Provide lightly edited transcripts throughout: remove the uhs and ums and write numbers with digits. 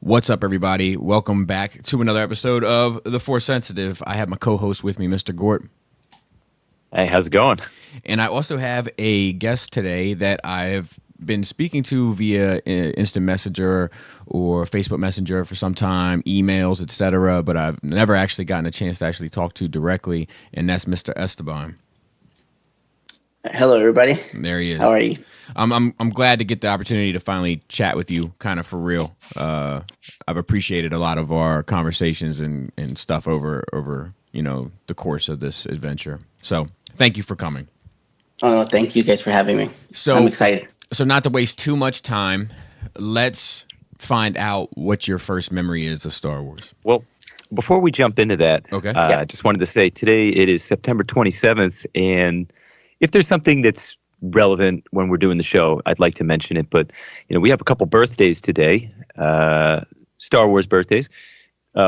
What's up, everybody? Welcome back to another episode of The Force Sensitive. I have my co-host with me, Mr. Gort. Hey, how's it going? And I also have a guest today that I've been speaking to via Instant Messenger or Facebook Messenger for some time, emails, etc., but I've never actually gotten a chance to actually talk to directly, and that's Mr. Esteban. Hello, everybody. There he is. How are you? I'm glad to get the opportunity to finally chat with you, kind of for real. I've appreciated a lot of our conversations and stuff over the course of this adventure. So thank you for coming. Oh, no, thank you guys for having me. So I'm excited. So not to waste too much time, let's find out what your first memory is of Star Wars. Well, before we jump into that, okay. I just wanted to say today it is September 27th, and if there's something that's relevant when we're doing the show, I'd like to mention it. But, we have a couple birthdays today, Star Wars birthdays.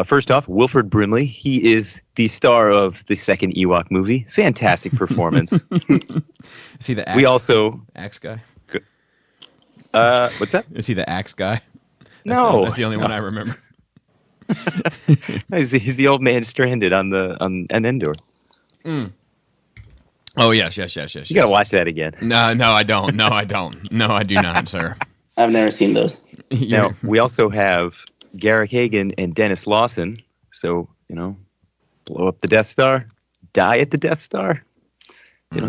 First off, Wilford Brimley. He is the star of the second Ewok movie. Fantastic performance. Is he the axe guy? What's that? Is he the axe guy? That's the only one I remember. He's the old man stranded on an Endor. Mm. Oh, yes. You got to watch that again. No, I don't. No, I do not, sir. I've never seen those. Now, we also have Garrick Hagan and Dennis Lawson. So, blow up the Death Star, die at the Death Star,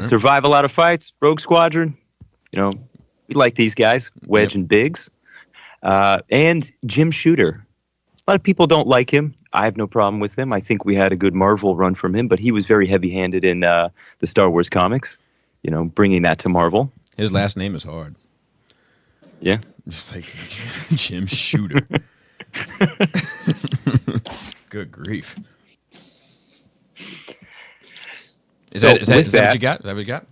survive a lot of fights, Rogue Squadron. We like these guys, Wedge and Biggs. And Jim Shooter. A lot of people don't like him. I have no problem with him. I think we had a good Marvel run from him, but he was very heavy-handed in the Star Wars comics, bringing that to Marvel. His last name is hard. Yeah. Just like Jim Shooter. Good grief. Is that what you got? Is that what you got?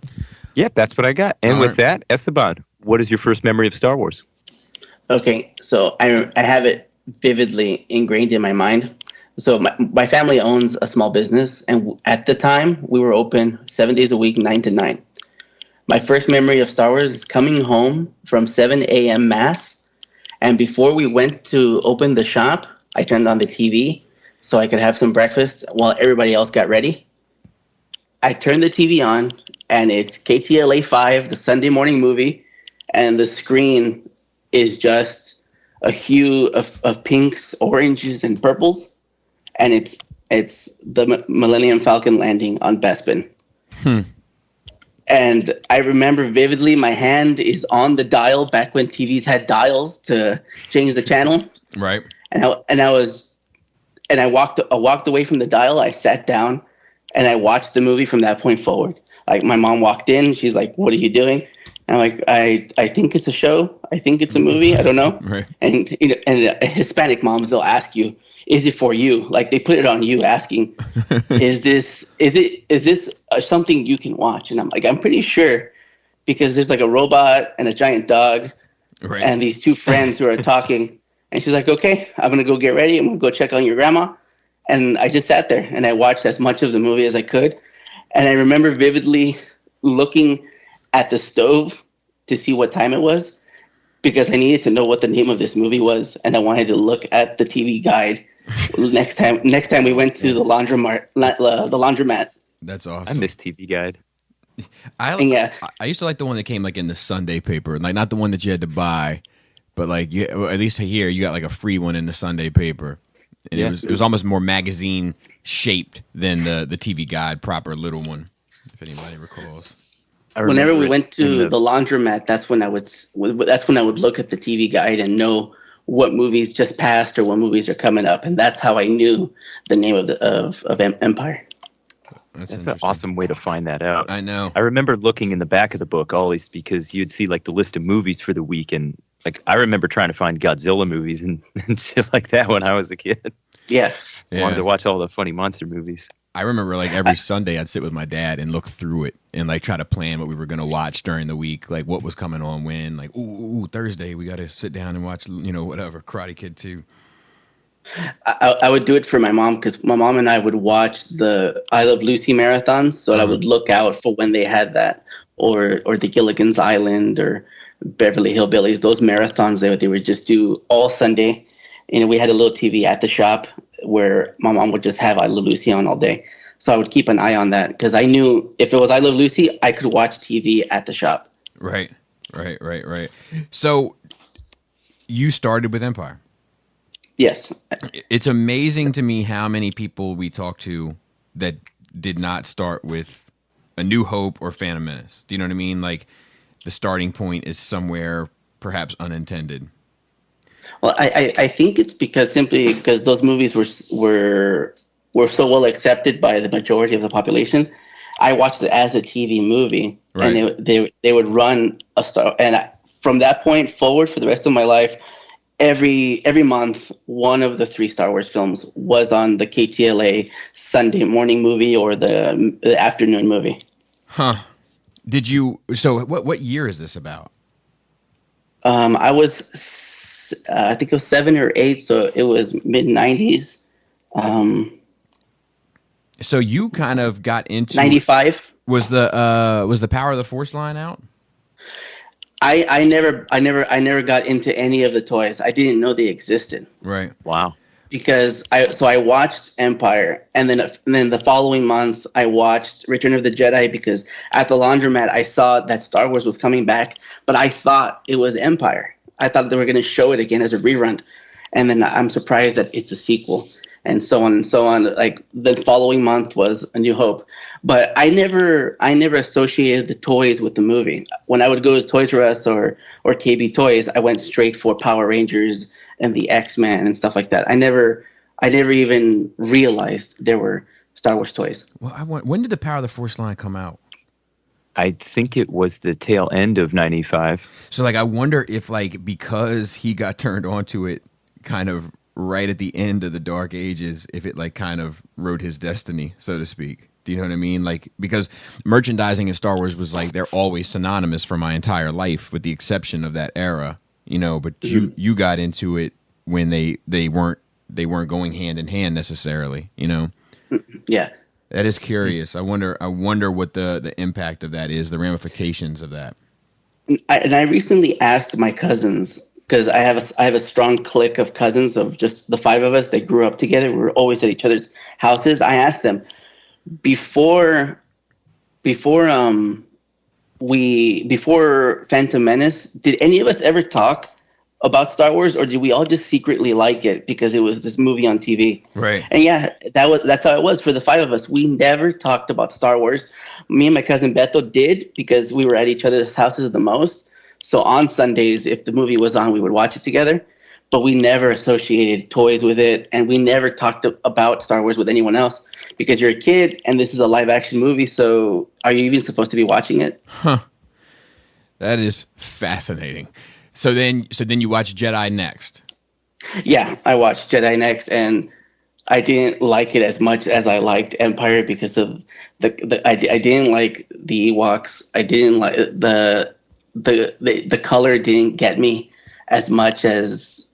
Yep, that's what I got. And with that, Esteban, what is your first memory of Star Wars? Okay, so I have it vividly ingrained in my mind. So my family owns a small business, and at the time, we were open 7 days a week, 9 to 9. My first memory of Star Wars is coming home from 7 a.m. Mass, and before we went to open the shop, I turned on the TV so I could have some breakfast while everybody else got ready. I turned the TV on, and it's KTLA 5, the Sunday morning movie, and the screen is just a hue of pinks, oranges, and purples, and it's the Millennium Falcon landing on Bespin. And I remember vividly, my hand is on the dial back when TVs had dials to change the channel. Right. And I walked away from the dial. I sat down, and I watched the movie from that point forward. Like, my mom walked in, she's like, "What are you doing?" And I'm like, I think it's a show. I think it's a movie. I don't know. Right. And Hispanic moms, they'll ask you, "Is it for you?" Like, they put it on you, asking, "Is this something you can watch?" And I'm like, I'm pretty sure, because there's like a robot and a giant dog, right, and these two friends who are talking. And she's like, "Okay, I'm gonna go get ready. I'm gonna go check on your grandma." And I just sat there and I watched as much of the movie as I could. And I remember vividly looking at the stove to see what time it was, because I needed to know what the name of this movie was, and I wanted to look at the TV guide next time we went to the laundromat. That's awesome. I miss TV guide. I used to like the one that came like in the Sunday paper, like not the one that you had to buy, but like at least here you got like a free one in the Sunday paper. And it was almost more magazine shaped than the TV guide, proper little one, if anybody recalls. Whenever we went to the laundromat, that's when I would look at the TV guide and know what movies just passed or what movies are coming up, and that's how I knew the name of Empire. That's an awesome way to find that out. I know. I remember looking in the back of the book always, because you'd see like the list of movies for the week, and like I remember trying to find Godzilla movies and shit like that when I was a kid. Yeah. I wanted to watch all the funny monster movies. I remember like every Sunday I'd sit with my dad and look through it and like try to plan what we were going to watch during the week, like what was coming on when, like, ooh, Thursday we got to sit down and watch, whatever, Karate Kid 2. I would do it for my mom, because my mom and I would watch the I Love Lucy marathons, so I would look out for when they had that, or the Gilligan's Island or Beverly Hillbillies, those marathons they would just do all Sunday. we had a little TV at the shop where my mom would just have I Love Lucy on all day. So I would keep an eye on that because I knew if it was I Love Lucy, I could watch TV at the shop. Right. So you started with Empire. Yes. It's amazing to me how many people we talk to that did not start with A New Hope or Phantom Menace. Do you know what I mean? Like the starting point is somewhere perhaps unintended. Well, I think it's simply because those movies were so well accepted by the majority of the population. I watched it as a TV movie, right. And they would run a Star, and from that point forward for the rest of my life, every month one of the 3 Star Wars films was on the KTLA Sunday morning movie or the afternoon movie. Huh? Did you? So what year is this about? I was I think it was 7 or 8, so it was mid-90s. So you kind of got into 95. Was the Power of the Force line out? I never got into any of the toys. I didn't know they existed. Right. Wow. Because I watched Empire, and then the following month I watched Return of the Jedi because at the laundromat I saw that Star Wars was coming back, but I thought it was Empire. I thought they were going to show it again as a rerun, and then I'm surprised that it's a sequel, and so on and so on. Like the following month was A New Hope, but I never associated the toys with the movie. When I would go to Toys R Us or KB Toys, I went straight for Power Rangers and the X-Men and stuff like that. I never even realized there were Star Wars toys. Well, when did the Power of the Force line come out? I think it was the tail end of 95. So, like, I wonder if, like, because he got turned onto it kind of right at the end of the Dark Ages, if it, like, kind of wrote his destiny, so to speak. Do you know what I mean? Like, because merchandising in Star Wars was, like, they're always synonymous for my entire life, with the exception of that era. You know, but you got into it when they weren't going hand in hand necessarily. You know, yeah, that is curious. I wonder what the impact of that is, the ramifications of that. I recently asked my cousins because I have a strong clique of cousins of just the 5 of us. They grew up together. We were always at each other's houses. I asked them before Phantom Menace, did any of us ever talk about Star Wars, or did we all just secretly like it because it was this movie on TV? Right. And yeah, that's how it was for the 5 of us. We never talked about Star Wars. Me and my cousin Beto did because we were at each other's houses the most. So on Sundays, if the movie was on, we would watch it together. But we never associated toys with it, and we never talked about Star Wars with anyone else because you're a kid and this is a live action movie. So are you even supposed to be watching it? Huh. That is fascinating. So then you watch Jedi next. Yeah, I watched Jedi next, and I didn't like it as much as I liked Empire because of I didn't like the Ewoks. I didn't like the color didn't get me as much as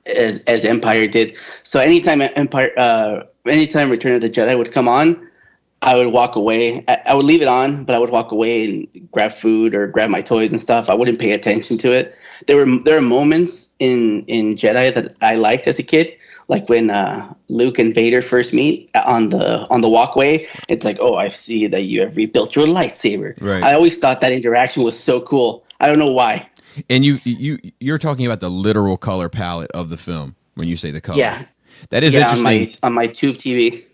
Empire did. So anytime Return of the Jedi would come on, I would walk away. I would leave it on, but I would walk away and grab food or grab my toys and stuff. I wouldn't pay attention to it. There are moments in Jedi that I liked as a kid, like when Luke and Vader first meet on the walkway. It's like, oh, I see that you have rebuilt your lightsaber. Right. I always thought that interaction was so cool. I don't know why. And you're talking about the literal color palette of the film when you say the color. Yeah, that is interesting. On my tube TV.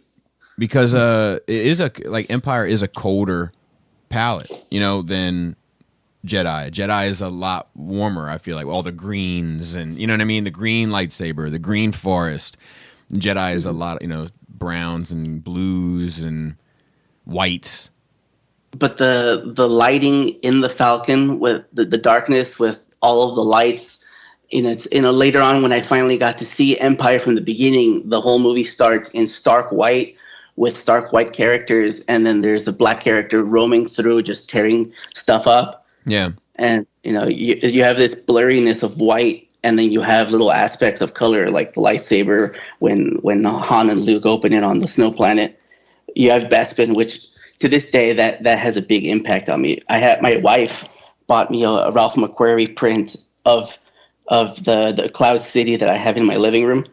Because it is Empire is a colder palette, you know, than Jedi. Jedi is a lot warmer. I feel like all the greens and you know what I mean. The green lightsaber, the green forest. Jedi is a lot, you know, browns and blues and whites. But the lighting in the Falcon with the darkness with all of the lights. Later on when I finally got to see Empire from the beginning, the whole movie starts in stark white with stark white characters, and then there's a black character roaming through, just tearing stuff up. Yeah. And, you know, you have this blurriness of white, and then you have little aspects of color, like the lightsaber when Han and Luke open it on the snow planet. You have Bespin, which to this day, that has a big impact on me. My wife bought me a Ralph McQuarrie print of of the cloud city that I have in my living room.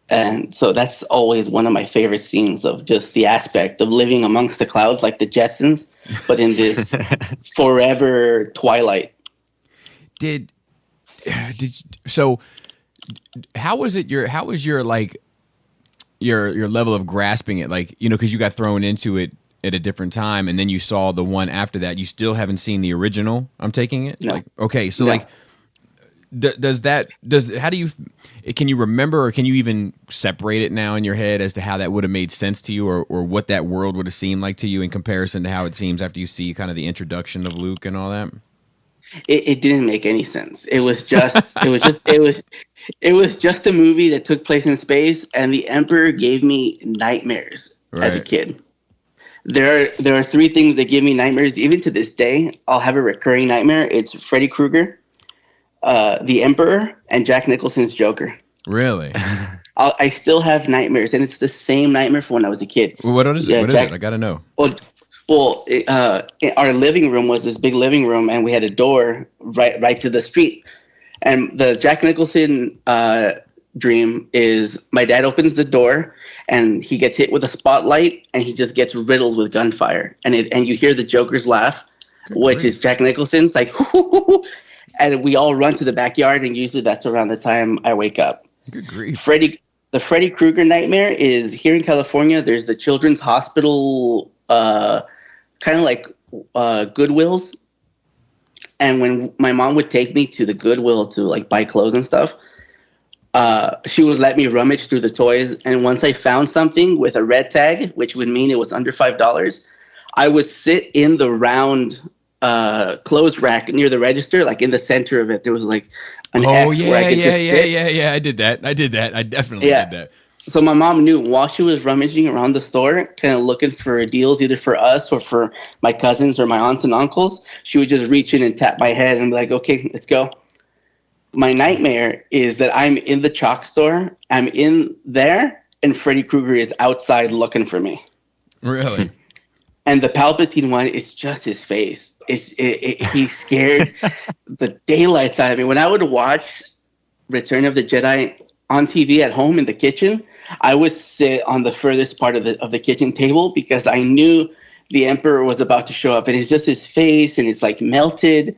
And so that's always one of my favorite scenes, of just the aspect of living amongst the clouds like the Jetsons, but in this forever twilight. So how was your like your level of grasping it, like, you know, because you got thrown into it at a different time and then you saw the one after that? You still haven't seen the original, I'm taking it? No. Like, okay, so No. like can you remember, or can you even separate it now in your head as to how that would have made sense to you, or what that world would have seemed like to you in comparison to how it seems after you see kind of the introduction of Luke and all that? It didn't make any sense. It was just it was just a movie that took place in space, and the Emperor gave me nightmares as a kid. There are three things that give me nightmares even to this day. I'll have a recurring nightmare. It's Freddy Krueger, the Emperor, and Jack Nicholson's Joker. Really? I still have nightmares, and it's the same nightmare from when I was a kid. Well, what is it? What is it? I gotta know. Well, our living room was this big living room, and we had a door right to the street. And the Jack Nicholson dream is my dad opens the door, and he gets hit with a spotlight, and he just gets riddled with gunfire. And you hear the Joker's laugh, which is Jack Nicholson's, like, and we all run to the backyard, and usually that's around the time I wake up. Good grief. The Freddy Krueger nightmare is here in California. There's the Children's Hospital, kind of like Goodwills. And when my mom would take me to the Goodwill to like buy clothes and stuff, she would let me rummage through the toys. And once I found something with a red tag, which would mean it was under $5, I would sit in the round clothes rack near the register, like in the center of it. There was like an X where I could just sit. Yeah. I did that. I definitely did that. So my mom knew while she was rummaging around the store, kind of looking for deals either for us or for my cousins or my aunts and uncles, she would just reach in and tap my head and be like, okay, let's go. My nightmare is that I'm in the chalk store, I'm in there, and Freddy Krueger is outside looking for me. Really? And the Palpatine one, it's just his face. He scared the daylights out of me. When I would watch Return of the Jedi on TV at home in the kitchen, I would sit on the furthest part of the kitchen table because I knew the Emperor was about to show up, and it's just his face, and it's like melted,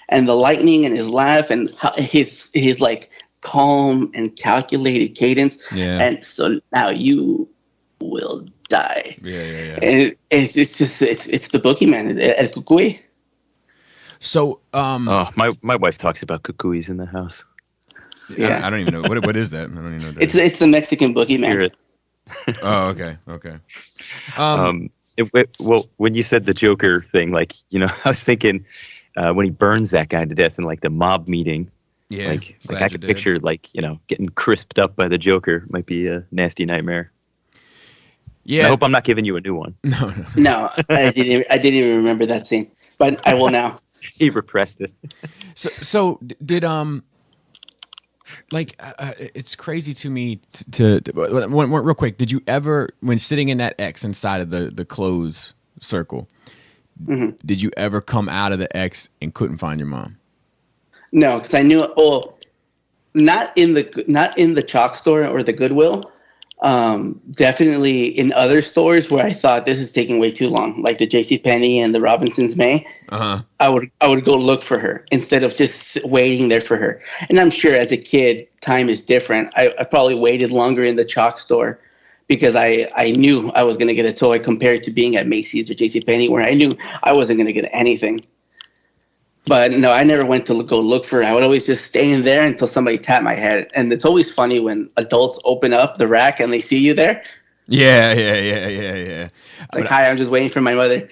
and the lightning and his laugh and his like calm and calculated cadence. Yeah. And so now you will die. Yeah. And it's the boogeyman, El Cucuy. So my wife talks about cucuys in the house. Yeah, I don't even know what is that. I don't even know. What it's the Mexican boogeyman. Spirit. Oh, okay. Well, when you said the Joker thing, like, you know, I was thinking when he burns that guy to death in like the mob meeting. Yeah, like I could picture, like, you know, getting crisped up by the Joker. Might be a nasty nightmare. Yeah, I hope I'm not giving you a new one. No, I didn't even remember that scene, but I will now. He repressed it. So did like it's crazy to me to real quick. Did you ever, when sitting in that X inside of the clothes circle, did you ever come out of the X and couldn't find your mom? No, because I knew. Oh, not in the chalk store or the Goodwill. Definitely in other stores where I thought this is taking way too long, like the JCPenney and the Robinsons May. I would go look for her instead of just waiting there for her. And I'm sure as a kid, time is different. I probably waited longer in the chalk store because I knew I was going to get a toy compared to being at Macy's or JCPenney where I knew I wasn't going to get anything. But no, I never went to go look for her. I would always just stay in there until somebody tapped my head. And it's always funny when adults open up the rack and they see you there. Yeah. Like, hi, I'm just waiting for my mother.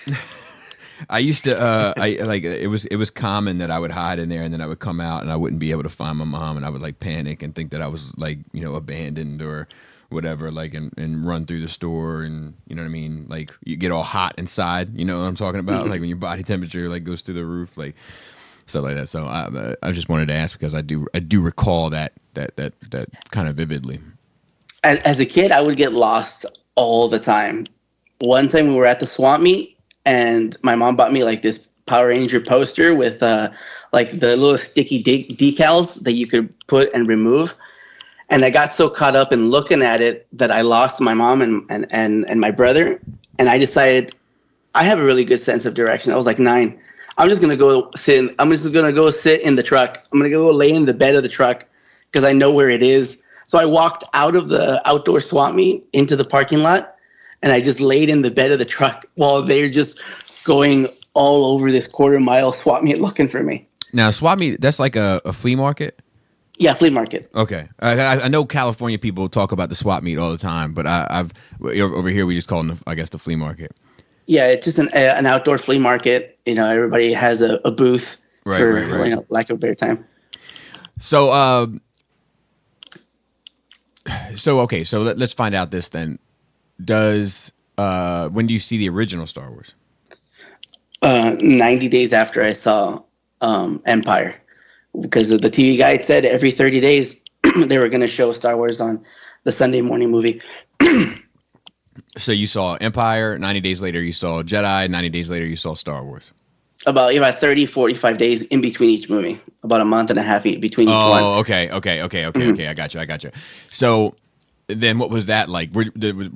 I used to, it was common that I would hide in there and then I would come out and I wouldn't be able to find my mom and I would like panic and think that I was like, you know, abandoned or whatever, like, and run through the store and, you know what I mean? Like, you get all hot inside, you know what I'm talking about? Like when your body temperature like goes through the roof, like stuff like that. So I just wanted to ask because I do recall that kind of vividly. As a kid, I would get lost all the time. One time we were at the swamp meet and my mom bought me like this Power Ranger poster with like the little sticky decals that you could put and remove. And I got so caught up in looking at it that I lost my mom and my brother. And I decided I have a really good sense of direction. I was like 9. I'm just gonna go sit in the truck. I'm gonna go lay in the bed of the truck because I know where it is. So I walked out of the outdoor swap meet into the parking lot, and I just laid in the bed of the truck while they're just going all over this quarter-mile swap meet looking for me. Now, swap meet, that's like a flea market? Yeah, flea market. Okay. I know California people talk about the swap meet all the time, but I've over here we just call them, I guess, the flea market. Yeah, it's just an outdoor flea market. You know, everybody has a booth for you know, lack of a better time. So, okay. So let's find out this then. When do you see the original Star Wars? 90 days after I saw Empire, because the TV guide said every 30 days they were going to show Star Wars on the Sunday morning movie. So you saw Empire, 90 days later you saw Jedi, 90 days later you saw Star Wars. About 30, 45 days in between each movie. About a month and a half between each one. Oh, okay. I got you. So then what was that like? Were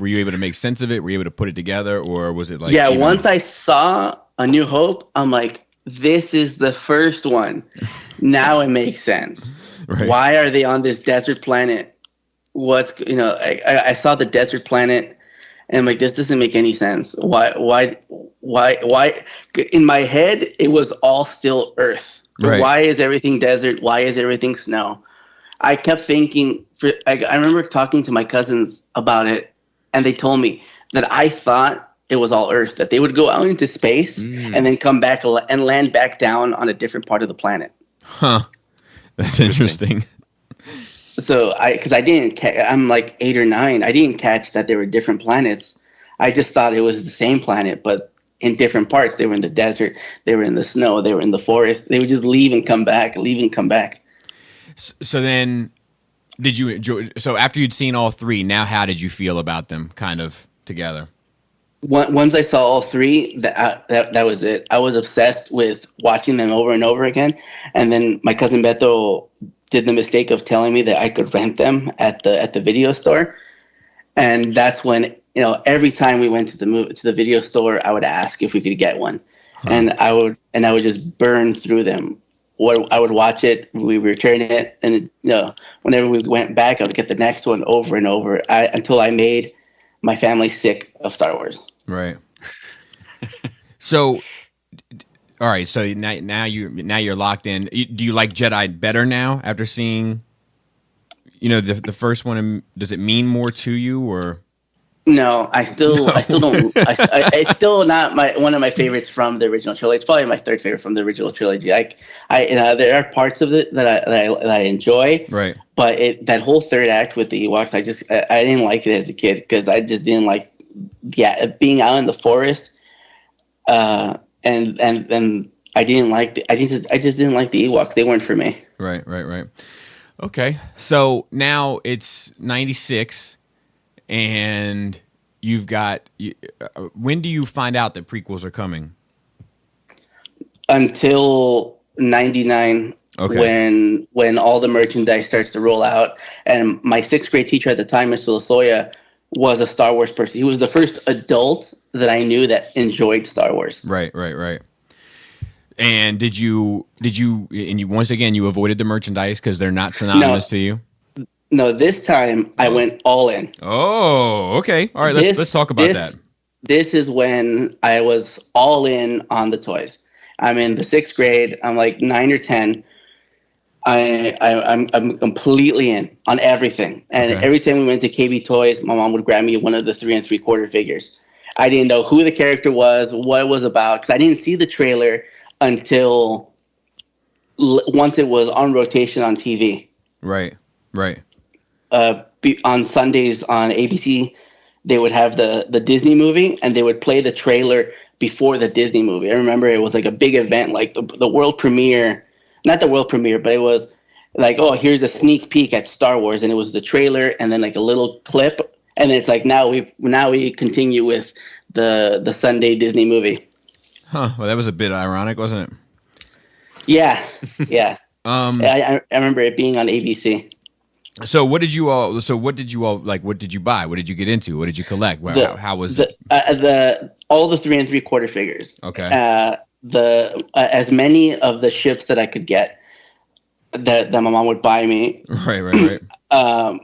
you able to make sense of it? Were you able to put it together, or was it like... Yeah, once I saw A New Hope, I'm like, this is the first one. Now it makes sense. Right. Why are they on this desert planet? I saw the desert planet, and I'm like, this doesn't make any sense. Why? In my head, it was all still Earth. Right. Why is everything desert? Why is everything snow? I kept thinking, I remember talking to my cousins about it, and they told me that I thought it was all Earth, that they would go out into space and then come back and land back down on a different part of the planet. Huh. That's interesting. So because I didn't, I'm like 8 or 9. I didn't catch that there were different planets. I just thought it was the same planet, but in different parts. They were in the desert. They were in the snow. They were in the forest. They would just leave and come back, leave and come back. So then, did you enjoy? So after you'd seen all 3, now how did you feel about them, kind of together? Once I saw all 3, that was it. I was obsessed with watching them over and over again. And then my cousin Beto did the mistake of telling me that I could rent them at the video store. And that's when, every time we went to the video store, I would ask if we could get one. Huh. And I would just burn through them. I would watch it, we would return it, and whenever we went back, I would get the next one over and over until I made my family sick of Star Wars. Right. So, all right. So now you're locked in. Do you like Jedi better now after seeing, the first one? Does it mean more to you, or? No, I still don't. It's still not one of my favorites from the original trilogy. It's probably my 3rd favorite from the original trilogy. There are parts of it that I enjoy. Right. But that whole 3rd act with the Ewoks, I didn't like it as a kid because I just didn't like, being out in the forest. And I didn't like I just didn't like the Ewoks. They weren't for me. Right. Okay. So now it's 96. And you've got. When do you find out that prequels are coming? Until 99, okay. When all the merchandise starts to roll out, and my 6th grade teacher at the time, Mr. Losoya, was a Star Wars person. He was the first adult that I knew that enjoyed Star Wars. Right. And did you once again you avoided the merchandise because they're not synonymous to you? No, this time I went all in. Oh, okay. All right, let's talk about that. This is when I was all in on the toys. I'm in the 6th grade. I'm like 9 or 10. I'm completely in on everything. And every time we went to KB Toys, my mom would grab me one of the 3 3/4 figures. I didn't know who the character was, what it was about, because I didn't see the trailer until once it was on rotation on TV. Right. On Sundays on ABC, they would have the Disney movie, and they would play the trailer before the Disney movie. I remember it was like a big event, like the world premiere, not the world premiere, but it was like, oh, here's a sneak peek at Star Wars, and it was the trailer and then like a little clip, and it's like now we continue with the Sunday Disney movie. Huh. Well, that was a bit ironic, wasn't it? Yeah, yeah. I remember it being on ABC. So what did you all? So what did you all like? What did you buy? What did you get into? What did you collect? How was it? All the 3 3/4 figures. Okay. As many of the ships that I could get that my mom would buy me. Right. At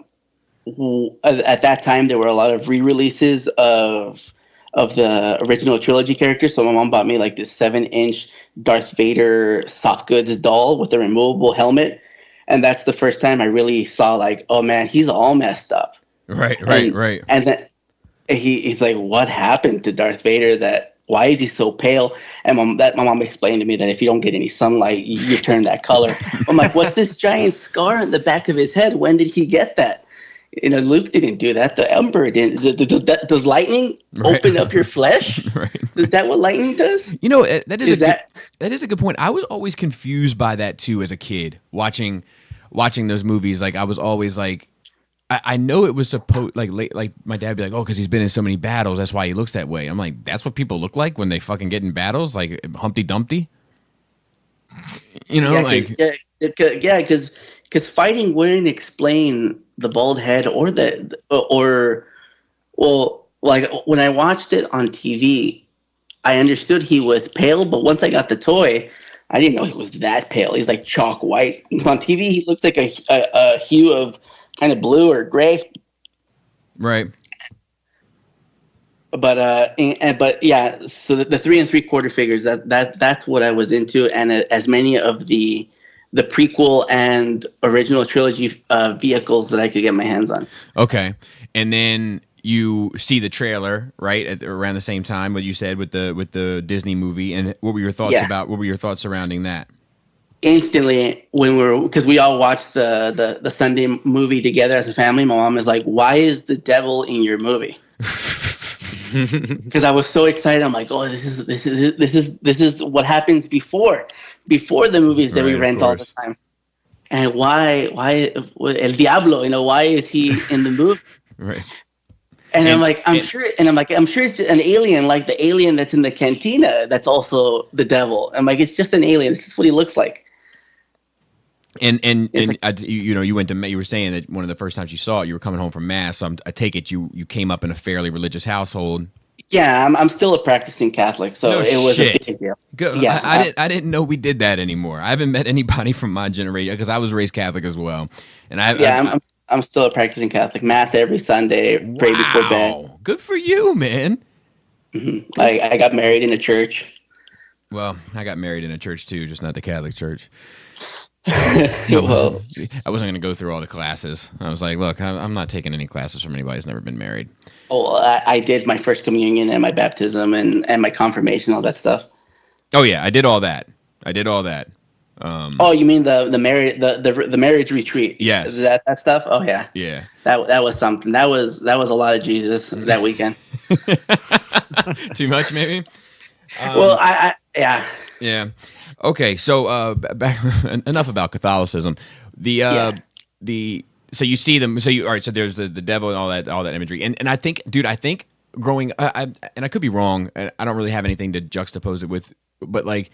that time, there were a lot of re-releases of the original trilogy characters. So my mom bought me like this 7-inch Darth Vader soft goods doll with a removable helmet. And that's the first time I really saw like, oh man, he's all messed up. Right. And then he's like, what happened to Darth Vader? Why is he so pale? And my mom explained to me that if you don't get any sunlight, you turn that color. I'm like, what's this giant scar on the back of his head? When did he get that? Luke didn't do that. The Emperor didn't. Does lightning open up your flesh? Right. Is that what lightning does? That is a good point. I was always confused by that too as a kid watching those movies. Like I was always like, I know it was supposed like my dad would be like, oh, because he's been in so many battles, that's why he looks that way. I'm like, that's what people look like when they fucking get in battles, like Humpty Dumpty. Because fighting wouldn't explain the bald head like when I watched it on TV, I understood he was pale, but once I got the toy, I didn't know he was that pale. He's like chalk white. On TV, he looks like a hue of kind of blue or gray. Right. But yeah, so the 3 3/4 figures that's what I was into, and as many of the prequel and original trilogy vehicles that I could get my hands on. Okay, and then you see the trailer right around the same time. What you said with the Disney movie, and what were your thoughts about? What were your thoughts surrounding that? Instantly, because we all watched the Sunday movie together as a family, my mom is like, "Why is the devil in your movie?" Because I was so excited. I'm like, "Oh, this is what happens before the movies that we rent all the time." And why El Diablo? Why is he in the movie? Right. And I'm sure it's just an alien, like the alien that's in the cantina. That's also the devil. I'm like, it's just an alien. This is what he looks like. And you went to, you were saying that one of the first times you saw it, you were coming home from mass. So I take it you came up in a fairly religious household. Yeah, I'm still a practicing Catholic, so it was a big deal. Good. Yeah, I didn't know we did that anymore. I haven't met anybody from my generation because I was raised Catholic as well, and I'm still a practicing Catholic. Mass every Sunday, pray before bed. Good for you, man. Mm-hmm. I got married in a church. Well, I got married in a church too, just not the Catholic church. I wasn't going to go through all the classes. I was like, look, I'm not taking any classes from anybody who's never been married. Oh, I did my first communion and my baptism and my confirmation, all that stuff. Oh yeah, I did all that. Oh, you mean the marriage retreat? Yes. That stuff. Oh yeah. Yeah. That was something. That was a lot of Jesus that weekend. Too much, maybe. Well, yeah. Yeah. Okay, so enough about Catholicism. So you see them. So all right. So there's the devil and all that imagery, and I think, dude, growing, and I could be wrong. I don't really have anything to juxtapose it with, but like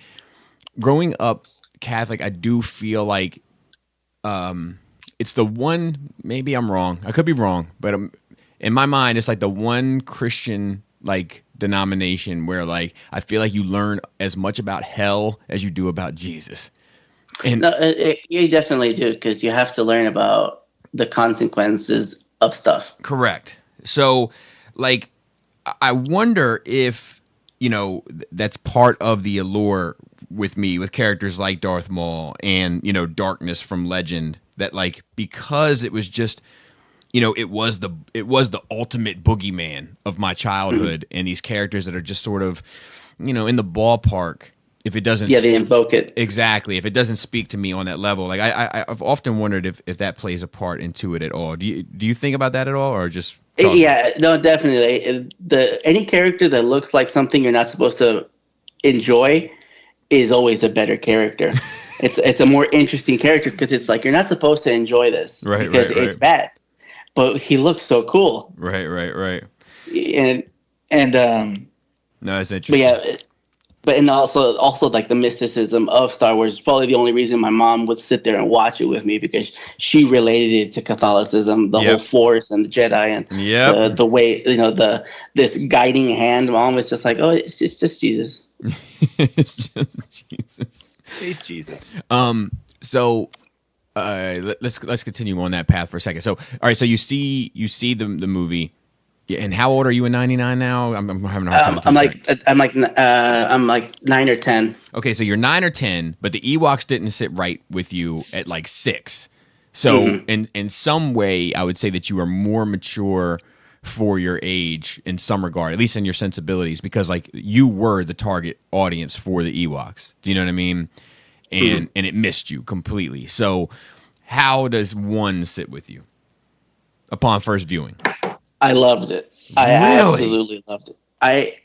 growing up Catholic, I do feel like it's the one. Maybe I'm wrong. I could be wrong, but in my mind, it's like the one Christian like denomination where like I feel like you learn as much about hell as you do about Jesus. And you definitely do, because you have to learn about the consequences of stuff. Correct. So like I wonder if that's part of the allure with me, with characters like Darth Maul and Darkness from Legend, that like because it was just it was the ultimate boogeyman of my childhood, and these characters that are just sort of, in the ballpark. If it doesn't, they invoke it exactly. If it doesn't speak to me on that level, like I've often wondered if that plays a part into it at all. Do you think about that at all, or just? Yeah, no, definitely. Any character that looks like something you're not supposed to enjoy is always a better character. It's a more interesting character because it's like you're not supposed to enjoy this because it's bad. But he looks so cool. Right. And no, that's interesting. But yeah, but and also like the mysticism of Star Wars is probably the only reason my mom would sit there and watch it with me, because she related it to Catholicism, the whole Force and the Jedi and the way, this guiding hand. Mom was just like, oh, it's just Jesus. It's just Jesus. Space Jesus. So let's continue on that path for a second. So all right, so you see the movie. Yeah, and how old are you in '99 now? I'm having a hard time. I'm like 9 or 10. Okay, so you're 9 or 10, but the Ewoks didn't sit right with you at like 6. So in some way, I would say that you are more mature for your age in some regard, at least in your sensibilities, because like you were the target audience for the Ewoks. Do you know what I mean? And it missed you completely. So how does one sit with you upon first viewing? I loved it. I absolutely loved it. I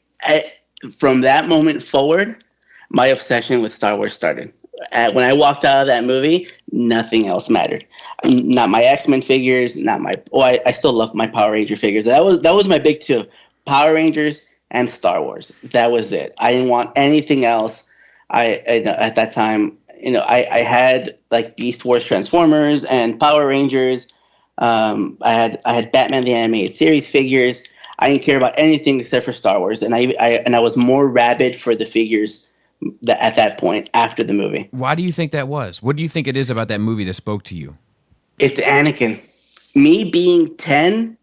from that moment forward, my obsession with Star Wars started. When I walked out of that movie, nothing else mattered. Not my X-Men figures, I still love my Power Ranger figures. That was my big two: Power Rangers and Star Wars. That was it. I didn't want anything else. At that time, I had like Beast Wars Transformers and Power Rangers. I had Batman the Animated Series figures. I didn't care about anything except for Star Wars, and I was more rabid for the figures at that point after the movie. Why do you think that was? What do you think it is about that movie that spoke to you? It's Anakin. Me being 10,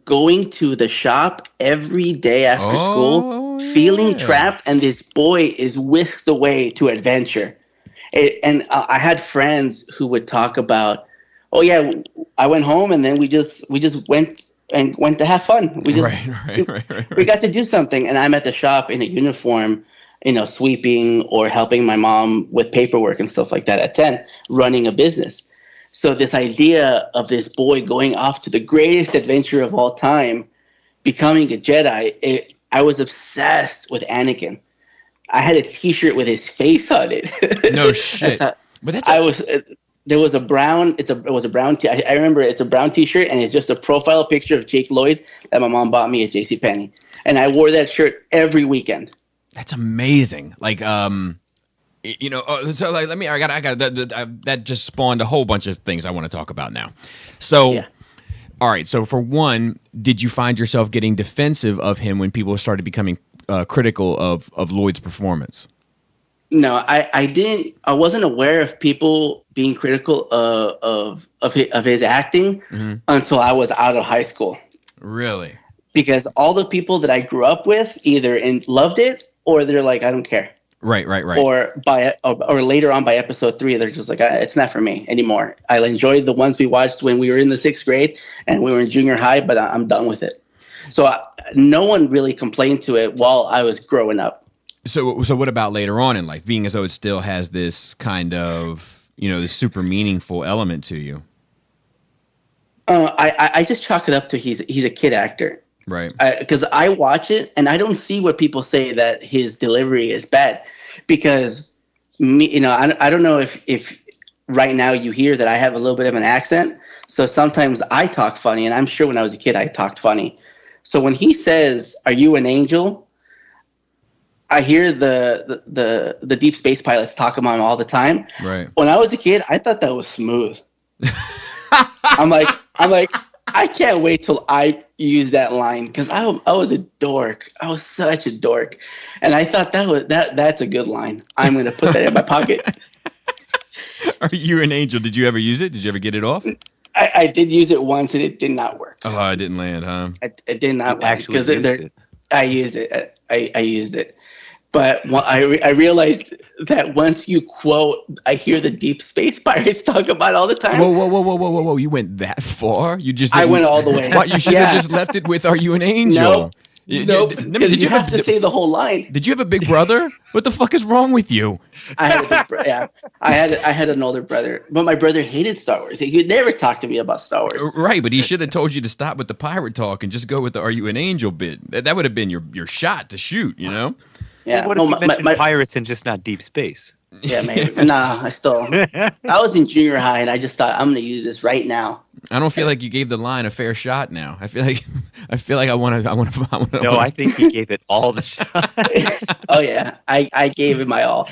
going to the shop every day after school, feeling trapped, and this boy is whisked away to adventure. And I had friends who would talk about, oh yeah, I went home and then we just went to have fun. We just we got to do something, and I'm at the shop in a uniform, sweeping or helping my mom with paperwork and stuff like that at 10, running a business. So this idea of this boy going off to the greatest adventure of all time, becoming a Jedi, I was obsessed with Anakin. I had a T-shirt with his face on it. No shit. There was a brown. It was a brown. I remember it's a brown T-shirt, and it's just a profile picture of Jake Lloyd that my mom bought me at JCPenney, and I wore that shirt every weekend. That's amazing. Like, so like, that just spawned a whole bunch of things I want to talk about now. So, All right. So for one, did you find yourself getting defensive of him when people started becoming critical of Lloyd's performance? No, I didn't. I wasn't aware of people being critical of his acting until I was out of high school. Really? Because all the people that I grew up with either loved it, or they're like, I don't care. Right. Or later on by episode 3, they're just like, it's not for me anymore. I enjoyed the ones we watched when we were in the 6th grade and we were in junior high, but I'm done with it. So no one really complained to it while I was growing up. So what about later on in life, being as though it still has this kind of, this super meaningful element to you? I just chalk it up to he's a kid actor. Right. Because I watch it and I don't see what people say that his delivery is bad. Because I don't know if right now you hear that I have a little bit of an accent. So sometimes I talk funny, and I'm sure when I was a kid I talked funny. So when he says, "Are you an angel?" I hear the Deep Space pilots talk about him all the time. Right. When I was a kid, I thought that was smooth. I'm like, I can't wait till I use that line, because I was a dork. I was such a dork, and I thought that's a good line. I'm going to put that in my pocket. Are you an angel? Did you ever use it? Did you ever get it off? I did use it once, and it did not work. Oh, it didn't land, huh? It did not actually used it. I used it. I used it. But I realized that once you quote, I hear the Deep Space Pirates talk about all the time. Whoa! You went that far? I went all the way. What? You should have just left it with "Are you an angel?" Nope. Because you have to say the whole line. Did you have a big brother? What the fuck is wrong with you? I had a big brother. Yeah, I had an older brother, but my brother hated Star Wars. He would never talk to me about Star Wars. Right, but he should have told you to stop with the pirate talk and just go with the "Are you an angel?" bit. That would have been your shot to shoot. Yeah. What if you mentioned pirates and just not deep space? Yeah, maybe. Nah, I was in junior high and I just thought I'm gonna use this right now. I don't feel like you gave the line a fair shot now. I feel like No, I think he gave it all the shot. Oh yeah, I gave it my all.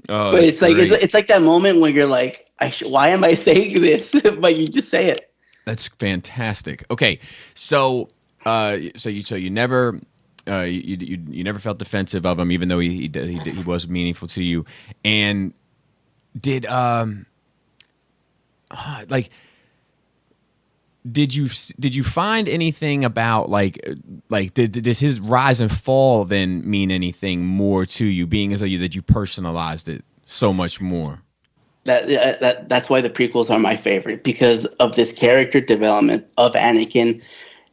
Oh, But that's it's like great. it's like that moment when you're like, why am I saying this? But you just say it. That's fantastic. Okay, so you never you never felt defensive of him, even though he was meaningful to you, and did like did you find anything about does his rise and fall then mean anything more to you, being as though that you personalized it so much more? That's why the prequels are my favorite, because of this character development of Anakin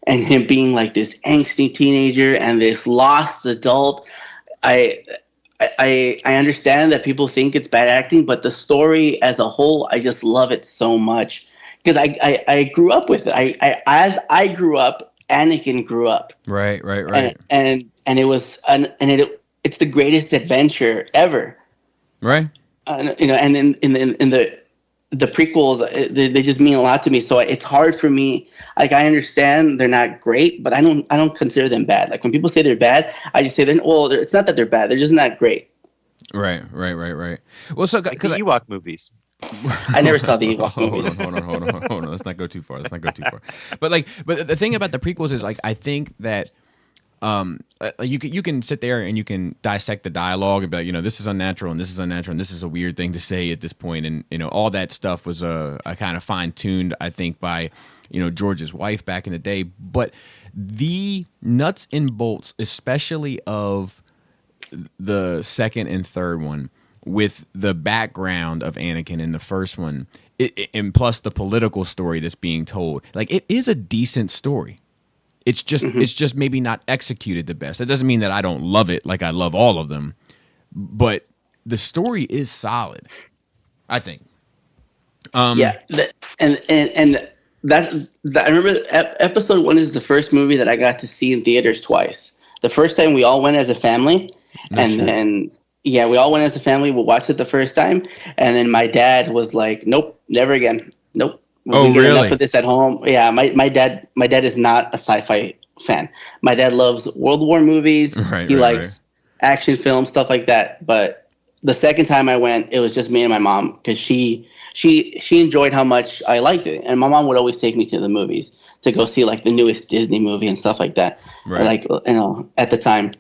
and him being like this angsty teenager and this lost adult. I understand that people think it's bad acting, but the story as a whole, I just love it so much because I grew up with it. As I grew up, Anakin grew up. Right. And it was it's the greatest adventure ever. Right. And in the prequels, they just mean a lot to me. So it's hard for me. Like, I understand they're not great, but I don't consider them bad. Like, when people say they're bad, I just say it's not that they're bad. They're just not great. Right. Well, so like the Ewok movies. I never saw the Ewok movies. Hold on. Let's not go too far. But the thing about the prequels is, like, I think that you can sit there and you can dissect the dialogue and be like, this is unnatural and this is unnatural and this is a weird thing to say at this point, and all that stuff was kind of fine tuned, I think, by George's wife back in the day. But the nuts and bolts, especially of the second and third one, with the background of Anakin in the first one, and plus the political story that's being told, like, it is a decent story. It's just maybe not executed the best. That doesn't mean that I don't love it, like I love all of them, but the story is solid, I think. Yeah, and I remember episode 1 is the first movie that I got to see in theaters twice. The first time we all went as a family, then we all went as a family. We watched it the first time, and then my dad was like, "Nope, never again. Nope." Oh, really? Enough of this at home. Yeah, my dad is not a sci-fi fan. My dad loves World War movies. He likes action films, stuff like that. But the second time I went, it was just me and my mom, because she enjoyed how much I liked it, and my mom would always take me to the movies to go see like the newest Disney movie and stuff like that. Right. Like, at the time.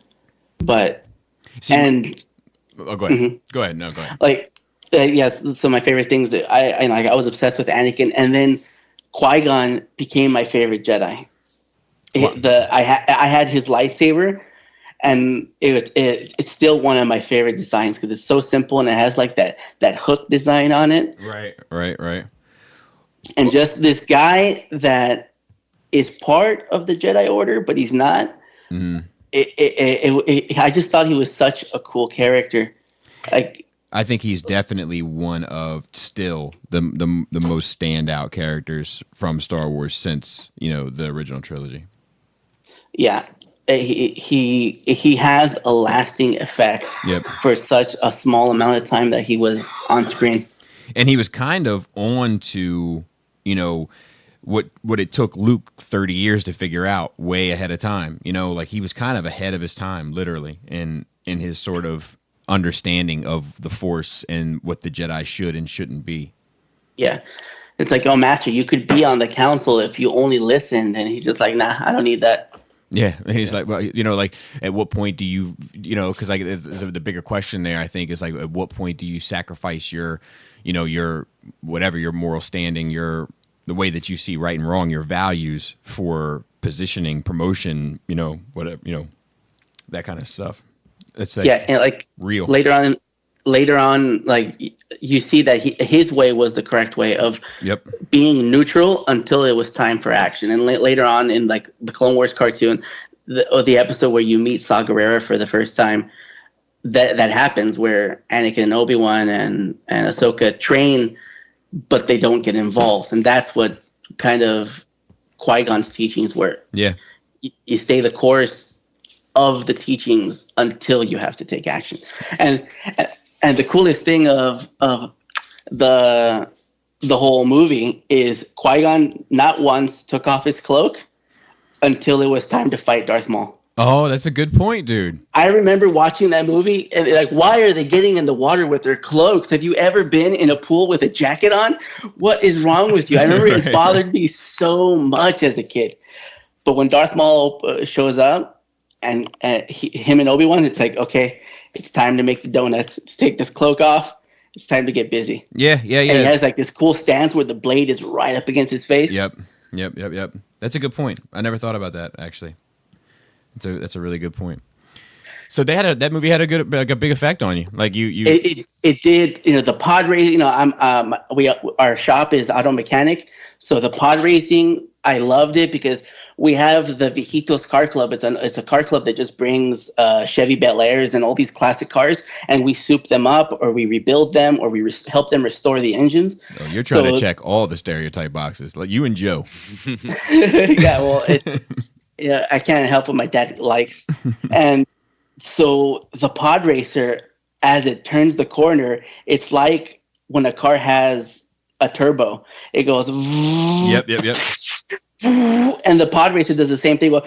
But go ahead. Mm-hmm. Go ahead. No, go ahead. Like. Yes, so my favorite things that I was obsessed with Anakin, and then Qui-Gon became my favorite Jedi. I had his lightsaber, and it's still one of my favorite designs because it's so simple and it has like that hook design on it. Right. And just this guy that is part of the Jedi Order, but he's not. Mm-hmm. I just thought he was such a cool character. Like, I think he's definitely one of still the most standout characters from Star Wars since the original trilogy. Yeah, he has a lasting effect. Yep. For such a small amount of time that he was on screen. And he was kind of on to what it took Luke 30 years to figure out way ahead of time. Like, he was kind of ahead of his time, literally, in his sort of understanding of the Force and what the Jedi should and shouldn't be. Yeah. It's like, oh, Master, you could be on the council if you only listened. And he's just like, nah, I don't need that. Yeah. And he's like, well, like, at what point do you, because like the bigger question there, I think, is like, at what point do you sacrifice your whatever, your moral standing, the way that you see right and wrong, your values, for positioning, promotion, whatever, that kind of stuff. It's like, yeah, and like real. Later on, like, you see that his way was the correct way of being neutral until it was time for action. And later on in like the Clone Wars cartoon, the episode where you meet Saw Gerrera for the first time, that happens where Anakin and Obi-Wan and Ahsoka train, but they don't get involved, and that's what kind of Qui-Gon's teachings were. Yeah, you stay the course of the teachings until you have to take action. And And the coolest thing of the whole movie is Qui-Gon not once took off his cloak until it was time to fight Darth Maul. Oh, that's a good point, dude. I remember watching that movie and like, why are they getting in the water with their cloaks? Have you ever been in a pool with a jacket on? What is wrong with you? I remember It bothered me so much as a kid. But when Darth Maul shows up and him and Obi-Wan, it's like, okay, it's time to make the donuts. Let's take this cloak off. It's time to get busy. Yeah. And he has like this cool stance where the blade is right up against his face. Yep. That's a good point. I never thought about that, actually. That's a really good point. So that movie had a big effect on you. Like it did. You know, the pod racing. You know, our shop is auto mechanic, so the pod racing, I loved it because we have the Viejitos Car Club. It's a car club that just brings Chevy Bel Airs and all these classic cars, and we soup them up, or we rebuild them, or we help them restore the engines. Oh, you're trying to check all the stereotype boxes, like you and Joe. Yeah, well, yeah, I can't help what my dad likes. And so the pod racer, as it turns the corner, it's like when a car has a turbo. It goes. Yep. And the pod racer does the same thing. And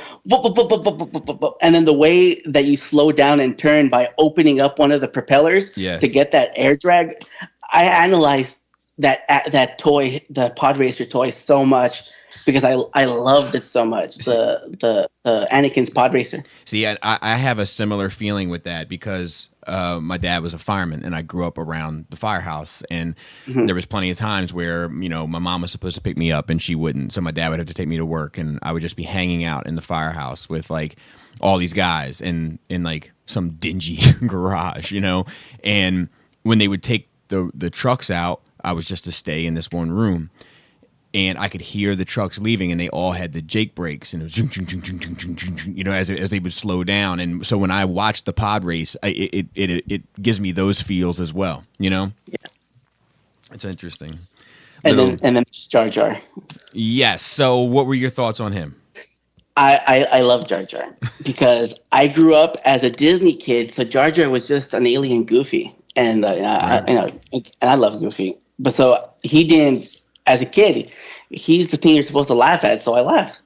then the way that you slow down and turn by opening up one of the propellers to get that air drag. I analyzed that toy, the pod racer toy, so much. Because I loved it so much, the Anakin's pod racer. See, I have a similar feeling with that because my dad was a fireman, and I grew up around the firehouse, and there was plenty of times where, you know, my mom was supposed to pick me up and she wouldn't, so my dad would have to take me to work, and I would just be hanging out in the firehouse with like all these guys in like some dingy garage, you know, and when they would take the trucks out, I was just to stay in this one room. And I could hear the trucks leaving, and they all had the Jake brakes, and it was, you know, as they would slow down. And so when I watched the pod race, it gives me those feels as well. You know, yeah, it's interesting. And then Jar Jar. Yes. So what were your thoughts on him? I love Jar Jar because I grew up as a Disney kid, so Jar Jar was just an alien Goofy, and and I love Goofy, but so he didn't. As a kid, he's the thing you're supposed to laugh at, so I laughed.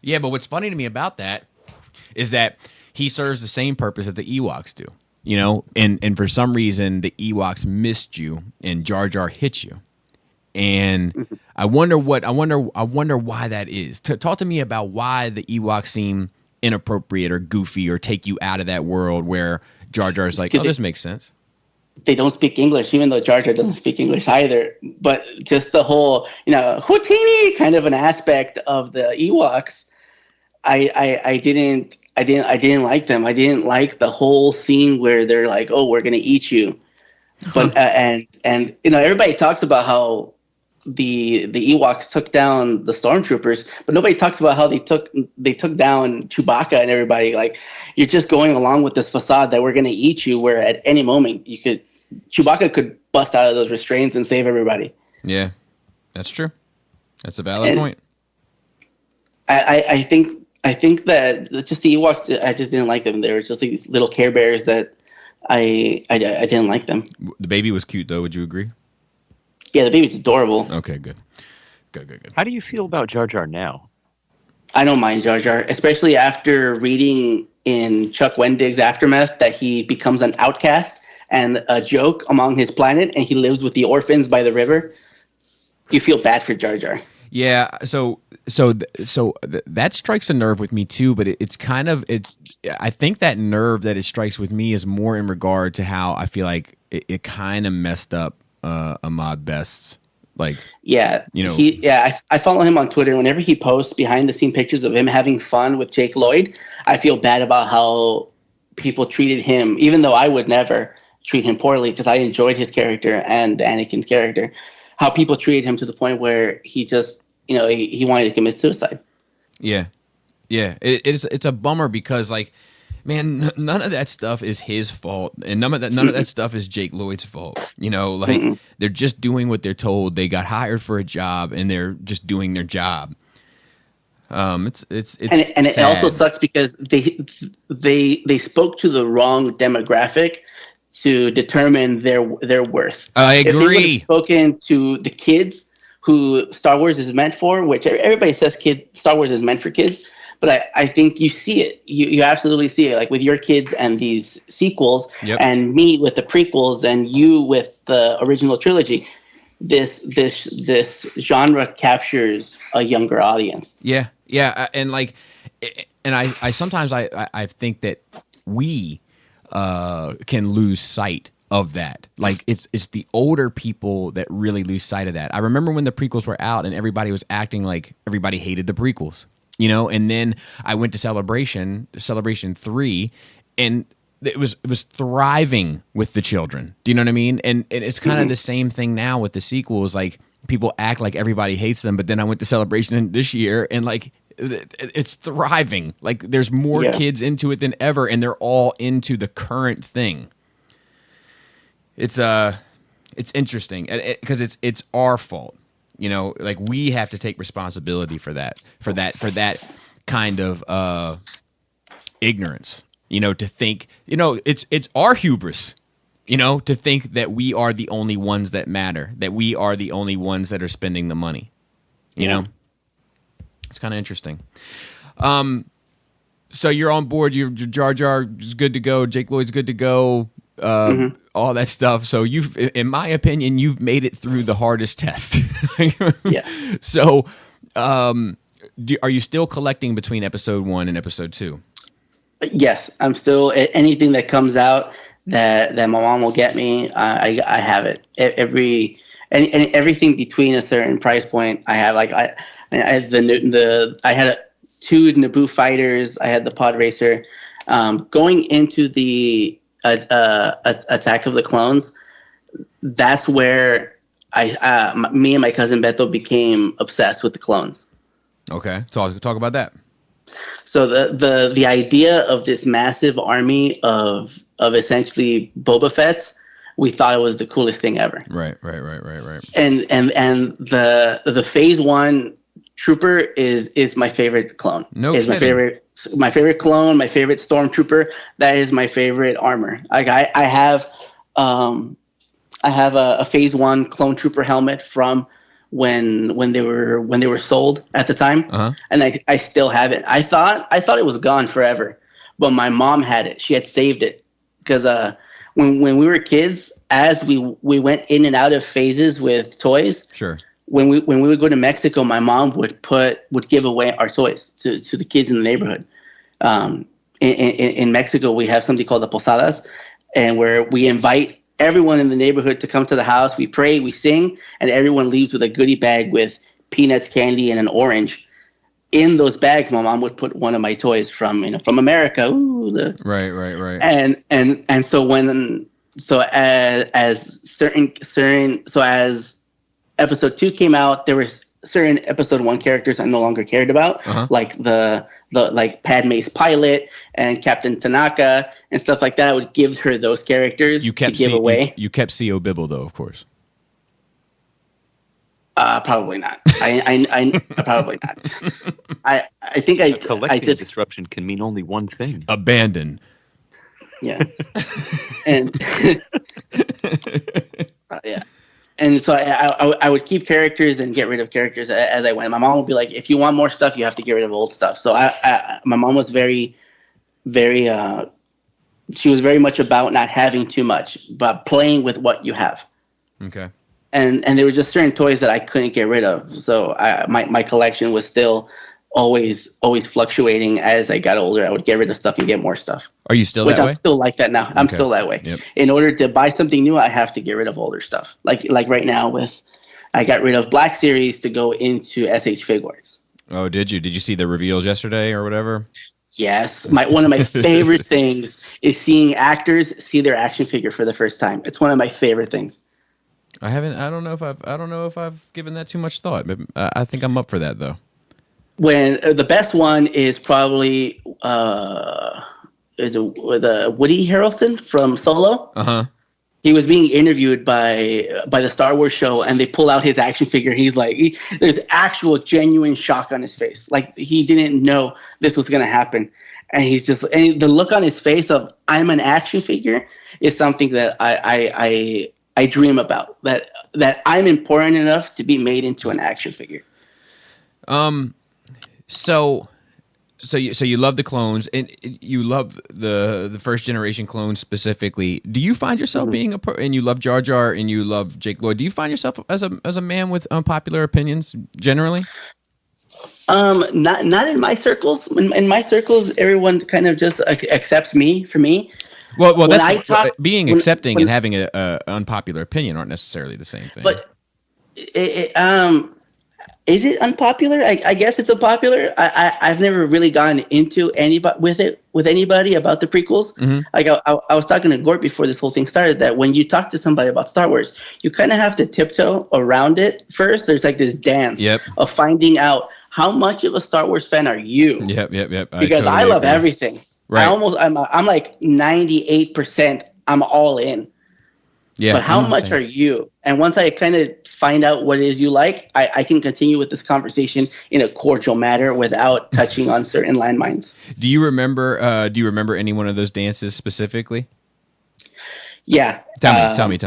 Yeah, but what's funny to me about that is that he serves the same purpose that the Ewoks do, you know? And for some reason, the Ewoks missed you, and Jar Jar hit you. And I wonder why that is. Talk to me about why the Ewoks seem inappropriate or goofy or take you out of that world where Jar Jar's like, oh, this makes sense. They don't speak English, even though Jar Jar doesn't speak English either. But just the whole, you know, Houdini kind of an aspect of the Ewoks, I didn't like them. I didn't like the whole scene where they're like, "Oh, we're gonna eat you," but and you know, everybody talks about how the Ewoks took down the stormtroopers, but nobody talks about how they took down Chewbacca and everybody. Like, you're just going along with this facade that we're going to eat you, where at any moment Chewbacca could bust out of those restraints and save everybody. Yeah, that's true. That's a valid point. I think that just the Ewoks, I just didn't like them. They were just these little Care Bears that I didn't like them. The baby was cute though. Would you agree? Yeah, the baby's adorable. Okay, good. How do you feel about Jar Jar now? I don't mind Jar Jar, especially after reading in Chuck Wendig's Aftermath that he becomes an outcast and a joke among his planet, and he lives with the orphans by the river. You feel bad for Jar Jar. Yeah, so that strikes a nerve with me too, but it's I think that nerve that it strikes with me is more in regard to how I feel like it kind of messed up Ahmad Best's, like, yeah, you know, I follow him on Twitter. Whenever he posts behind the scene pictures of him having fun with Jake Lloyd, I feel bad about how people treated him, even though I would never treat him poorly because I enjoyed his character and Anakin's character. How people treated him to the point where he just, you know, he wanted to commit suicide. Yeah, it's a bummer because, like, man, none of that stuff is his fault, and none of that stuff is Jake Lloyd's fault. You know, like, they're just doing what they're told. They got hired for a job, and they're just doing their job. It's it also sucks because they spoke to the wrong demographic to determine their worth. I agree. If they would have spoken to the kids who Star Wars is meant for, which everybody says Star Wars is meant for kids, but I think you see it. You absolutely see it, like with your kids and these sequels, and me with the prequels, and you with the original trilogy. This genre captures a younger audience. Yeah, and like, and I sometimes I think that we can lose sight of that. Like it's the older people that really lose sight of that. I remember when the prequels were out and everybody was acting like everybody hated the prequels, you know. And then I went to Celebration 3, and it was thriving with the children. Do you know what I mean? And it's kind of the same thing now with the sequels. Like people act like everybody hates them, but then I went to Celebration this year and like it's thriving. Like there's more kids into it than ever, and they're all into the current thing. It's interesting because it's our fault. You know, like we have to take responsibility for that kind of ignorance. You know, to think, you know, it's our hubris, you know, to think that we are the only ones that matter, that we are the only ones that are spending the money. You know, it's kind of interesting. So you're on board. Your Jar Jar is good to go. Jake Lloyd's good to go. All that stuff. So you've, in my opinion, you've made it through the hardest test. Yeah. So, are you still collecting between episode 1 and episode 2? Yes, I'm still, anything that comes out that my mom will get me, I have it. Everything between a certain price point, I have. Like I had I had 2 Naboo fighters. I had the pod racer. Going into the Attack of the Clones, that's where me and my cousin Beto became obsessed with the clones. Okay, talk about that. So the idea of this massive army of essentially Boba Fett's, we thought it was the coolest thing ever. Right. And the Phase 1 trooper is my favorite clone. No kidding. My favorite clone, my favorite stormtrooper. That is my favorite armor. Like I have a Phase 1 clone trooper helmet from when they were sold at the time, and I still have it. I thought it was gone forever, but my mom had it. She had saved it because when we were kids, as we went in and out of phases with toys. Sure. When we would go to Mexico, my mom would give away our toys to the kids in the neighborhood. In Mexico, we have something called the posadas, and where we invite everyone in the neighborhood to come to the house. We pray, we sing, and everyone leaves with a goodie bag with peanuts, candy, and an orange. In those bags, my mom would put one of my toys from America. Ooh, Right. And as episode 2 came out, there were certain episode 1 characters I no longer cared about, like the Padme's pilot and Captain Tanaka and stuff like that. I would give her those characters to give away. You kept C.O. Bibble though, of course. Probably not. I probably not. I think a collecting disruption can mean only one thing: abandon. Yeah. And yeah. And so I would keep characters and get rid of characters as I went. My mom would be like, if you want more stuff, you have to get rid of old stuff. So my mom was very, very, she was very much about not having too much, but playing with what you have. Okay. And there were just certain toys that I couldn't get rid of. So my collection was still always fluctuating. As I got older, I would get rid of stuff and get more stuff. Are you still that way? Which I'm still like that now. I'm still that way. Yep. In order to buy something new, I have to get rid of older stuff. Like right now I got rid of Black Series to go into SH Figuarts. Oh, did you? Did you see the reveals yesterday or whatever? Yes. One of my favorite things is seeing actors see their action figure for the first time. It's one of my favorite things. I don't know if I've given that too much thought. I think I'm up for that though. When the best one is probably with Woody Harrelson from Solo. he was being interviewed by the Star Wars show, and they pull out his action figure. He's like, there's actual genuine shock on his face, like he didn't know this was gonna happen, and he's just, and the look on his face of I'm an action figure is something that I dream about. That I'm important enough to be made into an action figure. So you love the clones, and you love the first generation clones specifically. Do you find yourself being and you love Jar Jar and you love Jake Lloyd? Do you find yourself as a man with unpopular opinions generally? Not in my circles. In my circles, everyone kind of just accepts me for me. Well, that's being accepting and having a unpopular opinion aren't necessarily the same thing. But is it unpopular? I guess it's unpopular. I've never really gotten into anybody about the prequels. Mm-hmm. Like I was talking to Gort before this whole thing started, that when you talk to somebody about Star Wars, you kind of have to tiptoe around it first. There's like this dance of finding out how much of a Star Wars fan are you. Yep. Because I love everything. Right. I'm like 98%. I'm all in. Yeah. But how much are you? And once I kind of find out what it is you like, I can continue with this conversation in a cordial manner without touching on certain landmines. Do you remember any one of those dances specifically? Yeah. Tell me.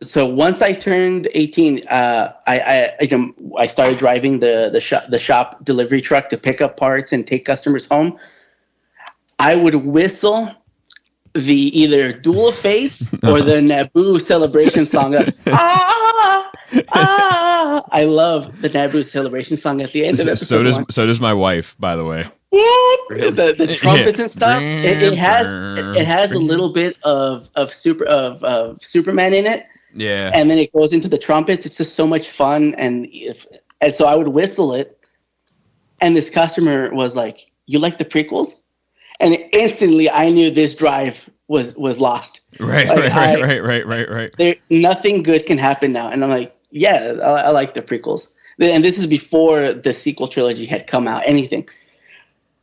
So once I turned 18, I started driving the shop delivery truck to pick up parts and take customers home. I would whistle the either Duel of Fates or the Naboo celebration song. I love the Naboo celebration song at the end of episode 1. So does my wife, by the way. The trumpets and stuff. It has a little bit of Superman in it. Yeah. And then it goes into the trumpets. It's just so much fun, and so I would whistle it, and this customer was like, "You like the prequels?" And instantly, I knew this drive was lost. Right. Nothing good can happen now. And I'm like, yeah, I like the prequels. And this is before the sequel trilogy had come out, anything.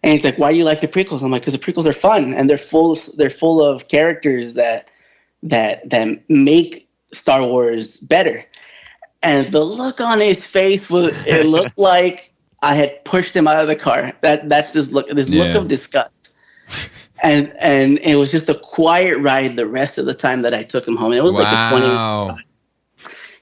And he's like, why do you like the prequels? I'm like, because the prequels are fun, and they're full of characters that make Star Wars better. And the look on his face it looked like I had pushed him out of the car. That's this look of disgust. And it was just a quiet ride the rest of the time that I took him home. It was like a 20-minute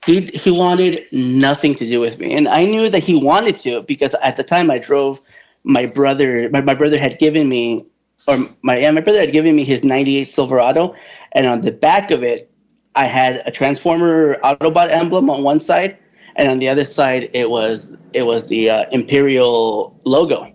ride. He wanted nothing to do with me, and I knew that he wanted to, because at the time I drove my brother. My brother had given me, my brother had given me his '98 Silverado, and on the back of it, I had a Transformer Autobot emblem on one side, and on the other side, it was the Imperial logo.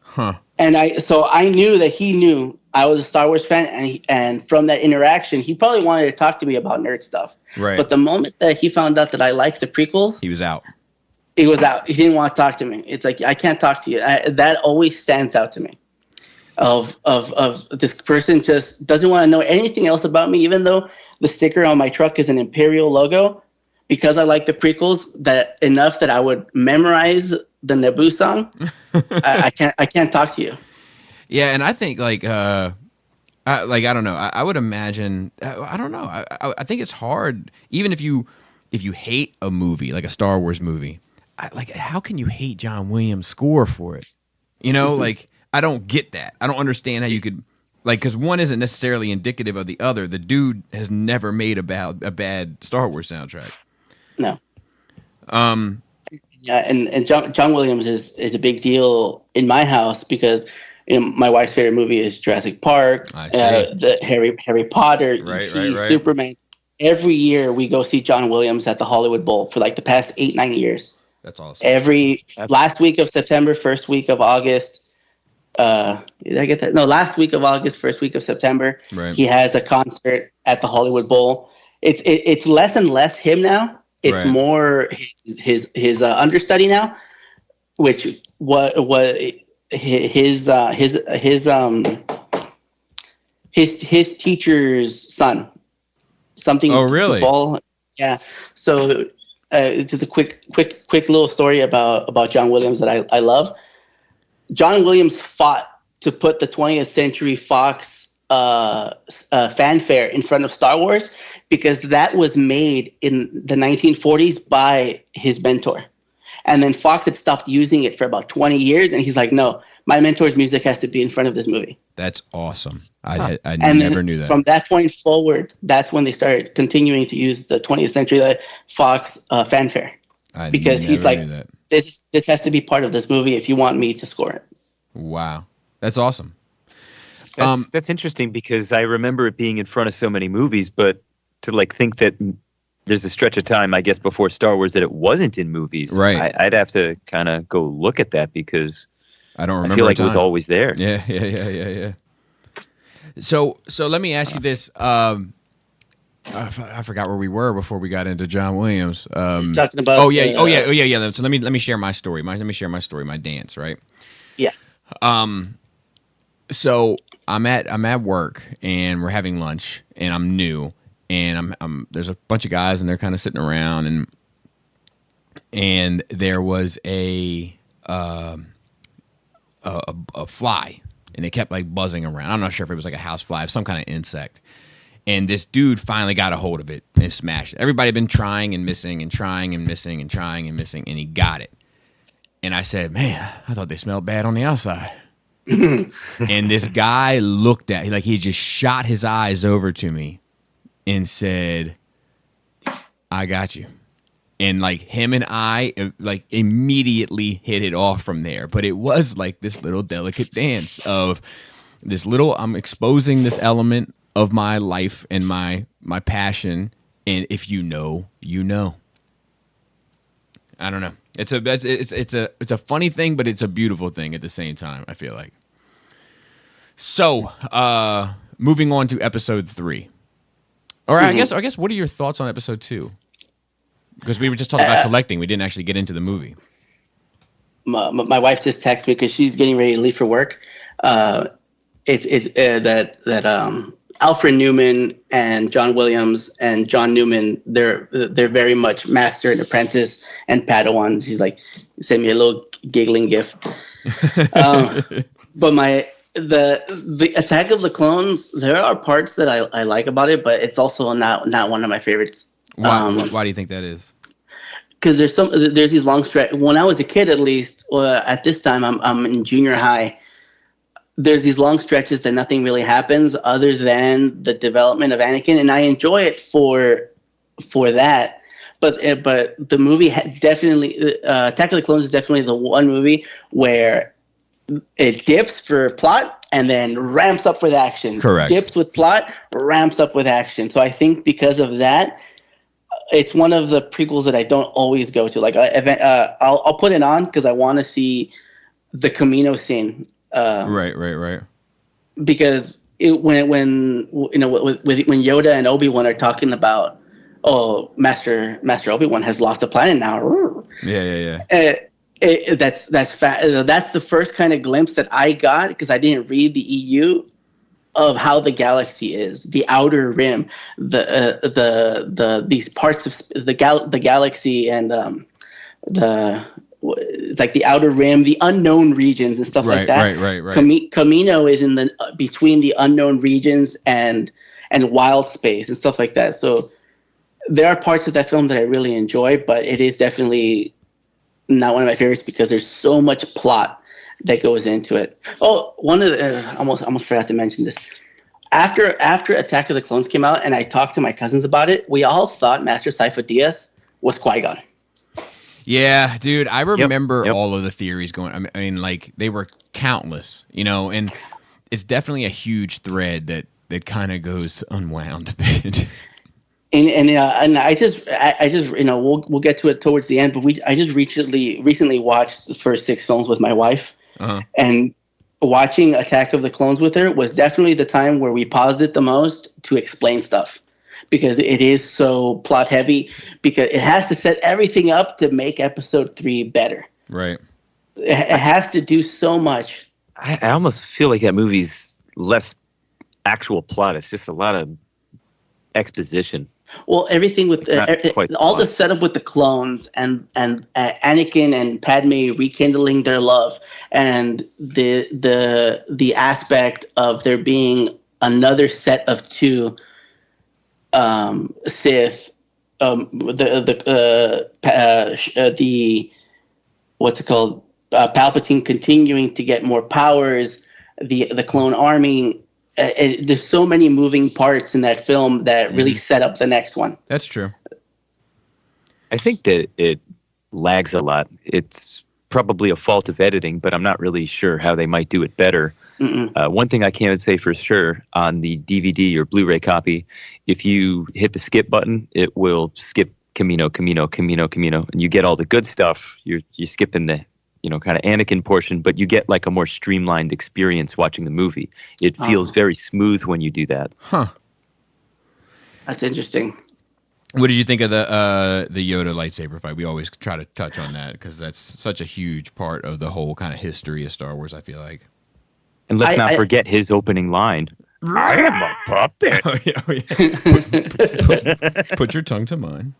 Huh. And I knew that he knew I was a Star Wars fan, and from that interaction, he probably wanted to talk to me about nerd stuff. Right. But the moment that he found out that I liked the prequels, he was out. He was out. He didn't want to talk to me. It's like, I can't talk to you. That always stands out to me. Of this person just doesn't want to know anything else about me, even though the sticker on my truck is an Imperial logo. Because I like the prequels enough that I would memorize the Naboo song. I can't talk to you. Yeah, and I think I don't know. I would imagine. I don't know. I think it's hard, even if you hate a movie like a Star Wars movie. How can you hate John Williams' score for it? You know, like, I don't get that. I don't understand how you could, because one isn't necessarily indicative of the other. The dude has never made a bad Star Wars soundtrack. No. Yeah, and John Williams is a big deal in my house because my wife's favorite movie is Jurassic Park, the Harry Potter, E.T., Superman. Every year we go see John Williams at the Hollywood Bowl for like the past 8-9 years. That's awesome. Last week of September, first week of August. Did I get that? No, last week of August, first week of September. Right. He has a concert at the Hollywood Bowl. It's less and less him now. It's more his understudy now, which his teacher's son. Something. Oh, really? Football. Yeah. So just a quick little story about John Williams that I love. John Williams fought to put the 20th Century Fox fanfare in front of Star Wars because that was made in the 1940s by his mentor. And then Fox had stopped using it for about 20 years. And he's like, no, my mentor's music has to be in front of this movie. That's awesome. I and never knew that. From that point forward, that's when they started continuing to use the 20th Century Fox fanfare. Because he's like, this has to be part of this movie if you want me to score it. Wow. That's awesome. That's interesting because I remember it being in front of so many movies, but to like think that there's a stretch of time, I guess, before Star Wars that it wasn't in movies. Right. I'd have to kind of go look at that because I don't remember. I feel like it was always there. Yeah. So let me ask you this. I forgot where we were before we got into John Williams. Talking about. Oh yeah. So let me share my story. Let me share my story. My dance, right? Yeah. So I'm at work and we're having lunch and I'm new and I'm there's a bunch of guys and they're kind of sitting around and there was a fly and it kept like buzzing around. I'm not sure if it was like a house fly, some kind of insect. And this dude finally got a hold of it and smashed it. Everybody had been trying and missing and trying and missing and trying and missing, and he got it. And I said, man, I thought they smelled bad on the outside. And this guy looked at, like he just shot his eyes over to me and said, I got you. And like him and I like immediately hit it off from there. But it was like this little delicate dance of this little, I'm exposing this element of my life and my passion. And if you know, you know. I don't know. It's a funny thing, but it's a beautiful thing at the same time, I feel like. So, moving on to episode 3. Or I guess what are your thoughts on episode 2? Because we were just talking about collecting. We didn't actually get into the movie. My wife just texted me because she's getting ready to leave for work. It's that Alfred Newman and John Williams and John Newman, they're very much master and apprentice and Padawan. She's like, send me a little giggling gif. But the Attack of the Clones, there are parts that I like about it, but it's also not one of my favorites. Why do you think that is? Because there's these long stretch. When I was a kid, at least, at this time I'm in junior high. There's these long stretches that nothing really happens other than the development of Anakin, and I enjoy it for that. But the movie definitely, Attack of the Clones is definitely the one movie where it dips for plot and then ramps up with action. Correct. Dips with plot, ramps up with action. So I think because of that, it's one of the prequels that I don't always go to. Like I'll put it on because I want to see the Camino scene. Right. Because when Yoda and Obi-Wan are talking about, oh, Master Obi-Wan has lost a planet now. Yeah. That's the first kind of glimpse that I got because I didn't read the EU of how the galaxy is, the outer rim, these parts of the galaxy and it's like the outer rim, the unknown regions and stuff like that. Right. Camino is in the between the unknown regions and wild space and stuff like that. So there are parts of that film that I really enjoy, but it is definitely not one of my favorites because there's so much plot that goes into it. Oh, one of the almost forgot to mention this. After Attack of the Clones came out and I talked to my cousins about it, we all thought Master Sifo-Dyas was Qui-Gon. Yeah, dude, I remember all of the theories going. I mean, like they were countless, and it's definitely a huge thread that kind of goes unwound a bit. And I just we'll get to it towards the end, but I just recently watched the first 6 films with my wife, and watching Attack of the Clones with her was definitely the time where we paused it the most to explain stuff. Because it is so plot heavy, because it has to set everything up to make episode 3 better. Right. It has to do so much. I almost feel like that movie's less actual plot. It's just a lot of exposition. Well, everything with the setup with the clones and Anakin and Padme rekindling their love, and the aspect of there being another set of two Sith, the what's it called? Palpatine continuing to get more powers, the clone army. There's so many moving parts in that film that really set up the next one. That's true. I think that it lags a lot. It's probably a fault of editing, but I'm not really sure how they might do it better. One thing I can say for sure on the DVD or Blu-ray copy, if you hit the skip button, it will skip Camino, and you get all the good stuff. You're skipping the kind of Anakin portion, but you get like a more streamlined experience watching the movie. It feels very smooth when you do that. Huh. That's interesting. What did you think of the Yoda lightsaber fight? We always try to touch on that because that's such a huge part of the whole kind of history of Star Wars, I feel like. And let's not forget his opening line. I am a puppet. Oh, yeah. Put your tongue to mine.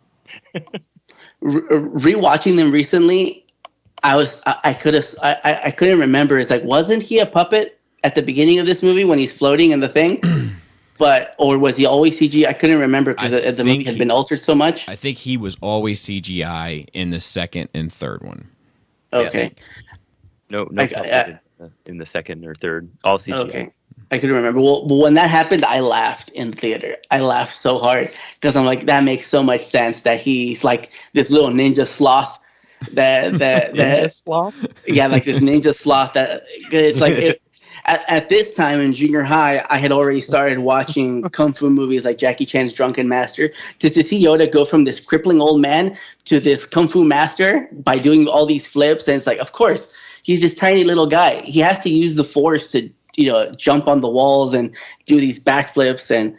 Rewatching them recently, I couldn't remember. It's like, wasn't he a puppet at the beginning of this movie when he's floating in the thing? Or was he always CG? I couldn't remember because the movie had been altered so much. I think he was always CGI in the second and third one. Okay. No puppet in the second or third. All CGI. Okay. I couldn't remember. Well, when that happened, I laughed in theater. I laughed so hard because I'm like, that makes so much sense that he's like this little ninja sloth. Ninja sloth? Yeah, like this ninja sloth. That it's like at this time in junior high, I had already started watching kung fu movies like Jackie Chan's Drunken Master. To see Yoda go from this crippling old man to this kung fu master by doing all these flips, and it's like, of course, he's this tiny little guy. He has to use the Force to jump on the walls and do these backflips, and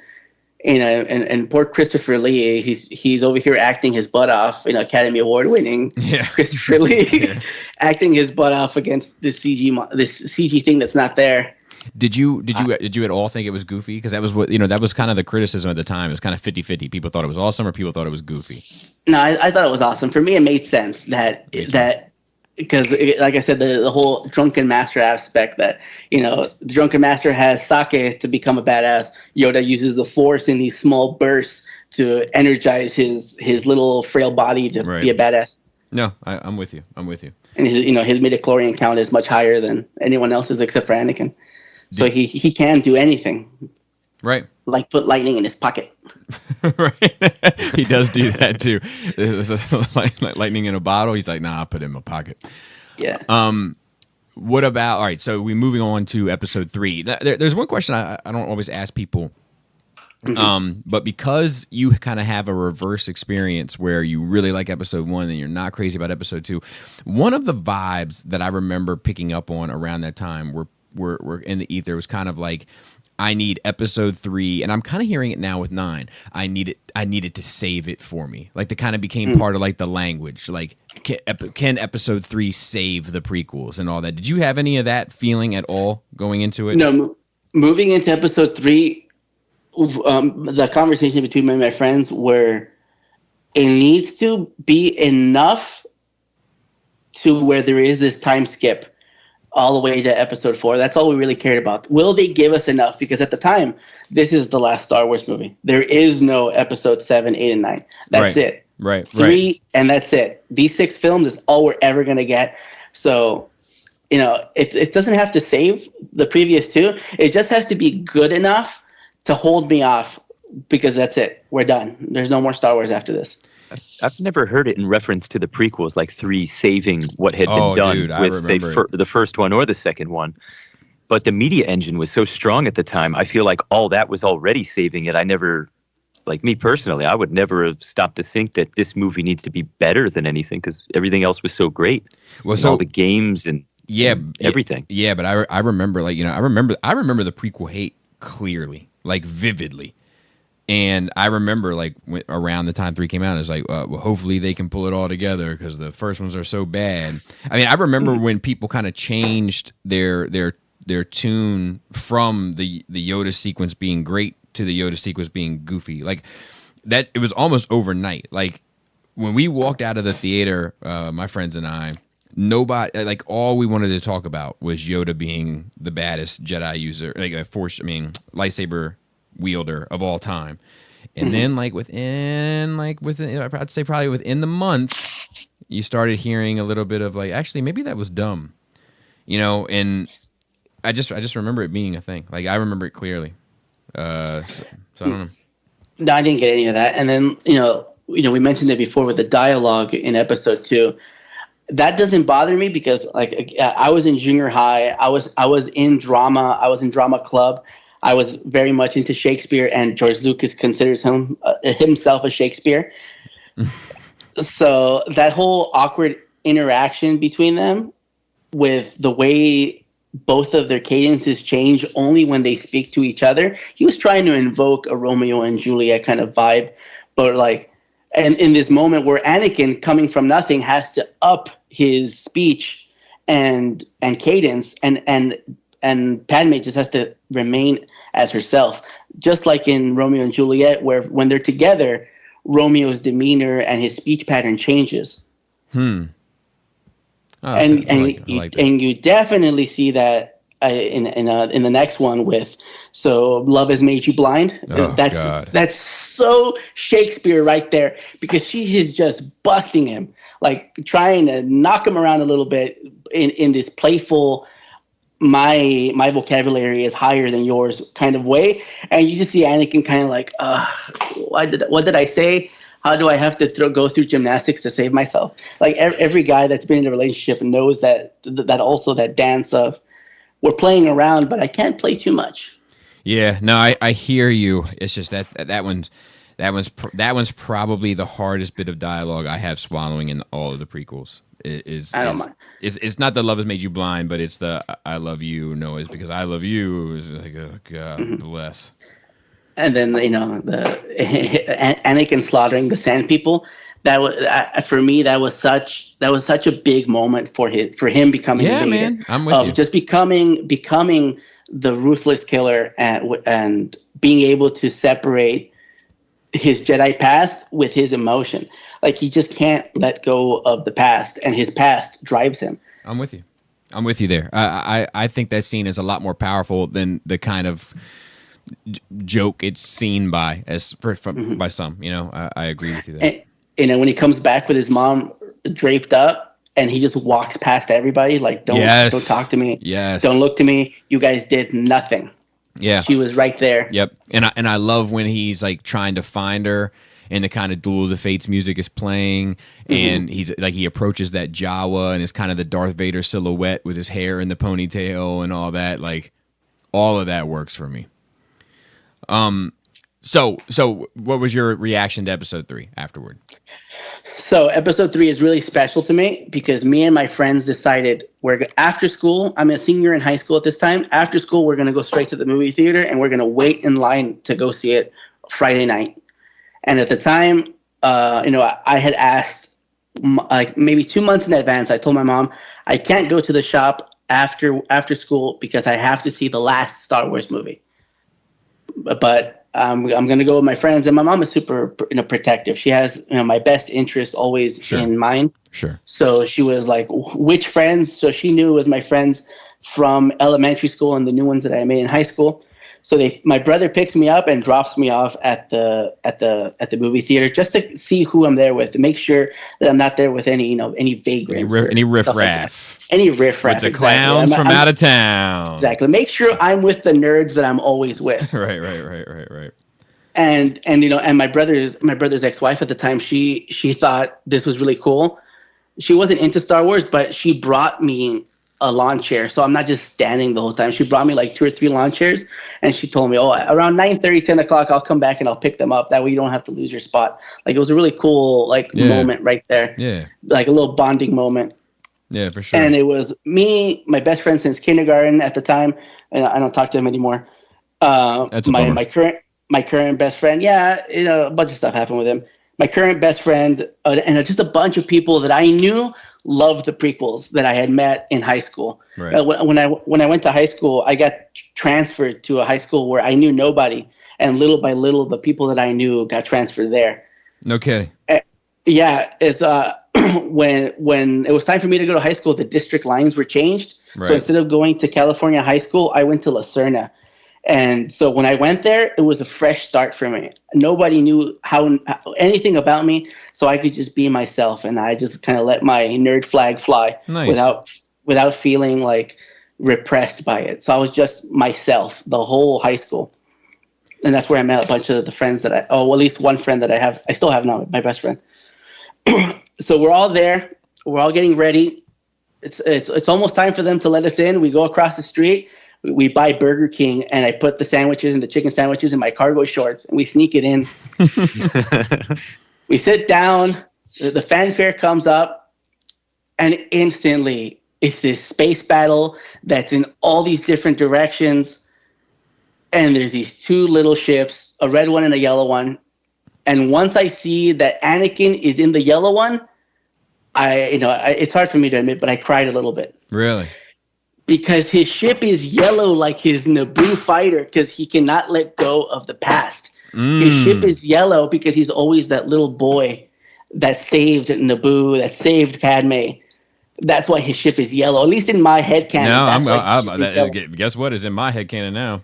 poor Christopher Lee, he's over here acting his butt off, Academy Award winning Christopher Lee, acting his butt off against this CG thing that's not there. Did you at all think it was goofy? Because that was that was kind of the criticism at the time. It was kind of 50-50. People thought it was awesome, or people thought it was goofy. No, I thought it was awesome. For me, it made sense that because, like I said, the whole drunken master aspect that, the drunken master has sake to become a badass. Yoda uses the Force in these small bursts to energize his little frail body to be a badass. No, I'm with you. And his midichlorian count is much higher than anyone else's except for Anakin. So he can do anything. Right. Like put lightning in his pocket. Right. He does do that too. There's like lightning in a bottle. He's like, nah, I'll put it in my pocket. Yeah. What about, all right, so we're moving on to episode 3. There's one question I don't always ask people. But because you kind of have a reverse experience where you really like episode 1 and you're not crazy about episode 2, one of the vibes that I remember picking up on around that time were in the ether was kind of like, I need episode 3, and I'm kind of hearing it now with 9. I need it to save it for me. Like, they kind of became part of like the language. Like, can episode 3 save the prequels and all that? Did you have any of that feeling at all going into it? No, moving into episode 3, the conversation between me and my friends were, it needs to be enough to where there is this time skip all the way to episode 4. That's all we really cared about. Will they give us enough? Because at the time, this is the last Star Wars movie. There is no episode 7, 8, and 9. That's it. Right. 3, and that's it. These 6 films is all we're ever going to get. So, it doesn't have to save the previous 2. It just has to be good enough to hold me off, because that's it. We're done. There's no more Star Wars after this. I've never heard it in reference to the prequels, like 3 saving what had been done with, say, the first one or the second one. But the media engine was so strong at the time, I feel like all that was already saving it. I never, like me personally, I would never have stopped to think that this movie needs to be better than anything because everything else was so great. Well, so all the games and everything. Yeah, but I remember, like, I remember the prequel hate clearly, like vividly. And I remember, like, around the time 3 came out, it was like, well, hopefully they can pull it all together because the first ones are so bad. I mean, I remember when people kind of changed their tune from the Yoda sequence being great to the Yoda sequence being goofy. Like, that, it was almost overnight. Like, when we walked out of the theater, my friends and I nobody, like, all we wanted to talk about was Yoda being the baddest Jedi user, like a lightsaber wielder of all time. And then within I'd say probably within the month, you started hearing a little bit of like, actually maybe that was dumb, and I just remember it being a thing. Like, I remember it clearly. So I don't know. No, I didn't get any of that. And then, we mentioned it before with the dialogue in episode 2. That doesn't bother me because, like, I was in junior high. I was in drama. I was in drama club. I was very much into Shakespeare, and George Lucas considers himself a Shakespeare. So that whole awkward interaction between them, with the way both of their cadences change only when they speak to each other. He was trying to invoke a Romeo and Juliet kind of vibe, but and in this moment where Anakin, coming from nothing, has to up his speech and cadence, and Padme just has to remain as herself, just like in Romeo and Juliet, where when they're together, Romeo's demeanor and his speech pattern changes. Oh, and you definitely see that in the next one with Love Has Made You Blind. Oh, that's so Shakespeare right there, because she is just busting him, like trying to knock him around a little bit in this playful, my vocabulary is higher than yours kind of way, and you just see Anakin kind of like, what did I say? How do I have to go through gymnastics to save myself? Like, every guy that's been in a relationship knows that also that dance of, we're playing around, but I can't play too much. Yeah, no, I hear you. It's just that one's probably the hardest bit of dialogue I have swallowing in all of the prequels. I don't mind. It's not the Love Has Made You Blind, but it's the I love you noise, because I love you is like, oh God bless. And then, the Anakin slaughtering the Sand People. That was, for me, that was such a big moment for him becoming a leader. Man, I'm with you. Just becoming the ruthless killer, and being able to separate his Jedi path with his emotion. Like, he just can't let go of the past, and his past drives him. I'm with you there. I think that scene is a lot more powerful than the kind of joke it's seen by by some. I agree with you there. And when he comes back with his mom draped up, and he just walks past everybody, like, don't talk to me, don't look to me, you guys did nothing. Yeah, she was right there. Yep. And I love when he's like trying to find her, and the kind of Duel of the Fates music is playing, and he's like, he approaches that Jawa, and it's kind of the Darth Vader silhouette with his hair in the ponytail and all that. Like, all of that works for me. So what was your reaction to episode 3 afterward? So episode 3 is really special to me because me and my friends decided after school, I'm a senior in high school at this time. After school, we're going to go straight to the movie theater, and we're going to wait in line to go see it Friday night. And at the time, I had asked, like, maybe 2 months in advance. I told my mom, I can't go to the shop after school because I have to see the last Star Wars movie. But I'm going to go with my friends, and my mom is super protective. She has my best interest always in mind. Sure. So she was like, which friends? So she knew it was my friends from elementary school and the new ones that I made in high school. So my brother picks me up and drops me off at the movie theater just to see who I'm there with, to make sure that I'm not there with any vagrants, any riffraff. Any riffraff. With the clowns from out of town. Exactly. Make sure I'm with the nerds that I'm always with. Right. And my brother's ex-wife at the time, she thought this was really cool. She wasn't into Star Wars, but she brought me a lawn chair, so I'm not just standing the whole time. She brought me like 2 or 3 lawn chairs, and she told me, around 9:30, 10 o'clock, I'll come back and I'll pick them up. That way you don't have to lose your spot. Like, it was a really cool moment right there. Yeah. Like a little bonding moment. Yeah, for sure. And it was me, my best friend since kindergarten at the time, and I don't talk to him anymore. That's a bummer. My current best friend. Yeah, a bunch of stuff happened with him. My current best friend, and just a bunch of people that I knew loved the prequels that I had met in high school. Right. When I went to high school, I got transferred to a high school where I knew nobody, and little by little, the people that I knew got transferred there. No kidding. Yeah, when it was time for me to go to high school, the district lines were changed. Right. So instead of going to California High School, I went to La Serna. And so when I went there, it was a fresh start for me. Nobody knew how anything about me, so I could just be myself, and I just kind of let my nerd flag fly without feeling like repressed by it. So I was just myself the whole high school. And that's where I met a bunch of the friends that at least one friend that I still have now, my best friend. So we're all there. We're all getting ready. It's almost time for them to let us in. We go across the street. We buy Burger King, and I put the sandwiches and the chicken sandwiches in my cargo shorts, and we sneak it in. We sit down. The fanfare comes up, and instantly it's this space battle that's in all these different directions. And there's these two little ships, a red one and a yellow one. And once I see that Anakin is in the yellow one, it's hard for me to admit, but I cried a little bit. Really? Because his ship is yellow like his Naboo fighter, because he cannot let go of the past. His ship is yellow because he's always that little boy that saved Naboo, that saved Padme. That's why his ship is yellow. At least in my headcanon. No, guess what is in my headcanon now?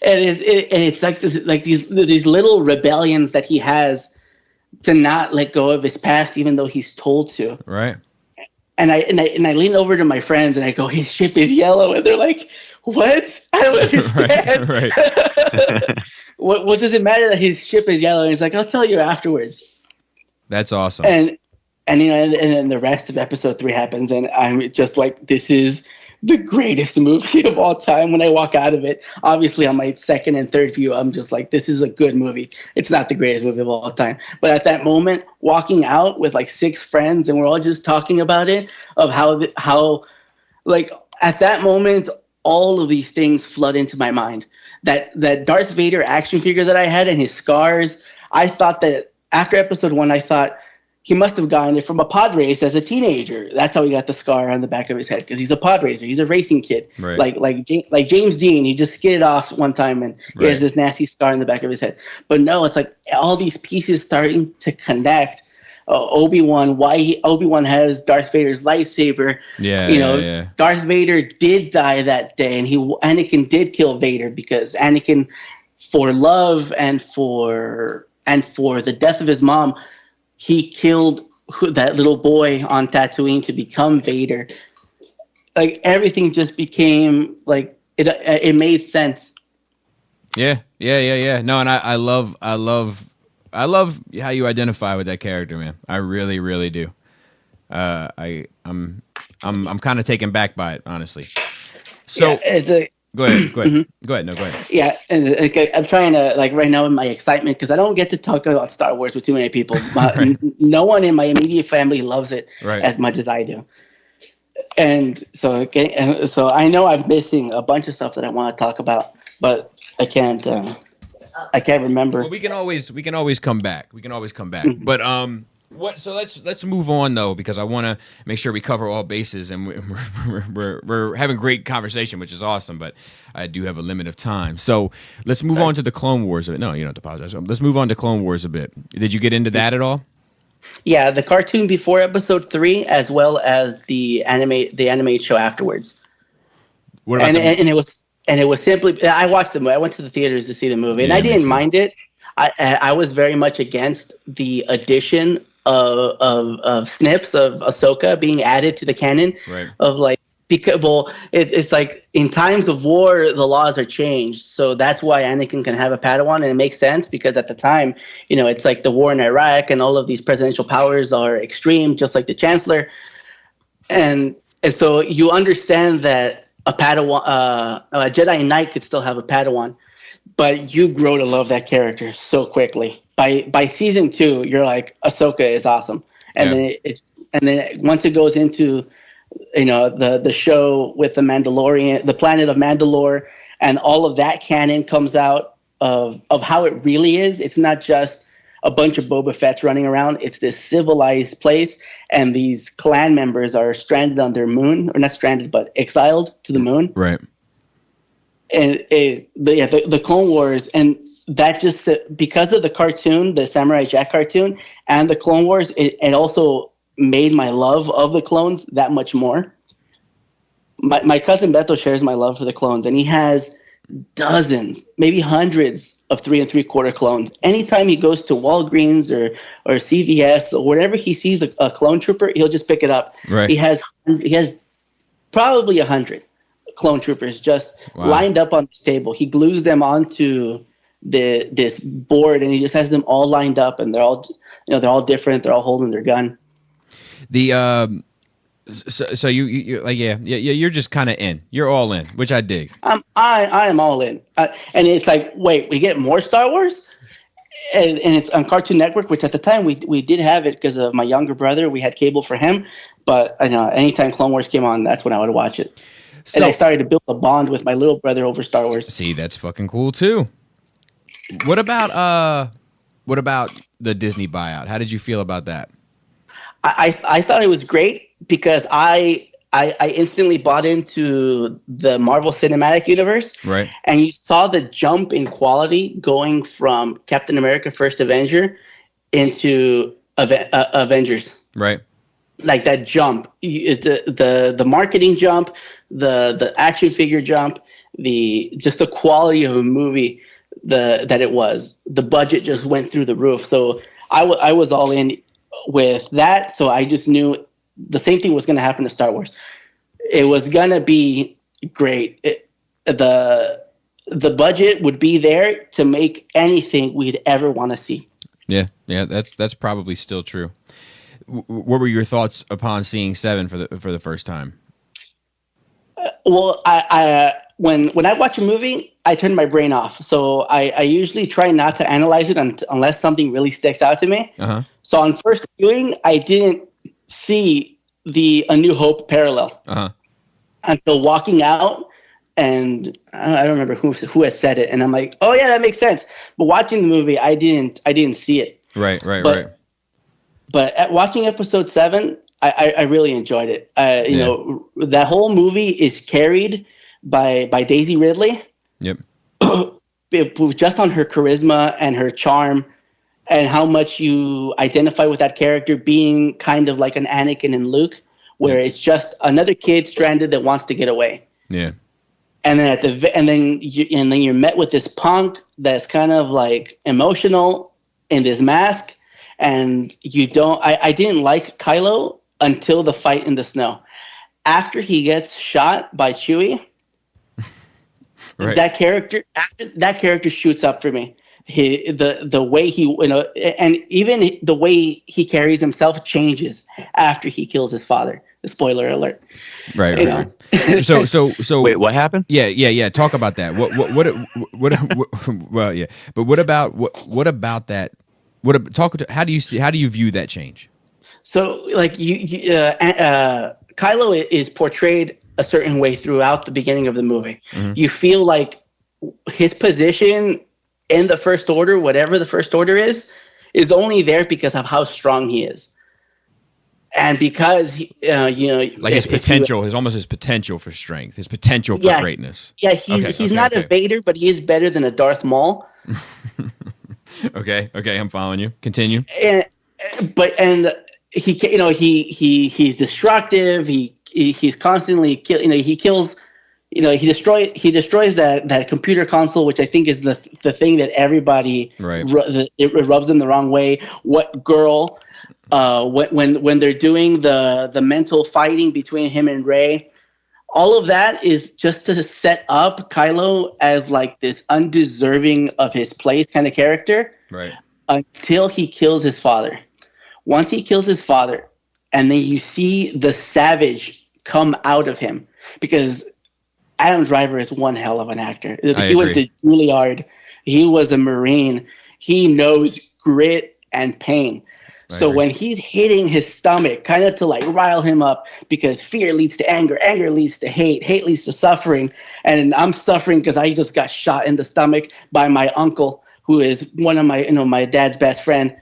And it's like these little rebellions that he has to not let go of his past, even though he's told to. Right. And I lean over to my friends and I go, his ship is yellow, and they're like, "What? I don't understand." Right. What does it matter that his ship is yellow? And he's like, "I'll tell you afterwards." That's awesome. And then the rest of episode 3 happens, and I'm just like, this is the greatest movie of all time. When I walk out of it, obviously on my second and third view, I'm just like, this is a good movie. It's not the greatest movie of all time, but at that moment, walking out with like 6 friends, and we're all just talking about it, of how like at that moment, all of these things flood into my mind. That Darth Vader action figure that I had and his scars. I thought that after episode 1, I thought he must have gotten it from a pod race as a teenager. That's how he got the scar on the back of his head, because he's a pod racer. He's a racing kid. Right. Like James Dean. He just skidded off one time, and he has this nasty scar on the back of his head. But no, it's like all these pieces starting to connect. Obi-Wan has Darth Vader's lightsaber. Yeah. Darth Vader did die that day, and Anakin did kill Vader, because Anakin, for love and for the death of his mom, he killed that little boy on Tatooine to become Vader. Like everything just became like it made sense. Yeah. No, and I love how you identify with that character, man. I really, really do. I'm kind of taken back by it, honestly. So go ahead. Mm-hmm. Go ahead. No, go ahead. Yeah, and I'm trying to, like, right now in my excitement, because I don't get to talk about Star Wars with too many people. Right. No one in my immediate family loves it right. as much as I do. And so I know I'm missing a bunch of stuff that I want to talk about, but I can't remember. Well, we can always come back. Mm-hmm. But so let's move on though, because I want to make sure we cover all bases, and we're having great conversation, which is awesome. But I do have a limit of time, so let's move on to the Clone Wars a bit. No, you don't have to apologize. Let's move on to Clone Wars a bit. Did you get into that at all? Yeah, the cartoon before episode 3, as well as the animated show afterwards. What about and it was simply, I watched the movie. I went to the theaters to see the movie, and I didn't mind it. I was very much against the addition of snips of Ahsoka being added to the canon. Right. Of like, because it's like in times of war the laws are changed, so that's why Anakin can have a Padawan, and it makes sense because at the time, it's like the war in Iraq, and all of these presidential powers are extreme, just like the Chancellor, and so you understand that a Padawan, a Jedi Knight could still have a Padawan, but you grow to love that character so quickly. By season 2, you're like, Ahsoka is awesome, and then once it goes into the show with the Mandalorian, the planet of Mandalore, and all of that canon comes out of how it really is. It's not just a bunch of Boba Fett's running around. It's this civilized place, and these clan members are stranded on their moon, or not stranded, but exiled to the moon. Right. And the Clone Wars, and that just because of the cartoon, the Samurai Jack cartoon, and the Clone Wars, it also made my love of the clones that much more. My cousin Beto shares my love for the clones, and he has dozens, maybe hundreds of 3 3/4 clones. Anytime he goes to Walgreens or CVS or wherever he sees a clone trooper, he'll just pick it up. Right. He has probably 100 clone troopers just lined up on this table. He glues them onto this board, and he just has them all lined up, and they're all different. They're all holding their gun. The so you like you're just kind of in. You're all in, which I dig. I am all in, and it's like, wait, we get more Star Wars, and it's on Cartoon Network, which at the time we did have it because of my younger brother. We had cable for him, but I know anytime Clone Wars came on, that's when I would watch it. So, and I started to build a bond with my little brother over Star Wars. See, that's fucking cool too. What about the Disney buyout? How did you feel about that? I thought it was great because I instantly bought into the Marvel Cinematic Universe. Right. And you saw the jump in quality going from Captain America First Avenger into Avengers. Right. Like that jump, the marketing jump, the action figure jump, just the quality of a movie that it was. The budget just went through the roof. So I was all in with that. So I just knew the same thing was going to happen to Star Wars. It was going to be great. The budget would be there to make anything we'd ever want to see. Yeah, that's probably still true. What were your thoughts upon seeing 7 for the first time? Well, I when I watch a movie, I turn my brain off. So I usually try not to analyze it unless something really sticks out to me. Uh-huh. So on first viewing, I didn't see the A New Hope parallel until walking out, and I don't remember who has said it, and I'm like, oh yeah, that makes sense. But watching the movie, I didn't see it. Right. But at watching episode 7, I really enjoyed it. You know, that whole movie is carried by Daisy Ridley. Yep. Just on her charisma and her charm, and how much you identify with that character being kind of like an Anakin and Luke, where it's just another kid stranded that wants to get away. Yeah. And then you're met with this punk that's kind of like emotional in this mask, and I didn't like Kylo until the fight in the snow. After he gets shot by Chewie, right. that character shoots up for me. The way he, and even the way he carries himself changes after he kills his father. The spoiler alert. Right. So wait, what happened? Yeah. Talk about that. Well, yeah. But what about that? How do you view that change? So like Kylo is portrayed a certain way throughout the beginning of the movie. Mm-hmm. You feel like his position in the First Order, whatever the First Order is only there because of how strong he is. And because his potential, his potential for strength, his potential for greatness. Yeah, he's not a Vader, but he is better than a Darth Maul. Okay, I'm following you. Continue. He's destructive. He's constantly he kills. He destroys that computer console, which I think is the thing that everybody it rubs them the wrong way. What girl? When they're doing the mental fighting between him and Rey, all of that is just to set up Kylo as like this undeserving of his place kind of character, right? Until he kills his father. Once he kills his father, and then you see the savage come out of him, because Adam Driver is one hell of an actor. He went to Juilliard. He was a Marine. He knows grit and pain. So when he's hitting his stomach, kind of to like rile him up, because fear leads to anger, anger leads to hate, hate leads to suffering, and I'm suffering because I just got shot in the stomach by my uncle, who is one of my dad's best friend,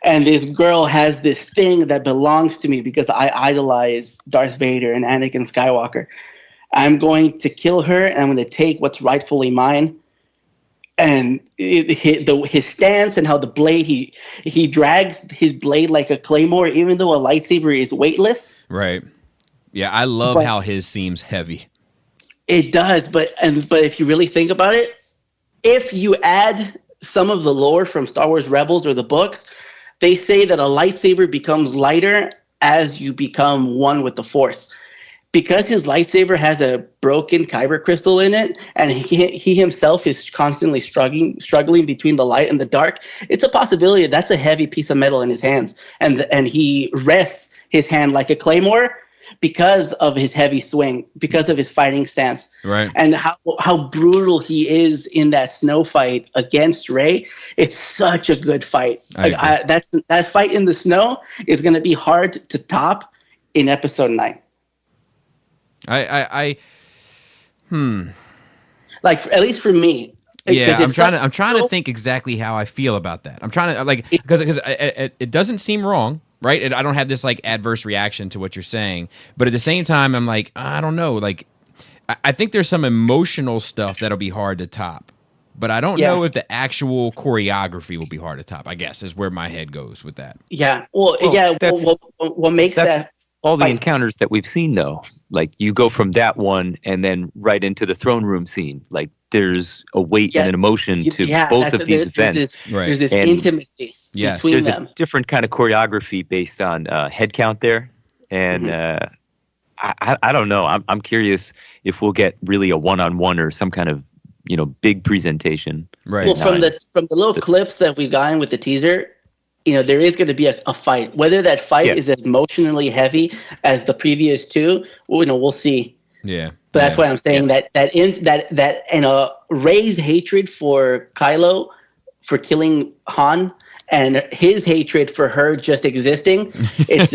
and this girl has this thing that belongs to me because I idolize Darth Vader and Anakin Skywalker. I'm going to kill her, and I'm going to take what's rightfully mine. and his stance and how the blade he drags his blade like a claymore, even though a lightsaber is weightless. Right. Yeah, I love how his seems heavy. It does, but if you really think about it, if you add some of the lore from Star Wars Rebels or the books, they say that a lightsaber becomes lighter as you become one with the Force. Because his lightsaber has a broken kyber crystal in it, and he himself is constantly struggling between the light and the dark, it's a possibility that's a heavy piece of metal in his hands. And he rests his hand like a claymore because of his heavy swing, because of his fighting stance. Right. And how brutal he is in that snow fight against Rey. It's such a good fight. That fight in the snow is going to be hard to top in Episode 9. Like, at least for me. Yeah, I'm trying to think exactly how I feel about that. I'm trying to because it doesn't seem wrong, right? I don't have this like adverse reaction to what you're saying, but at the same time, I'm like, I don't know. Like, I think there's some emotional stuff that'll be hard to top, but I don't know if the actual choreography will be hard to top. I guess is where my head goes with that. Yeah. Well, what makes that. All the encounters that we've seen, though, like you go from that one and then right into the throne room scene. Like there's a weight and an emotion to both of these events. There's this intimacy between there's them. A different kind of choreography based on head count there. And I don't know. I'm curious if we'll get really a one-on-one or some kind of, big presentation. Right. Well, from the little clips that we've gotten with the teaser, there is going to be a fight. Whether that fight is as emotionally heavy as the previous two, we'll see. Yeah. But that's why I'm saying that Rey's hatred for Kylo for killing Han and his hatred for her just existing, it's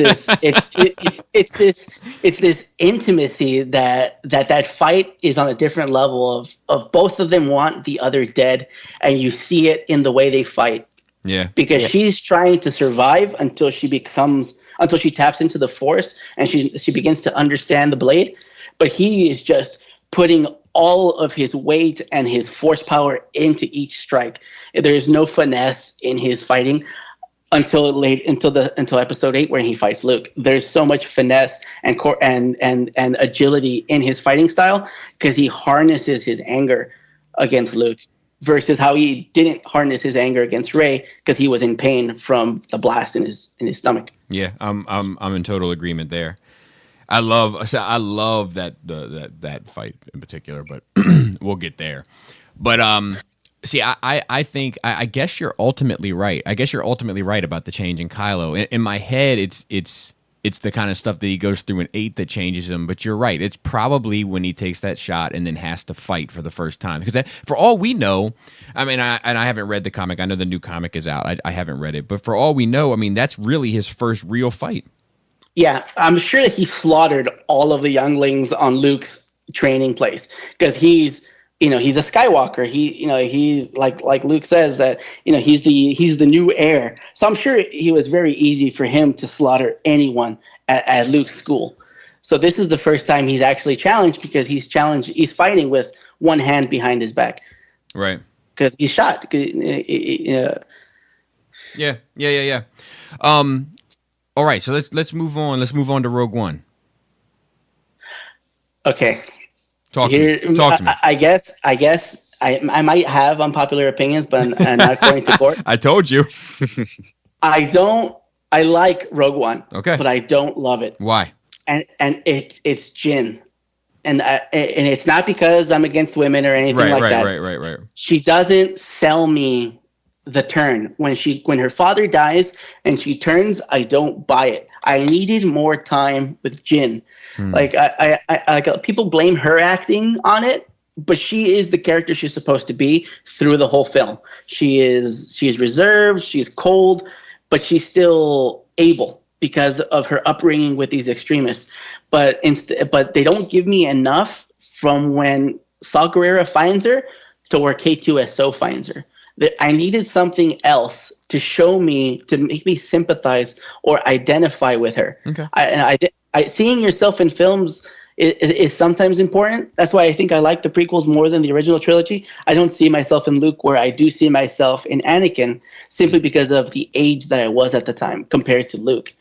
this intimacy that fight is on a different level of both of them want the other dead, and you see it in the way they fight. Yeah. Because she's trying to survive until she taps into the Force and she begins to understand the blade. But he is just putting all of his weight and his Force power into each strike. There is no finesse in his fighting until Episode 8, where he fights Luke. There's so much finesse and agility in his fighting style because he harnesses his anger against Luke. Versus how he didn't harness his anger against Rey because he was in pain from the blast in his stomach. Yeah, I'm in total agreement there. I love that fight in particular, but we'll get there. But I think I guess you're ultimately right. I guess you're ultimately right about the change in Kylo. In my head, it's the kind of stuff that he goes through in 8 that changes him. But you're right. It's probably when he takes that shot and then has to fight for the first time. Because for all we know, I mean, I haven't read the comic. I know the new comic is out. I haven't read it. But for all we know, I mean, that's really his first real fight. Yeah, I'm sure that he slaughtered all of the younglings on Luke's training place. Because he's a Skywalker. He's like Luke says that, he's the new heir. So I'm sure it was very easy for him to slaughter anyone at Luke's school. So this is the first time he's actually challenged because he's fighting with one hand behind his back. Right. Because he's shot. Yeah. All right, so let's move on. Let's move on to Rogue One. Okay. Talk to me. I guess I might have unpopular opinions, but I'm not going to court. I told you. I like Rogue One. Okay. But I don't love it. Why? And it's Jyn. And it's not because I'm against women or anything that. Right. She doesn't sell me the turn. When her father dies and she turns, I don't buy it. I needed more time with Jyn. Like I people blame her acting on it, but she is the character she's supposed to be through the whole film. She's reserved, she's cold, but she's still able because of her upbringing with these extremists. But they don't give me enough from when Saw Gerrera finds her to where K2SO finds her. I needed something else to show me, to make me sympathize or identify with her. Okay. Seeing yourself in films is sometimes important. That's why I think I like the prequels more than the original trilogy. I don't see myself in Luke where I do see myself in Anakin, simply because of the age that I was at the time compared to Luke.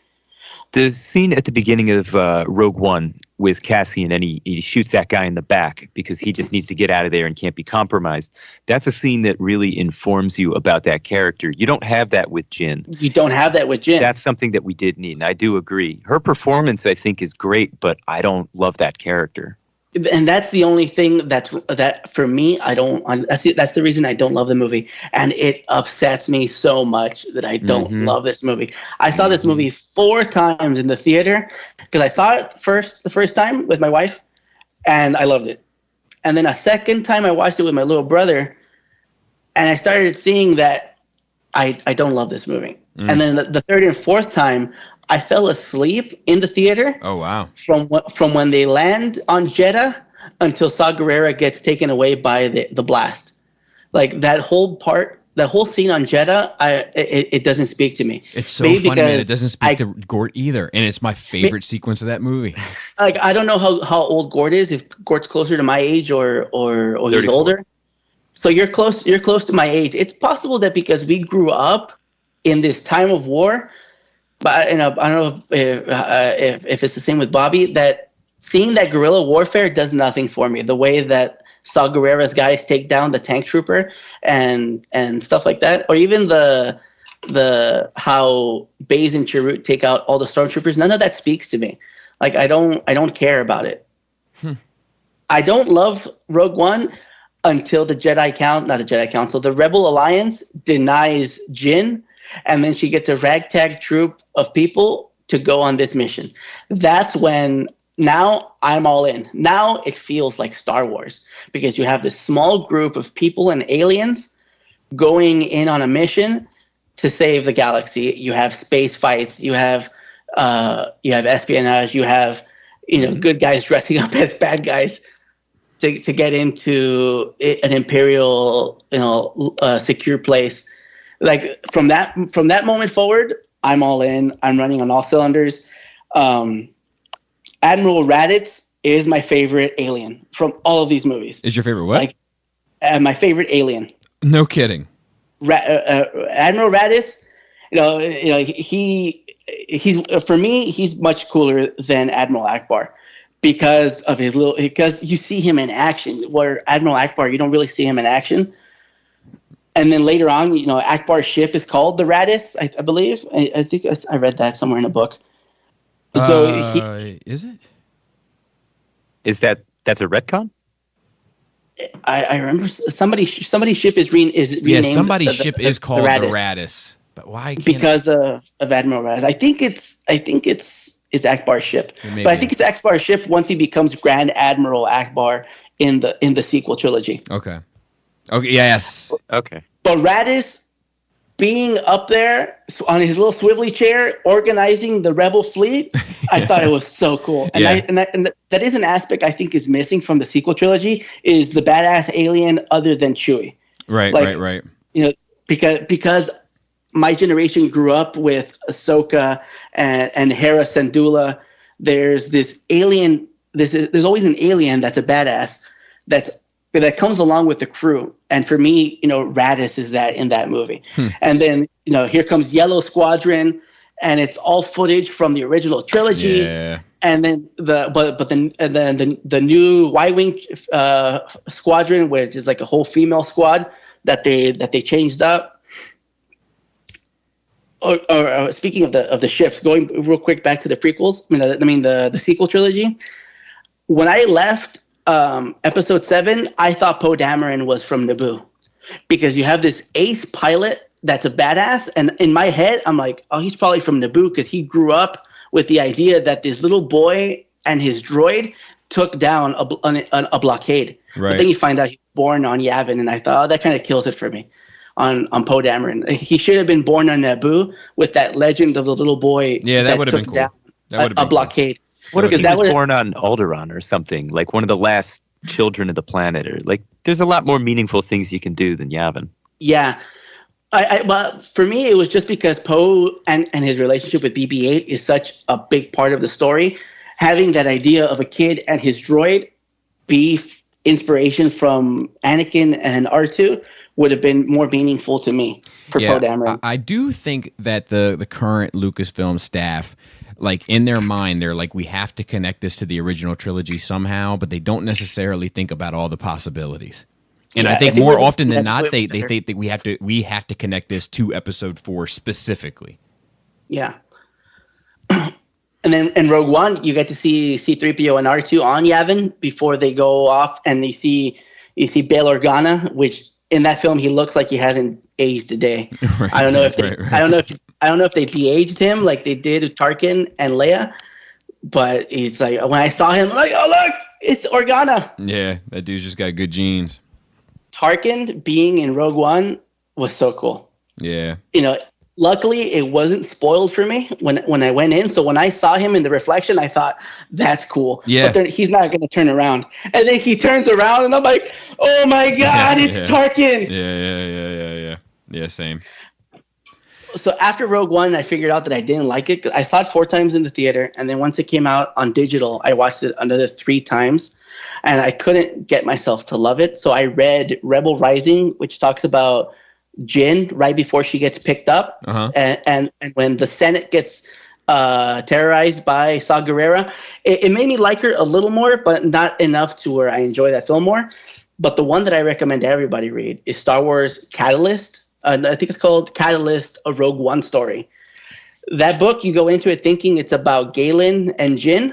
The scene at the beginning of Rogue One with Cassian, and he shoots that guy in the back because he just needs to get out of there and can't be compromised. That's a scene that really informs you about that character. You don't have that with Jyn. You don't have that with Jyn. That's something that we did need, and I do agree. Her performance, I think, is great, but I don't love that character. And that's the only thing that for me, that's the reason I don't love the movie. And it upsets me so much that I don't love this movie. I saw this movie 4 times in the theater because I saw it the first time with my wife, and I loved it. And then a second time I watched it with my little brother, and I started seeing that I don't love this movie. And then the third and fourth time, I fell asleep in the theater. Oh, wow. From when they land on Jeddah until Saw Gerrera gets taken away by the blast. Like that whole scene on Jeddah, it doesn't speak to me. It's so funny, man. It doesn't speak to Gort either. And it's my favorite sequence of that movie. Like, I don't know how old Gort is, if Gort's closer to my age or he's older. So you're close to my age. It's possible that because we grew up in this time of war, but I don't know if it's the same with Bobby, that seeing that guerrilla warfare does nothing for me. The way that Saw Gerrera's guys take down the tank trooper and stuff like that, or even the how Baze and Chirrut take out all the stormtroopers, none of that speaks to me. Like I don't care about it. I don't love Rogue One until the the Rebel Alliance denies Jyn. And then she gets a ragtag troop of people to go on this mission. That's when now I'm all in. Now it feels like Star Wars because you have this small group of people and aliens going in on a mission to save the galaxy. You have space fights. You have espionage. You have good guys dressing up as bad guys to get into an imperial secure place. Like from that moment forward, I'm all in. I'm running on all cylinders. Admiral Raditz is my favorite alien from all of these movies. Is your favorite what? My favorite alien. No kidding. Admiral Raditz, he's for me, he's much cooler than Admiral Akbar because you see him in action. Where Admiral Akbar, you don't really see him in action. And then later on, Akbar's ship is called the Raditz, I believe. I think I read that somewhere in a book. So is it? Is that's a retcon? I remember somebody's ship is renamed. Yeah, somebody's ship is called the Raditz. But why? Because of Admiral Raditz. I think it's Akbar's ship. But I think it's Akbar's ship once he becomes Grand Admiral Akbar in the sequel trilogy. Okay. Yes. Okay. But Raditz being up there on his little swivelly chair, organizing the rebel fleet, I thought it was so cool. And, and that is an aspect I think is missing from the sequel trilogy is the badass alien other than Chewie. Right. Because my generation grew up with Ahsoka and Hera Syndulla. There's this alien. There's always an alien that's a badass that comes along with the crew. And for me, Raditz is that in that movie. And then, here comes Yellow Squadron, and it's all footage from the original trilogy. Yeah. And then the new Y-wing squadron, which is like a whole female squad that they changed up. Or speaking of the ships, going real quick back to the prequels. The sequel trilogy. When I left Episode 7, I thought Poe Dameron was from Naboo because you have this ace pilot that's a badass, and in my head, I'm like, oh, he's probably from Naboo because he grew up with the idea that this little boy and his droid took down a blockade. Right. But then you find out he was born on Yavin, and I thought, that kind of kills it for me on Poe Dameron. He should have been born on Naboo with that legend of the little boy. Yeah, that would have been cool. Down a blockade. What if he was born on Alderaan or something, like one of the last children of the planet? Or there's a lot more meaningful things you can do than Yavin. Yeah. But for me, it was just because Poe and his relationship with BB-8 is such a big part of the story. having that idea of a kid and his droid be inspiration from Anakin and R2 would have been more meaningful to me for Poe Dameron. I do think that the current Lucasfilm staff, like in their mind, they're like, we have to connect this to the original trilogy somehow, but they don't necessarily think about all the possibilities. And I think more often than not, they think that we have to connect this to Episode 4 specifically. Yeah. And then in Rogue One, you get to see C-3PO and R2 on Yavin before they go off, and you see Bail Organa, which in that film he looks like he hasn't aged a day. Right, I don't know if they de-aged him like they did with Tarkin and Leia, but it's like when I saw him, I'm like, oh look, it's Organa. Yeah, that dude's just got good genes. Tarkin being in Rogue One was so cool. Yeah. Luckily, it wasn't spoiled for me when I went in. So when I saw him in the reflection, I thought, that's cool. Yeah. But then he's not going to turn around. And then he turns around, and I'm like, oh, my God, it's Tarkin. Yeah. Yeah, same. So after Rogue One, I figured out that I didn't like it. 'Cause I saw it 4 times in the theater. And then once it came out on digital, I watched it another 3 times. And I couldn't get myself to love it. So I read Rebel Rising, which talks about Jyn right before she gets picked up, and when the Senate gets terrorized by Saw Gerrera, it made me like her a little more, but not enough to where I enjoy that film more. But the one that I recommend everybody read is Star Wars Catalyst. I think it's called Catalyst: A Rogue One Story. That book, you go into it thinking it's about Galen and Jyn,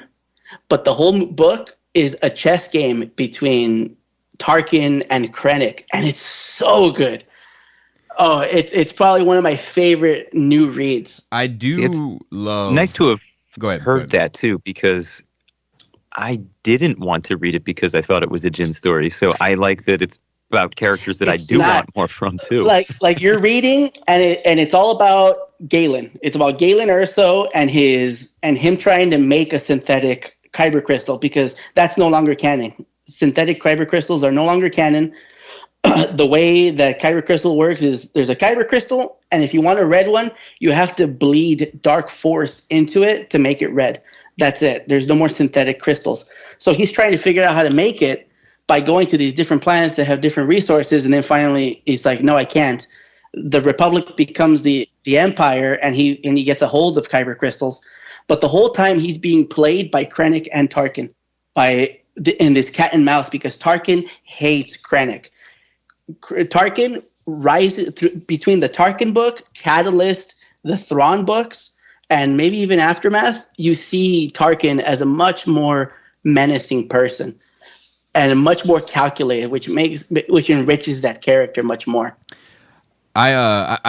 but the whole book is a chess game between Tarkin and Krennic, and it's so good. It's probably one of my favorite new reads. I do love. Nice to have heard that too, because I didn't want to read it because I thought it was a Jyn story. So I like that it's about characters that I do want more from too. Like you're reading, and it's all about Galen. It's about Galen Erso and him trying to make a synthetic kyber crystal, because that's no longer canon. Synthetic kyber crystals are no longer canon. The way that kyber crystal works is there's a kyber crystal, and if you want a red one, you have to bleed dark force into it to make it red. That's it. There's no more synthetic crystals. So he's trying to figure out how to make it by going to these different planets that have different resources, and then finally he's like, no, I can't. The Republic becomes the Empire, and he gets a hold of kyber crystals. But the whole time he's being played by Krennic and Tarkin in this cat and mouse, because Tarkin hates Krennic. Tarkin rises between the Tarkin book, Catalyst, the Thrawn books, and maybe even Aftermath. You see Tarkin as a much more menacing person and much more calculated, which enriches that character much more. I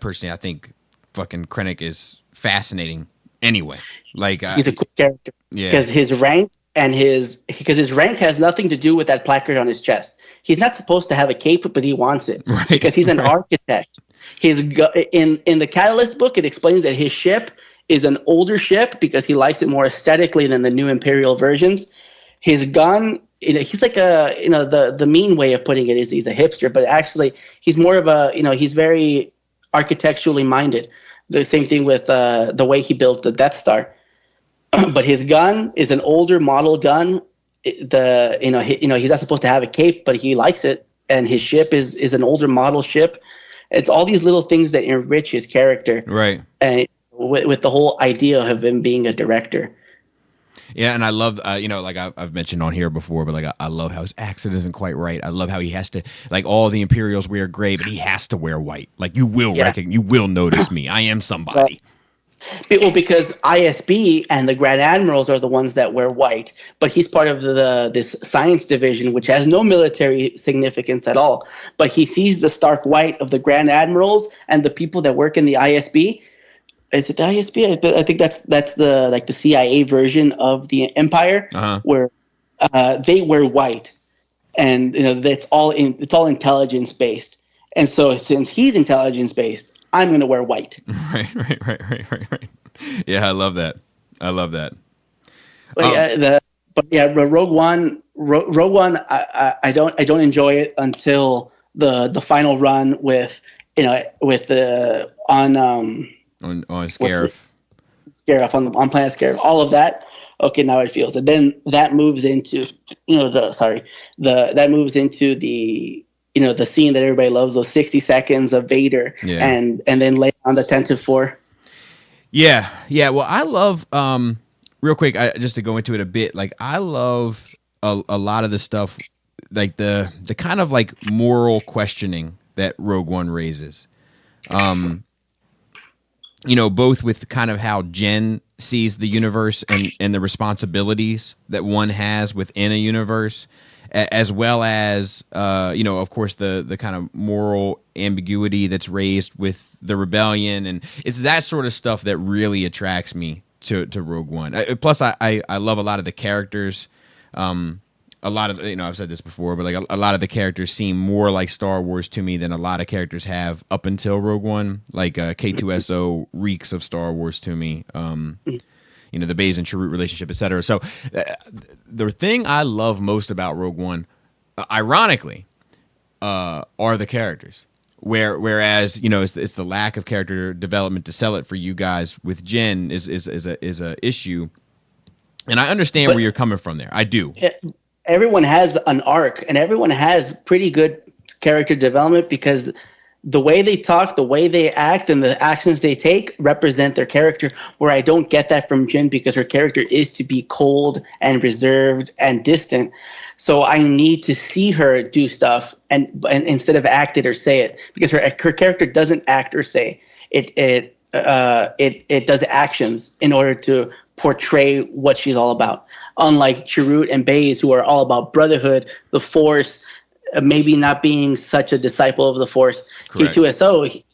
personally think fucking Krennic is fascinating anyway. Like he's a cool character because his rank has nothing to do with that placard on his chest. He's not supposed to have a cape, but he wants it because he's an architect. In the Catalyst book, it explains that his ship is an older ship because he likes it more aesthetically than the new Imperial versions. His gun, he's like the mean way of putting it is he's a hipster, but actually he's more of he's very architecturally minded. The same thing with the way he built the Death Star. But his gun is an older model gun. He's not supposed to have a cape, but he likes it, and his ship is an older model ship. It's all these little things that enrich his character, right? And with the whole idea of him being a director. Yeah, and I love, like I've mentioned on here before, but like I love how his accent isn't quite right. I love how he has to, like all the Imperials wear gray, but he has to wear white. Like you will notice me. I am somebody. Well, because ISB and the Grand Admirals are the ones that wear white, but he's part of this science division, which has no military significance at all. But he sees the stark white of the Grand Admirals and the people that work in the ISB. Is it the ISB? I think that's the CIA version of the Empire, where they wear white, and it's all intelligence based. And so since he's intelligence based, I'm going to wear white. Right. Yeah, I love that. But Rogue One. I don't enjoy it until the final run with on Scarif. Scarif on Planet Scarif, all of that. Okay, now it feels. And then that moves into, that moves into the, the scene that everybody loves, those 60 seconds of Vader, and then lay on the Tantive 4. Yeah. Well, I love, real quick, just to go into it a bit, like I love a lot of the stuff, like the kind of like moral questioning that Rogue One raises. Both with kind of how Jen sees the universe and the responsibilities that one has within a universe, as well as, of course, the kind of moral ambiguity that's raised with the rebellion. And it's that sort of stuff that really attracts me to Rogue One. Plus, I love a lot of the characters. A lot of, I've said this before, but like a lot of the characters seem more like Star Wars to me than a lot of characters have up until Rogue One. Like K2SO reeks of Star Wars to me. The Baze and Chirrut relationship, etc. So the thing I love most about Rogue One, ironically, are the characters. Whereas it's the lack of character development to sell it for you guys with Jen is a issue, and I understand where you're coming from there. I do. Everyone has an arc, and everyone has pretty good character development because the way they talk, the way they act, and the actions they take represent their character, where I don't get that from Jin because her character is to be cold and reserved and distant. So I need to see her do stuff and instead of act it or say it, because her character doesn't act or say it. It does actions in order to portray what she's all about. Unlike Chirrut and Baze, who are all about brotherhood, the Force, maybe not being such a disciple of the Force. Correct. K2SO,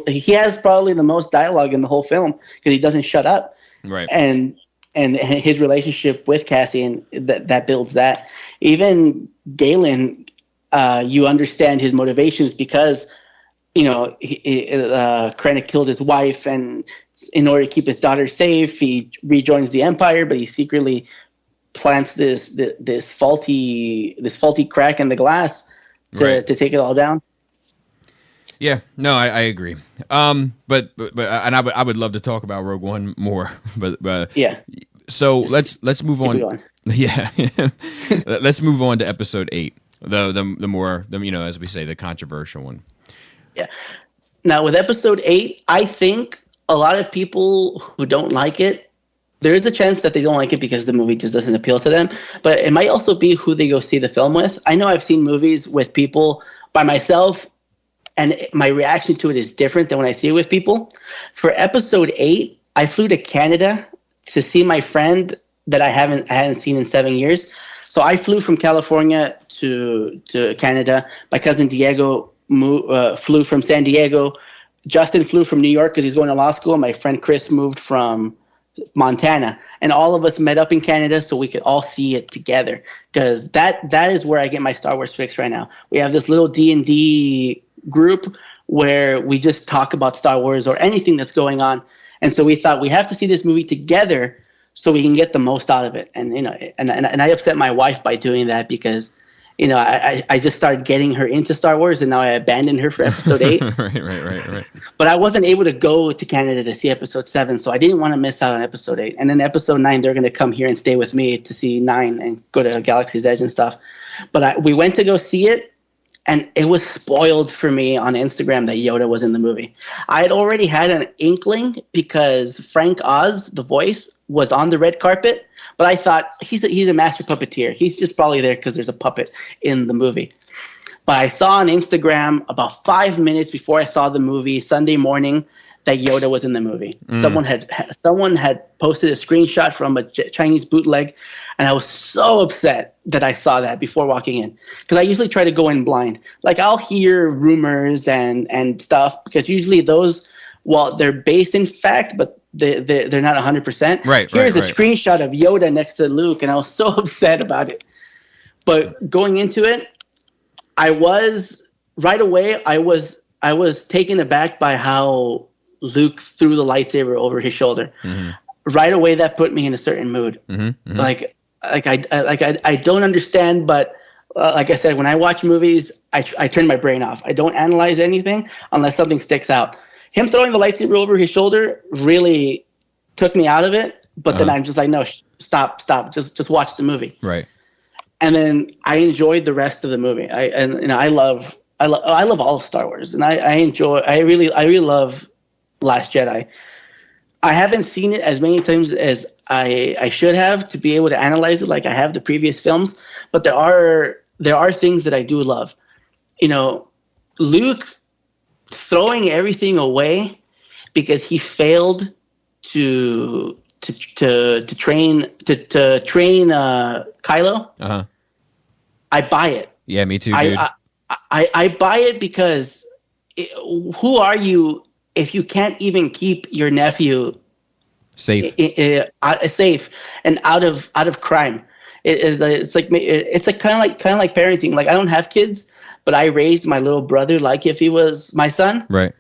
he has probably the most dialogue in the whole film because he doesn't shut up. Right. And his relationship with Cassian, that builds that. Even Galen, you understand his motivations because, Krennic killed his wife, and in order to keep his daughter safe, he rejoins the Empire, but he secretly plants this faulty crack in the glass to take it all down. Yeah, no, I agree. But I would love to talk about Rogue One more. But yeah. So let's move on. Yeah, let's move on to Episode 8. The more as we say, the controversial one. Yeah. Now with Episode 8, I think a lot of people who don't like it, there is a chance that they don't like it because the movie just doesn't appeal to them. But it might also be who they go see the film with. I know I've seen movies with people by myself, and my reaction to it is different than when I see it with people. For Episode 8, I flew to Canada to see my friend that I hadn't seen in 7 years. So I flew from California to Canada. My cousin Diego flew from San Diego. Justin flew from New York because he's going to law school. My friend Chris moved from Montana, and all of us met up in Canada so we could all see it together, because that is where I get my Star Wars fix right now. We have this little D&D group where we just talk about Star Wars or anything that's going on, and so we thought we have to see this movie together so we can get the most out of it. And and I upset my wife by doing that because I just started getting her into Star Wars, and now I abandoned her for Episode 8. Right. But I wasn't able to go to Canada to see Episode 7, so I didn't want to miss out on Episode 8. And then Episode 9, they're going to come here and stay with me to see 9 and go to Galaxy's Edge and stuff. But we went to go see it, and it was spoiled for me on Instagram that Yoda was in the movie. I had already had an inkling because Frank Oz, the voice, was on the red carpet. But I thought he's a master puppeteer. He's just probably there because there's a puppet in the movie. But I saw on Instagram about 5 minutes before I saw the movie Sunday morning that Yoda was in the movie. Someone had posted a screenshot from a Chinese bootleg, and I was so upset that I saw that before walking in, because I usually try to go in blind. Like, I'll hear rumors and stuff, because usually those, well, they're based in fact, but they're not 100%. Right. Here's a screenshot of Yoda next to Luke, and I was so upset about it. But going into it, I was taken aback by how Luke threw the lightsaber over his shoulder. Mm-hmm. Right away, that put me in a certain mood. Mm-hmm. Like I don't understand, but like I said, when I watch movies, I turn my brain off. I don't analyze anything unless something sticks out. Him throwing the lightsaber over his shoulder really took me out of it. But then I'm just like, no, stop, just watch the movie. Right. And then I enjoyed the rest of the movie. I love all of Star Wars, and I really love Last Jedi. I haven't seen it as many times as I should have to be able to analyze it like I have the previous films, but there are things that I do love. Luke throwing everything away because he failed to train Kylo. Uh-huh. I buy it. Yeah, me too, dude. I buy it because who are you if you can't even keep your nephew safe and out of crime? It's like kind of like parenting. Like, I don't have kids, but I raised my little brother like if he was my son. Right.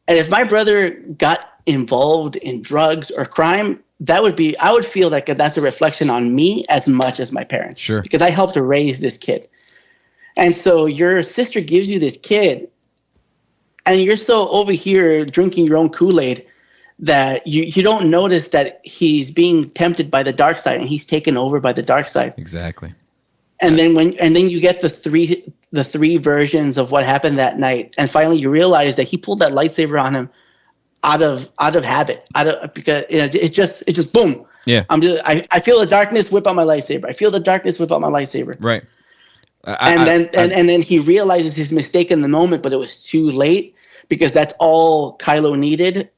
And if my brother got involved in drugs or crime, I would feel like that's a reflection on me as much as my parents. Sure. Because I helped to raise this kid. And so your sister gives you this kid, and you're so over here drinking your own Kool-Aid that you don't notice that he's being tempted by the dark side and he's taken over by the dark side. Exactly. And then you get the three versions of what happened that night, and finally you realize that he pulled that lightsaber on him out of habit, because it's just boom. Yeah. I feel the darkness, whip out my lightsaber. I feel the darkness, whip out my lightsaber. Right. And then he realizes his mistake in the moment, but it was too late because that's all Kylo needed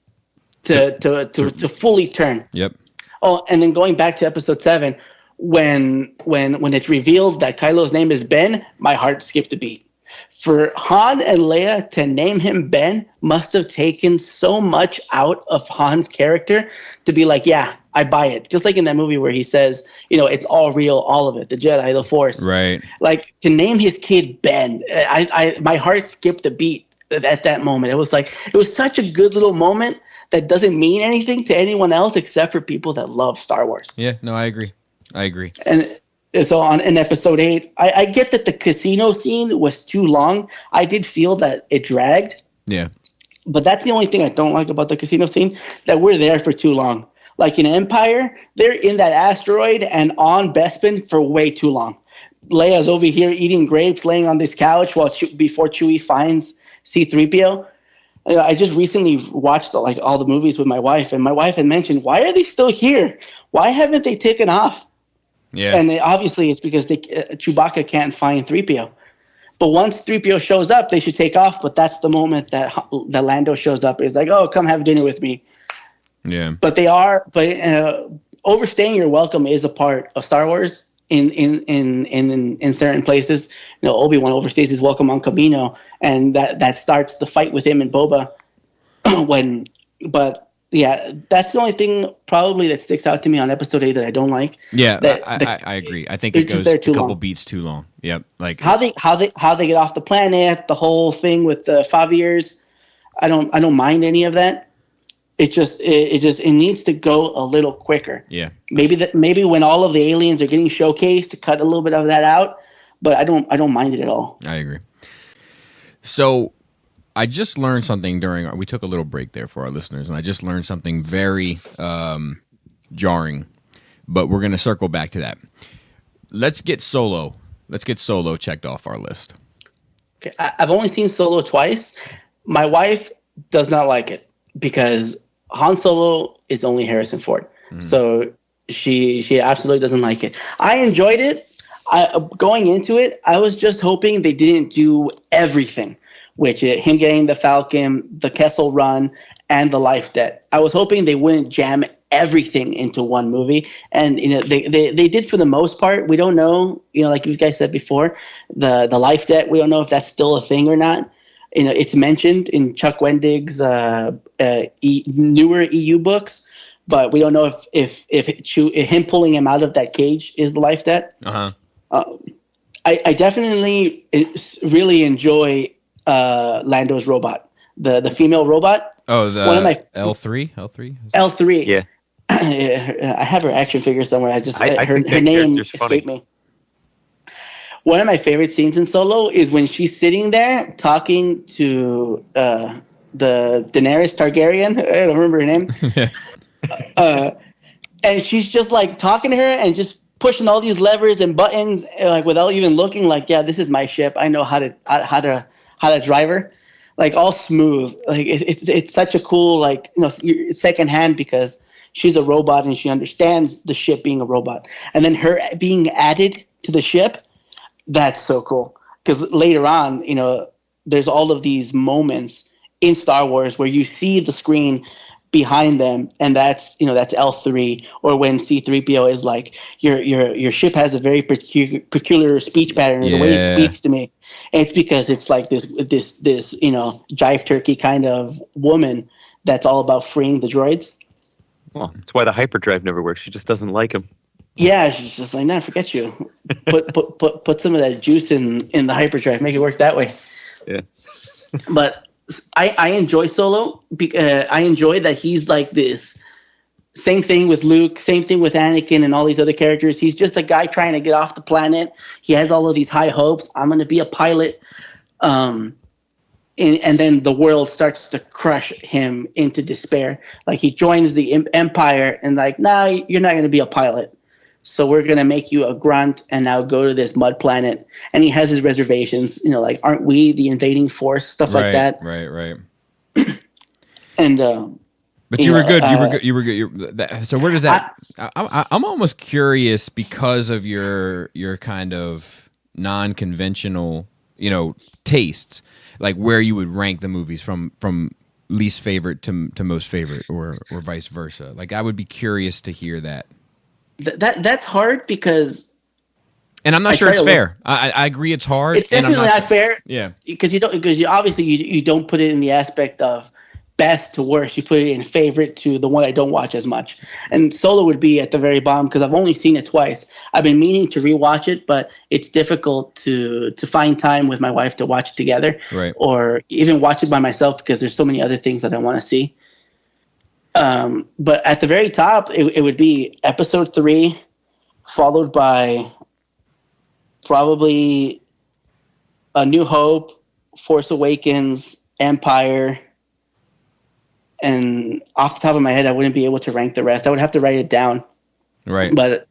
to fully turn. Yep. Oh, and then going back to episode 7, when it's revealed that Kylo's name is Ben, my heart skipped a beat. For Han and Leia to name him Ben must have taken so much out of Han's character to be like, yeah, I buy it. Just like in that movie where he says, it's all real, all of it, the Jedi, the Force. Right. Like, to name his kid Ben, my heart skipped a beat at that moment. It was such a good little moment that doesn't mean anything to anyone else except for people that love Star Wars. Yeah, no, I agree. And so in episode 8, I get that the casino scene was too long. I did feel that it dragged. Yeah. But that's the only thing I don't like about the casino scene, that we're there for too long. Like in Empire, they're in that asteroid and on Bespin for way too long. Leia's over here eating grapes, laying on this couch before Chewie finds C-3PO. I just recently watched all the movies with my wife, and my wife had mentioned, why are they still here? Why haven't they taken off? Yeah. And obviously it's because Chewbacca can't find 3PO. But once 3PO shows up, they should take off. But that's the moment that Lando shows up. It's like, oh, come have dinner with me. Yeah. But overstaying your welcome is a part of Star Wars in certain places. Obi-Wan overstays his welcome on Kamino, and that starts the fight with him and Boba. Yeah, that's the only thing probably that sticks out to me on episode 8 that I don't like. Yeah, I agree. I think it goes a couple beats too long. Yep, like how they get off the planet, the whole thing with the 5 years. I don't mind any of that. It needs to go a little quicker. Yeah. Maybe when all of the aliens are getting showcased, to cut a little bit of that out, but I don't mind it at all. I agree. So I just learned something we took a little break there for our listeners, and I just learned something very jarring, but we're going to circle back to that. Let's get Solo checked off our list. Okay, I've only seen Solo twice. My wife does not like it because Han Solo is only Harrison Ford. Mm. So she absolutely doesn't like it. I enjoyed it. Going into it, I was just hoping they didn't do everything. Which him getting the Falcon, the Kessel Run, and the Life Debt. I was hoping they wouldn't jam everything into one movie, and they did for the most part. We don't know, like you guys said before, the Life Debt. We don't know if that's still a thing or not. It's mentioned in Chuck Wendig's newer EU books, but we don't know if him pulling him out of that cage is the Life Debt. I definitely really enjoy Lando's robot, the female robot. Oh, the one of my L3. Yeah. I have her action figure somewhere. Her name escaped me. One of my favorite scenes in Solo is when she's sitting there talking to the Daenerys Targaryen. I don't remember her name. And she's just like talking to her and just pushing all these levers and buttons, like without even looking. Like, yeah, this is my ship. I know how to drive her, like all smooth. Like it's such a cool, like, it's secondhand because she's a robot and she understands the ship being a robot, and then her being added to the ship. That's so cool because later on, there's all of these moments in Star Wars where you see the screen behind them, and that's L3, or when C-3PO is like, your ship has a very peculiar speech pattern, the way it speaks to me. And it's because it's like this jive turkey kind of woman that's all about freeing the droids. Well, that's why the hyperdrive never works. She just doesn't like him. Yeah, she's just like, nah, forget you. Put some of that juice in the hyperdrive, make it work that way. Yeah. But I enjoy Solo because I enjoy that he's like this. Same thing with Luke, same thing with Anakin and all these other characters. He's just a guy trying to get off the planet. He has all of these high hopes. I'm going to be a pilot. And then the world starts to crush him into despair. Like, he joins the Empire and like, nah, you're not going to be a pilot. So we're going to make you a grunt and now go to this mud planet. And he has his reservations, like, aren't we the invading force? Stuff like that. Right. And, but you were good. You were good. So where does that? I'm almost curious because of your kind of non-conventional, tastes, like where you would rank the movies from least favorite to most favorite, or vice versa. Like, I would be curious to hear that. That's hard because, and I'm not sure it's fair. I agree, it's hard. It's definitely not fair. Yeah, because you obviously you don't put it in the aspect of best to worst. You put it in favorite to the one I don't watch as much. And Solo would be at the very bottom because I've only seen it twice. I've been meaning to rewatch it, but it's difficult to find time with my wife to watch it together, right? Or even watch it by myself because there's so many other things that I want to see. But at the very top, it would be Episode 3, followed by probably A New Hope, Force Awakens, Empire. And off the top of my head, I wouldn't be able to rank the rest. I would have to write it down. Right. But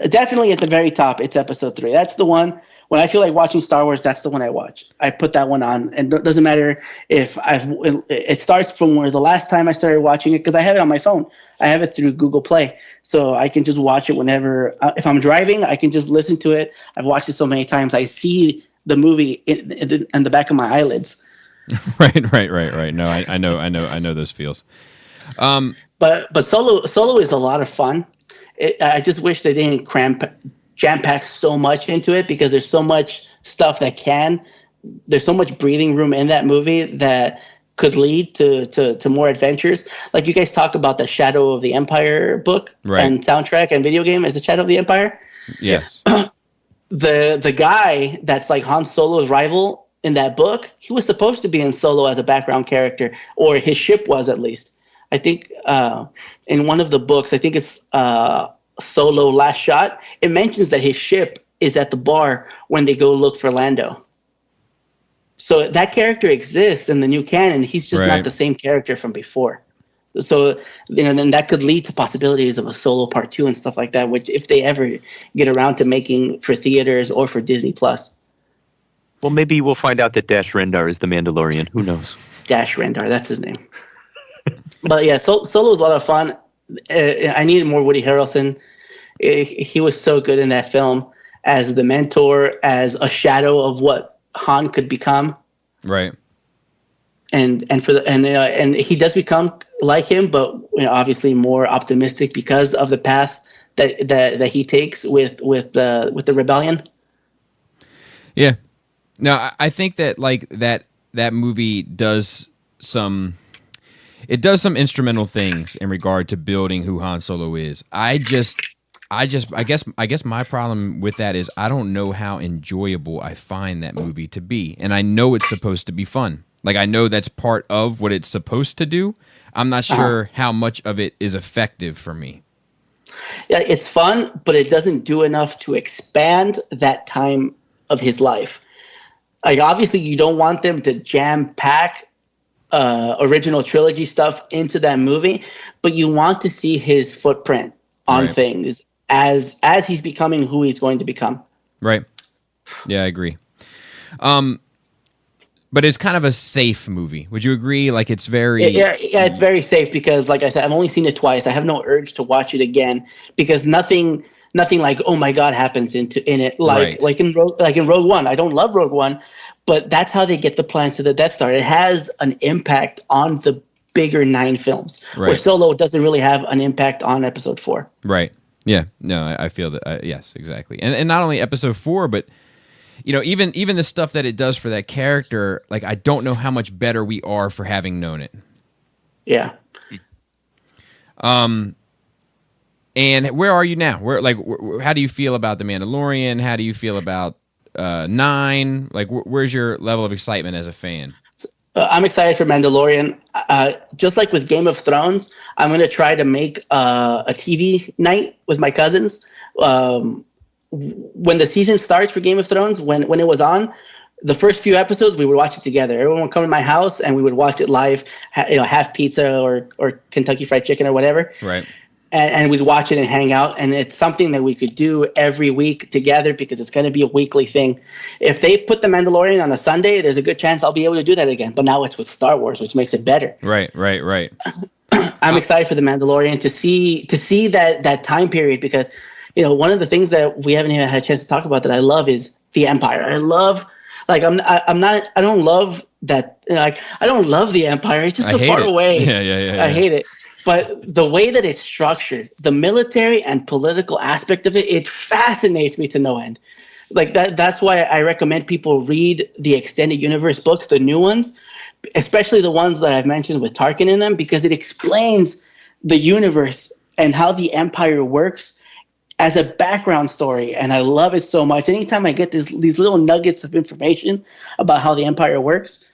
definitely at the very top, it's Episode 3. That's the one. When I feel like watching Star Wars, that's the one I watch. I put that one on, and it doesn't matter if it starts from where the last time I started watching it, because I have it on my phone. I have it through Google Play, so I can just watch it whenever. If I'm driving, I can just listen to it. I've watched it so many times. I see the movie in the back of my eyelids. Right. No, I know those feels. But Solo is a lot of fun. I just wish they didn't jam-pack so much into it, because there's so much stuff there's so much breathing room in that movie that could lead to more adventures. Like, you guys talk about the Shadow of the Empire book, right, and soundtrack and video game is the Shadow of the Empire. Yes. The guy that's like Han Solo's rival in that book, he was supposed to be in Solo as a background character, or his ship was, at least. I think in one of the books, I think it's Solo Last Shot, it mentions that his ship is at the bar when they go look for Lando. So that character exists in the new canon. He's just not the same character from before. So, then that could lead to possibilities of a Solo Part 2 and stuff like that, which, if they ever get around to making for theaters or for Disney Plus. Well, maybe we'll find out that Dash Rendar is the Mandalorian. Who knows? Dash Rendar, that's his name. But yeah, Solo was a lot of fun. I needed more Woody Harrelson. He was so good in that film as the mentor, as a shadow of what Han could become. Right. And he does become like him, but obviously more optimistic because of the path that he takes with the rebellion. Yeah. No, I think that that movie does some instrumental things in regard to building who Han Solo is. I guess my problem with that is I don't know how enjoyable I find that movie to be. And I know it's supposed to be fun. Like, I know that's part of what it's supposed to do. I'm not sure how much of it is effective for me. Yeah, it's fun, but it doesn't do enough to expand that time of his life. Like, obviously you don't want them to jam pack original trilogy stuff into that movie, but you want to see his footprint on things as he's becoming who he's going to become. Right. Yeah, I agree. But it's kind of a safe movie. Would you agree? Like it's very it's very safe because, like I said, I've only seen it twice. I have no urge to watch it again because nothing like oh my god happens in it like in Rogue One. I don't love Rogue One, but that's how they get the plans to the Death Star. It has an impact on the bigger 9 films, where Solo doesn't really have an impact on Episode 4. Right. Yeah. No, I feel that. Yes, exactly. And not only Episode 4, but even the stuff that it does for that character. Like I don't know how much better we are for having known it. Yeah. And where are you now? How do you feel about The Mandalorian? How do you feel about 9? Like, where's your level of excitement as a fan? I'm excited for Mandalorian. Just like with Game of Thrones, I'm going to try to make a TV night with my cousins. When the season starts for Game of Thrones, when it was on, the first few episodes, we would watch it together. Everyone would come to my house and we would watch it live, have pizza or Kentucky Fried Chicken or whatever. Right. And we'd watch it and hang out. And it's something that we could do every week together because it's going to be a weekly thing. If they put The Mandalorian on a Sunday, there's a good chance I'll be able to do that again. But now it's with Star Wars, which makes it better. Right. I'm excited for The Mandalorian to see that time period because, one of the things that we haven't even had a chance to talk about that I love is the Empire. I love, I don't love that. I don't love the Empire. It's just so far away. Yeah. I hate it. But the way that it's structured, the military and political aspect of it, it fascinates me to no end. Like that's why I recommend people read the Extended Universe books, the new ones, especially the ones that I've mentioned with Tarkin in them, because it explains the universe and how the Empire works as a background story. And I love it so much. Anytime I get these little nuggets of information about how the Empire works,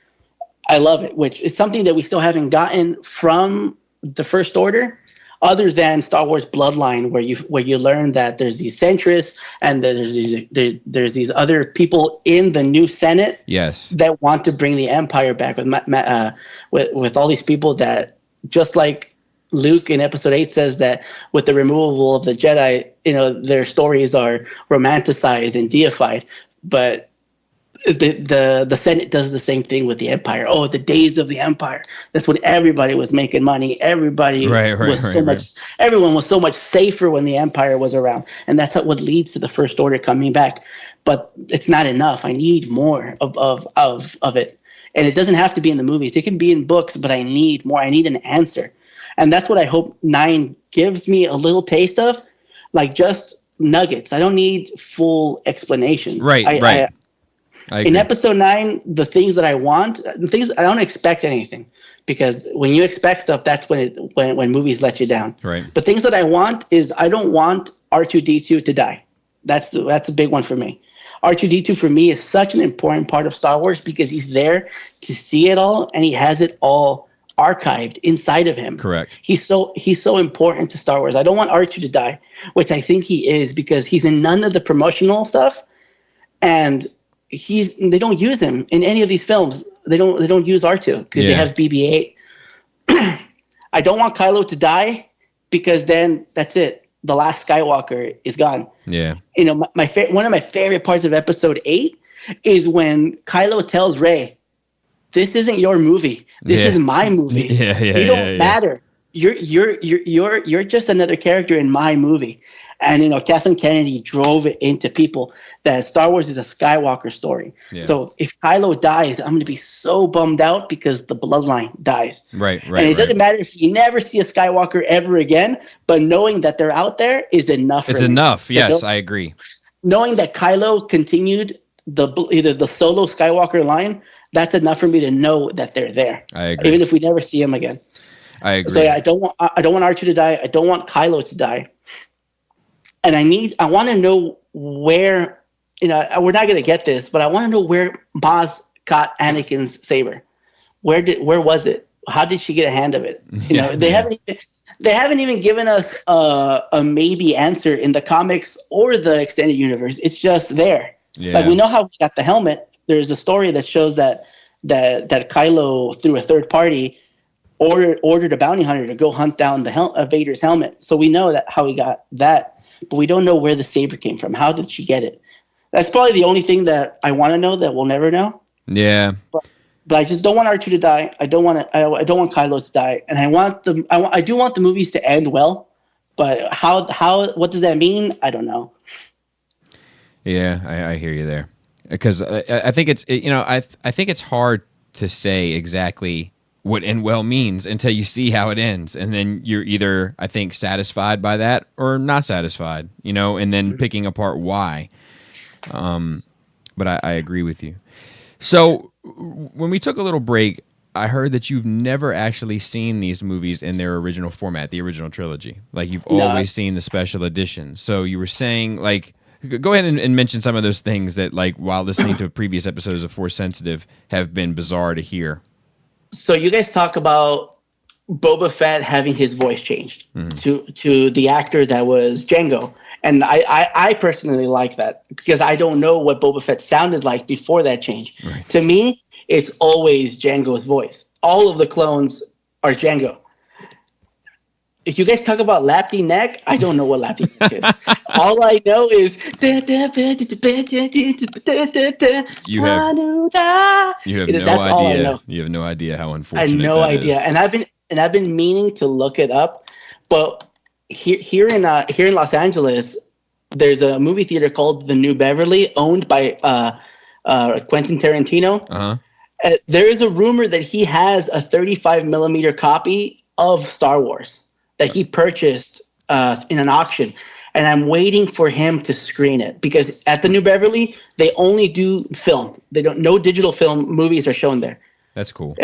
I love it, which is something that we still haven't gotten from the First Order, other than Star Wars Bloodline, where you learn that there's these centrists and that there's these other people in the new Senate, that want to bring the Empire back with all these people that, just like Luke in Episode 8 says that with the removal of the Jedi, their stories are romanticized and deified, but the Senate does the same thing with the Empire. Oh, the days of the Empire. That's when everybody was making money. Everybody everyone was so much safer when the Empire was around. And that's what leads to the First Order coming back. But it's not enough. I need more of it. And it doesn't have to be in the movies. It can be in books, but I need more. I need an answer. And that's what I hope 9 gives me a little taste of, like just nuggets. I don't need full explanation. Right. In Episode 9, the things that I want, I don't expect anything, because when you expect stuff, that's when movies let you down. Right. But things that I want is, I don't want R2-D2 to die. That's a big one for me. R2-D2 for me is such an important part of Star Wars because he's there to see it all, and he has it all archived inside of him. Correct. He's so important to Star Wars. I don't want R2 to die, which I think he is, because he's in none of the promotional stuff, and they don't use him in any of these films. They don't use R2 because they have BB-8. I don't want Kylo to die, because then that's it. The last Skywalker is gone. Yeah. One of my favorite parts of Episode 8 is when Kylo tells Rey, "This isn't your movie. This is my movie. You don't matter. You're just another character in my movie." And Kathleen Kennedy drove it into people that Star Wars is a Skywalker story. Yeah. So if Kylo dies, I'm going to be so bummed out because the bloodline dies. Right. And it doesn't matter if you never see a Skywalker ever again, but knowing that they're out there is enough. It's enough. Yes, I agree. Knowing that Kylo continued either the solo Skywalker line, that's enough for me to know that they're there. I agree. Even if we never see him again. I agree. So I don't want R2 to die. I don't want Kylo to die. And I want to know where, we're not going to get this, but I want to know where Maz got Anakin's saber. Where was it? How did she get a hand of it? They haven't even given us a maybe answer in the comics or the extended universe. It's just there. Yeah. Like, we know how we got the helmet. There's a story that shows that that Kylo, through a third party, ordered a bounty hunter to go hunt down the Vader's helmet. So we know that how he got that, but we don't know where the saber came from. How did she get it? That's probably the only thing that I want to know that we'll never know. Yeah. But I just don't want R2 to die. I don't want Kylo to die, and I do want the movies to end well. But what does that mean? I don't know. Yeah, I hear you there, because I think it's I think it's hard to say exactly what end well means until you see how it ends, and then you're either, I think, satisfied by that or not satisfied, and then picking apart why. But I agree with you. So when we took a little break, I heard that you've never actually seen these movies in their original format, the original trilogy. Like, you've always seen the special editions. So you were saying, like, go ahead and mention some of those things that, like, while listening to previous episodes of Force Sensitive, have been bizarre to hear. So you guys talk about Boba Fett having his voice changed to the actor that was Jango. And I personally like that, because I don't know what Boba Fett sounded like before that change. Right. To me, it's always Jango's voice. All of the clones are Jango. If you guys talk about Lapti Neck, I don't know what Lapti Neck is. All I know is you have no idea. You have no idea how unfortunate. I have no idea, and I've been meaning to look it up, but here in Los Angeles, there's a movie theater called the New Beverly, owned by Quentin Tarantino. Uh-huh. There is a rumor that he has a 35 millimeter copy of Star Wars that he purchased in an auction, and I'm waiting for him to screen it, because at the New Beverly they only do film. No digital film movies are shown there. That's cool.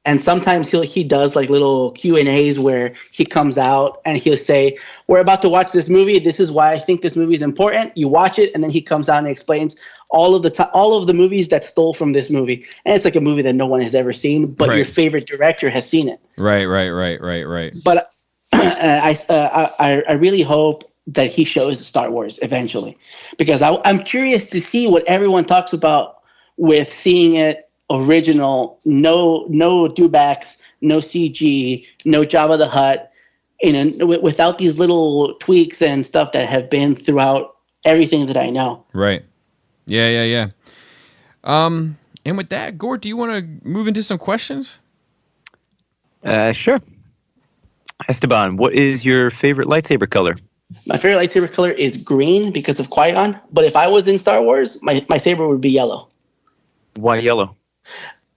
And sometimes he does like little Q&As where he comes out and he'll say, "We're about to watch this movie. This is why I think this movie is important." You watch it, and then he comes out and explains all of the movies that stole from this movie. And it's like a movie that no one has ever seen, but your favorite director has seen it. Right. But I really hope that he shows Star Wars eventually, because I'm curious to see what everyone talks about with seeing it original, no dewbacks, no CG, no Jabba the Hutt, without these little tweaks and stuff that have been throughout everything that I know. Right. Yeah. And with that, Gort, do you want to move into some questions? Sure. Esteban, what is your favorite lightsaber color? My favorite lightsaber color is green because of Qui-Gon, but if I was in Star Wars, my saber would be yellow. Why yellow?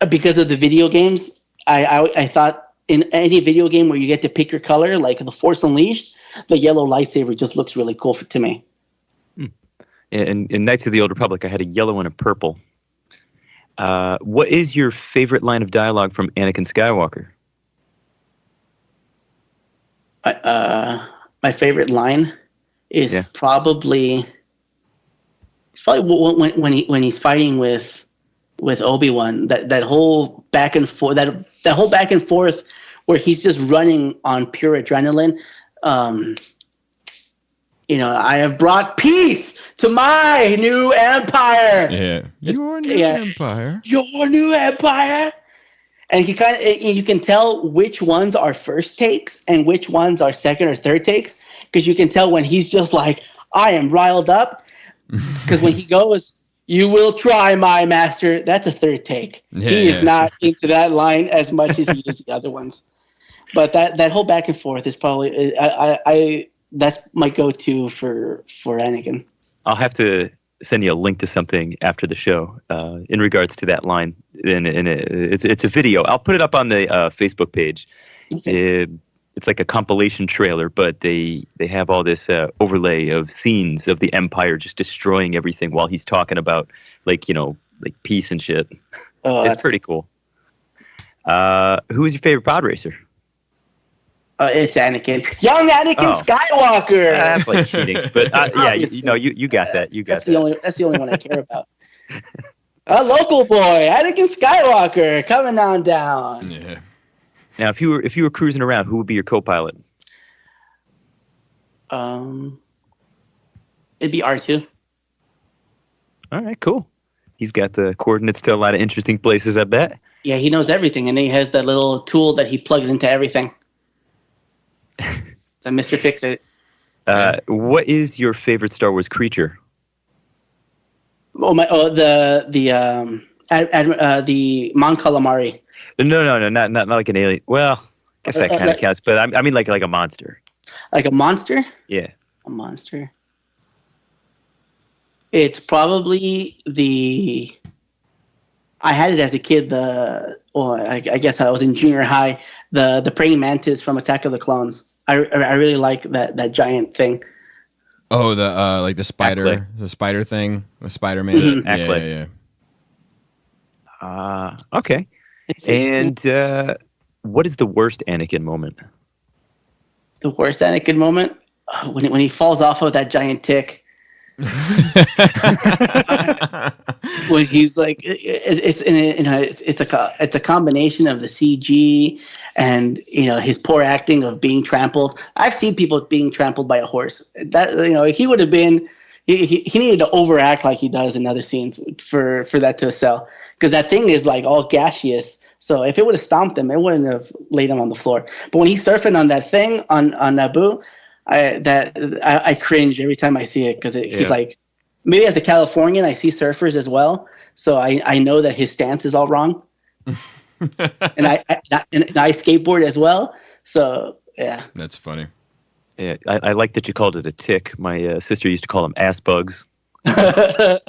Because of the video games. I thought in any video game where you get to pick your color, like The Force Unleashed, the yellow lightsaber just looks really cool to me. In Knights of the Old Republic, I had a yellow and a purple. What is your favorite line of dialogue from Anakin Skywalker? My favorite line is probably when he's fighting with Obi-Wan, that whole back and forth, that whole back and forth where he's just running on pure adrenaline. I have brought peace to my new empire. Yeah, your new empire. Your new empire. And you can tell which ones are first takes and which ones are second or third takes, because you can tell when he's just like, "I am riled up," because when he goes, "You will try, my master," that's a third take. He is not into that line as much as he is the other ones. But that whole back and forth is probably that's my go-to for Anakin. I'll have to send you a link to something after the show in regards to that line. And it's a video. I'll put it up on the Facebook page. Okay. It's like a compilation trailer, but they have all this overlay of scenes of the Empire just destroying everything while he's talking about like peace and shit. Oh, it's pretty cool. Who is your favorite pod racer? It's Anakin. Young Anakin Skywalker. That's like cheating, but you got that. You got that. That's the only one I care about. A local boy, Anakin Skywalker, coming on down. Yeah. Now, if you were cruising around, who would be your co-pilot? It'd be R2. All right, cool. He's got the coordinates to a lot of interesting places, I bet. Yeah, he knows everything, and he has that little tool that he plugs into everything. The Mr. Fix-It. What is your favorite Star Wars creature? The Mon Calamari. No, not like an alien. Well, I guess that kind of counts, but I mean like a monster. Like a monster? Yeah. A monster. It's probably I had it as a kid. I guess I was in junior high. The praying mantis from Attack of the Clones. I really like that giant thing. Oh, the like the spider thing, the Spider-Man. Mm-hmm. Yeah. Okay. And what is the worst Anakin moment? The worst Anakin moment when he falls off of that giant tick. When he's like, it's a combination of the CG and his poor acting of being trampled. I've seen people being trampled by a horse. That he would have been. He needed to overact like he does in other scenes for that to sell, because that thing is like all gaseous. So if it would have stomped him, it wouldn't have laid him on the floor. But when he's surfing on that thing on Naboo, I cringe every time I see it, because he's like, maybe as a Californian, I see surfers as well, so I know that his stance is all wrong, and I skateboard as well. So yeah, that's funny. Yeah, I like that you called it a tick. My sister used to call them ass bugs. Either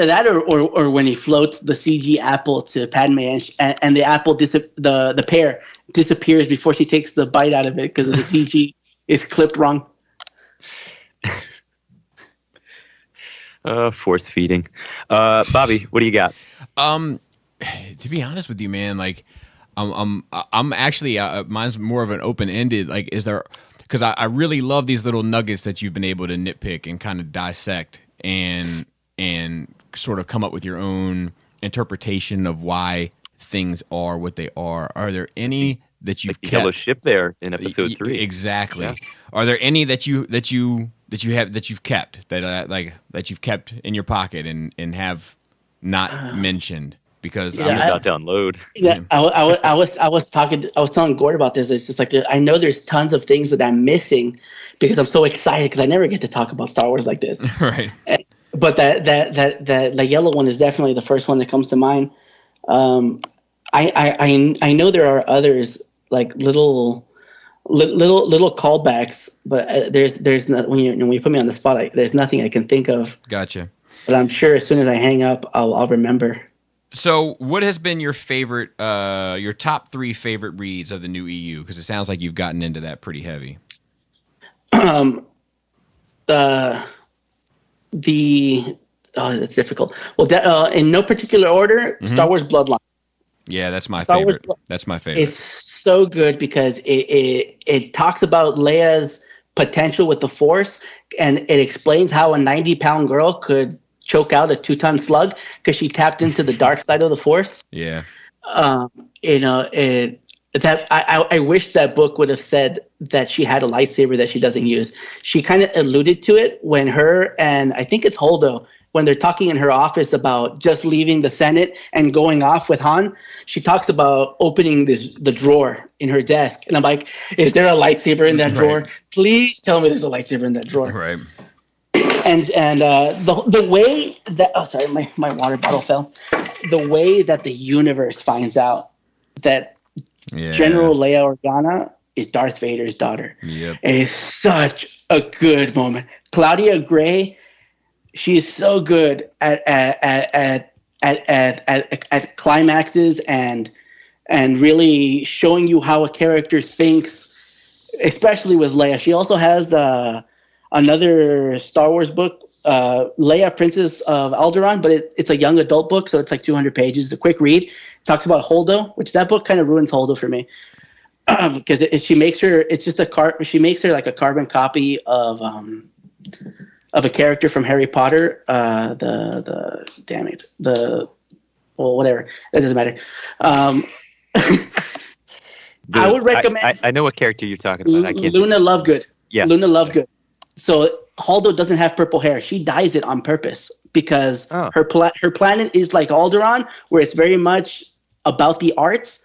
that or when he floats the CG apple to Padme and the apple the pear disappears before she takes the bite out of it because of the CG is clipped wrong. Force feeding. Bobby, what do you got? To be honest with you, man, like I'm actually mine's more of an open-ended. Like, is there? Because I really love these little nuggets that you've been able to nitpick and kind of dissect and sort of come up with your own interpretation of why things are what they are. Are there any that you've kept? Yellow ship there in episode 3? Exactly. Yeah. Are there any that you've kept that you've kept in your pocket and have not mentioned? Because I'm about to unload. Yeah, I was telling Gord about this. It's just like, I know there's tons of things that I'm missing because I'm so excited, because I never get to talk about Star Wars like this. Right. But that yellow one is definitely the first one that comes to mind. I know there are others, like little callbacks, but there's not, when you put me on the spot, there's nothing I can think of. Gotcha. But I'm sure as soon as I hang up, I'll remember. So, what has been your favorite, your top 3 favorite reads of the new EU? Because it sounds like you've gotten into that pretty heavy. That's difficult. Well, in no particular order, Star Wars Bloodline. Yeah, that's my favorite. That's my favorite. It's so good because it talks about Leia's potential with the Force, and it explains how a 90-pound girl could choke out a 2-ton slug because she tapped into the dark side of the Force. Yeah. I wish that book would have said that she had a lightsaber that she doesn't use. She kind of alluded to it when her and I think it's Holdo, when they're talking in her office about just leaving the Senate and going off with Han. She talks about opening the drawer in her desk, and I'm like, is there a lightsaber in that drawer? Please tell me there's a lightsaber in that drawer. Right. And the way that my water bottle fell. The way that the universe finds out that General Leia Organa is Darth Vader's daughter. Yep. It is such a good moment. Claudia Gray, she is so good at climaxes and really showing you how a character thinks, especially with Leia. She also has another Star Wars book, Leia, Princess of Alderaan, but it's a young adult book, so it's like 200 pages. It's a quick read. It talks about Holdo, which that book kind of ruins Holdo for me, because she makes her like a carbon copy of a character from Harry Potter. Whatever. It doesn't matter. I would recommend. I know what character you're talking about. Luna Lovegood. Yeah. Luna Lovegood. So Holdo doesn't have purple hair. She dyes it on purpose because her planet is like Alderaan, where it's very much about the arts,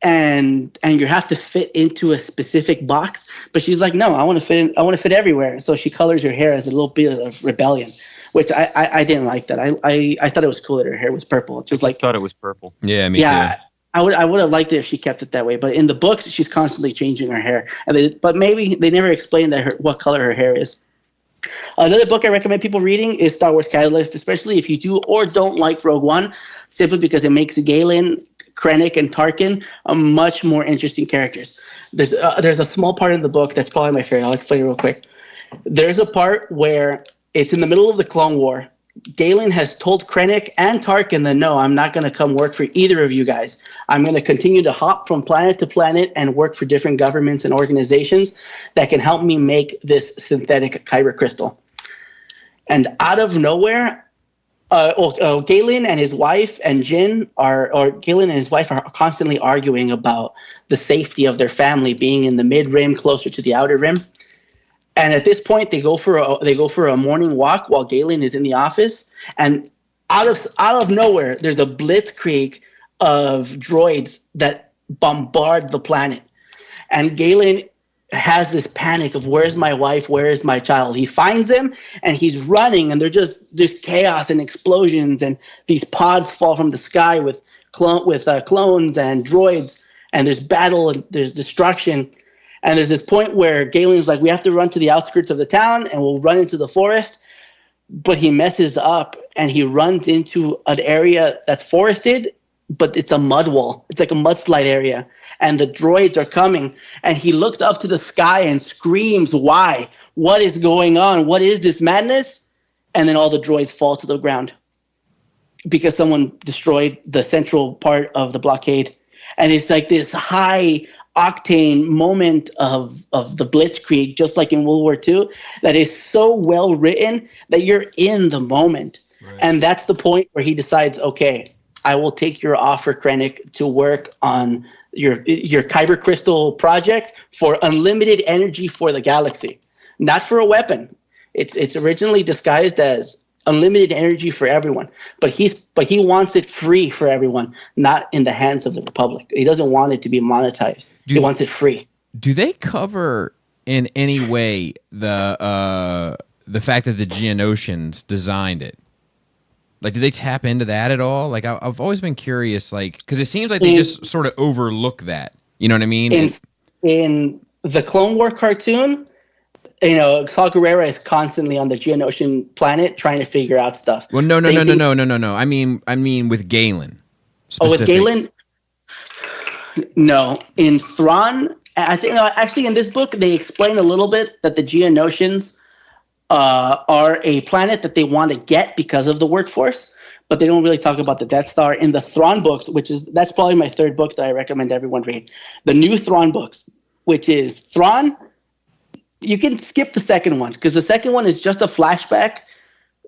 and you have to fit into a specific box. But she's like, no, I want to fit everywhere. So she colors her hair as a little bit of rebellion, which I didn't like that. I thought it was cool that her hair was purple. Just like thought it was purple. Yeah, me too. I would have liked it if she kept it that way. But in the books, she's constantly changing her hair. But maybe they never explained what color her hair is. Another book I recommend people reading is Star Wars Catalyst, especially if you do or don't like Rogue One, simply because it makes Galen, Krennic, and Tarkin much more interesting characters. There's a small part in the book that's probably my favorite. I'll explain it real quick. There's a part where it's in the middle of the Clone War. Galen has told Krennic and Tarkin that, no, I'm not going to come work for either of you guys. I'm going to continue to hop from planet to planet and work for different governments and organizations that can help me make this synthetic kyber crystal. And out of nowhere, Galen and his wife and Galen and his wife are constantly arguing about the safety of their family being in the mid-rim closer to the outer rim. And at this point, they go for a morning walk while Galen is in the office, and out of nowhere, there's a blitzkrieg of droids that bombard the planet. And Galen has this panic of, where's my wife? Where is my child? He finds them, and he's running, and they're just chaos and explosions, and these pods fall from the sky with clones and droids, and there's battle and there's destruction. And there's this point where Galen's like, we have to run to the outskirts of the town and we'll run into the forest. But he messes up and he runs into an area that's forested, but it's a mud wall. It's like a mudslide area. And the droids are coming. And he looks up to the sky and screams, why? What is going on? What is this madness? And then all the droids fall to the ground because someone destroyed the central part of the blockade. And it's like this high octane moment of the blitzkrieg, just like in World War II, that is so well written that you're in the moment. Right. And that's the point where he decides, okay, I will take your offer, Krennic, to work on your kyber crystal project for unlimited energy for the galaxy, not for a weapon. It's originally disguised as unlimited energy for everyone, but he wants it free for everyone, not in the hands of the Republic. He doesn't want it to be monetized. He wants it free. Do they cover in any way the fact that the Geonosians designed it? Like, do they tap into that at all? Like, I've always been curious, like, because it seems like they just sort of overlook that. You know what I mean? In the Clone War cartoon, Saw Gerrera is constantly on the Geonosian planet trying to figure out stuff. Well, no. I mean with Galen. With Galen? No. In Thrawn, I think actually in this book they explain a little bit that the Geonosians are a planet that they want to get because of the workforce, but they don't really talk about the Death Star. In the Thrawn books, that's probably my third book that I recommend everyone read. The new Thrawn books, which is Thrawn. You can skip the second one because the second one is just a flashback,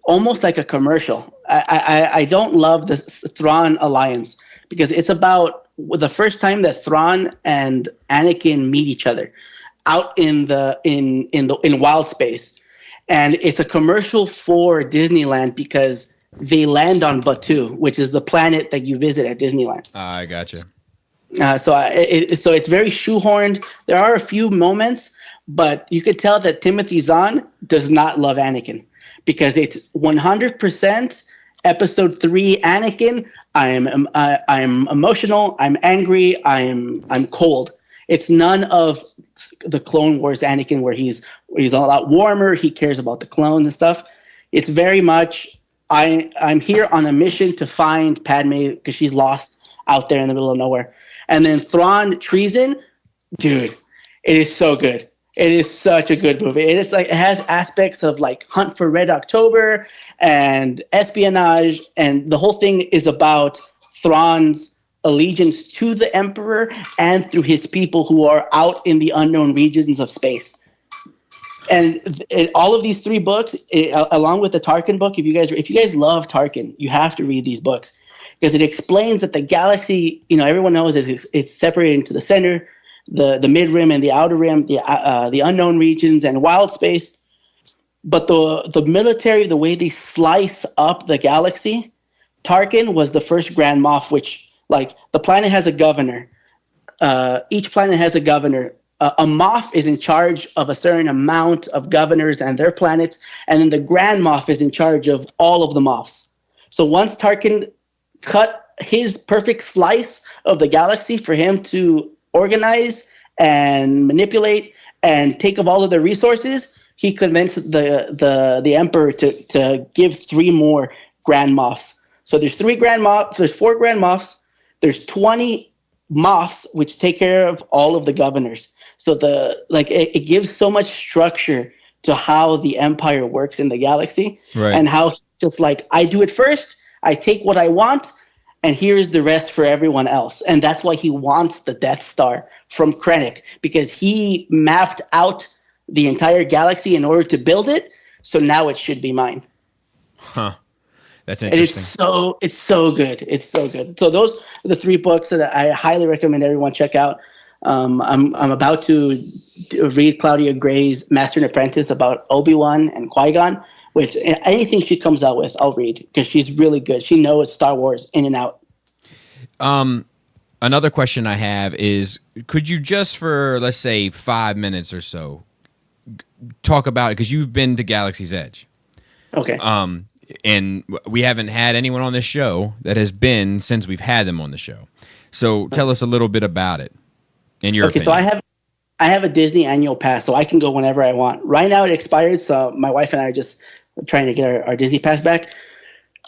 almost like a commercial. I don't love the Thrawn alliance because it's about the first time that Thrawn and Anakin meet each other out in wild space, and it's a commercial for Disneyland because they land on Batuu, which is the planet that you visit at Disneyland. I gotcha. So it's very shoehorned. There are a few moments. But you could tell that Timothy Zahn does not love Anakin because it's 100% episode 3 Anakin. I'm emotional. I'm angry. I'm cold. It's none of the Clone Wars Anakin where he's a lot warmer. He cares about the clones and stuff. It's very much I'm here on a mission to find Padme because she's lost out there in the middle of nowhere. And then Thrawn Treason, dude, it is so good. It is such a good movie. It has aspects of like Hunt for Red October and espionage, and the whole thing is about Thrawn's allegiance to the Emperor and through his people who are out in the unknown regions of space. And all of these 3 books, along with the Tarkin book, if you guys love Tarkin, you have to read these books because it explains that the galaxy, everyone knows it's separated into the center, the mid rim and the outer rim, the unknown regions and wild space. But the military, the way they slice up the galaxy, Tarkin was the first Grand Moff, which, like, the planet has a governor. Each planet has a governor. A Moff is in charge of a certain amount of governors and their planets, and then the Grand Moff is in charge of all of the Moffs. So once Tarkin cut his perfect slice of the galaxy for him to organize and manipulate and take of all of the resources, he convinced the Emperor to give 3 more Grand Moffs. So there's 3 Grand Moffs, there's 4 Grand Moffs, there's 20 Moffs, which take care of all of the governors. So it gives so much structure to how the Empire works in the galaxy, right? And how just like, I do it first, I take what I want, and here's the rest for everyone else. And that's why he wants the Death Star from Krennic, because he mapped out the entire galaxy in order to build it. So now it should be mine. Huh. That's interesting. And it's so good. It's so good. So those are the 3 books that I highly recommend everyone check out. I'm about to read Claudia Gray's Master and Apprentice about Obi-Wan and Qui-Gon, which anything she comes out with, I'll read, because she's really good. She knows Star Wars in and out. Another question I have is, could you just for, let's say, 5 minutes or so, talk about it, because you've been to Galaxy's Edge. Okay. And we haven't had anyone on this show that has been since we've had them on the show. So tell us a little bit about it, in your opinion. So I have a Disney annual pass, so I can go whenever I want. Right now it expired, so my wife and I are just trying to get our Disney pass back.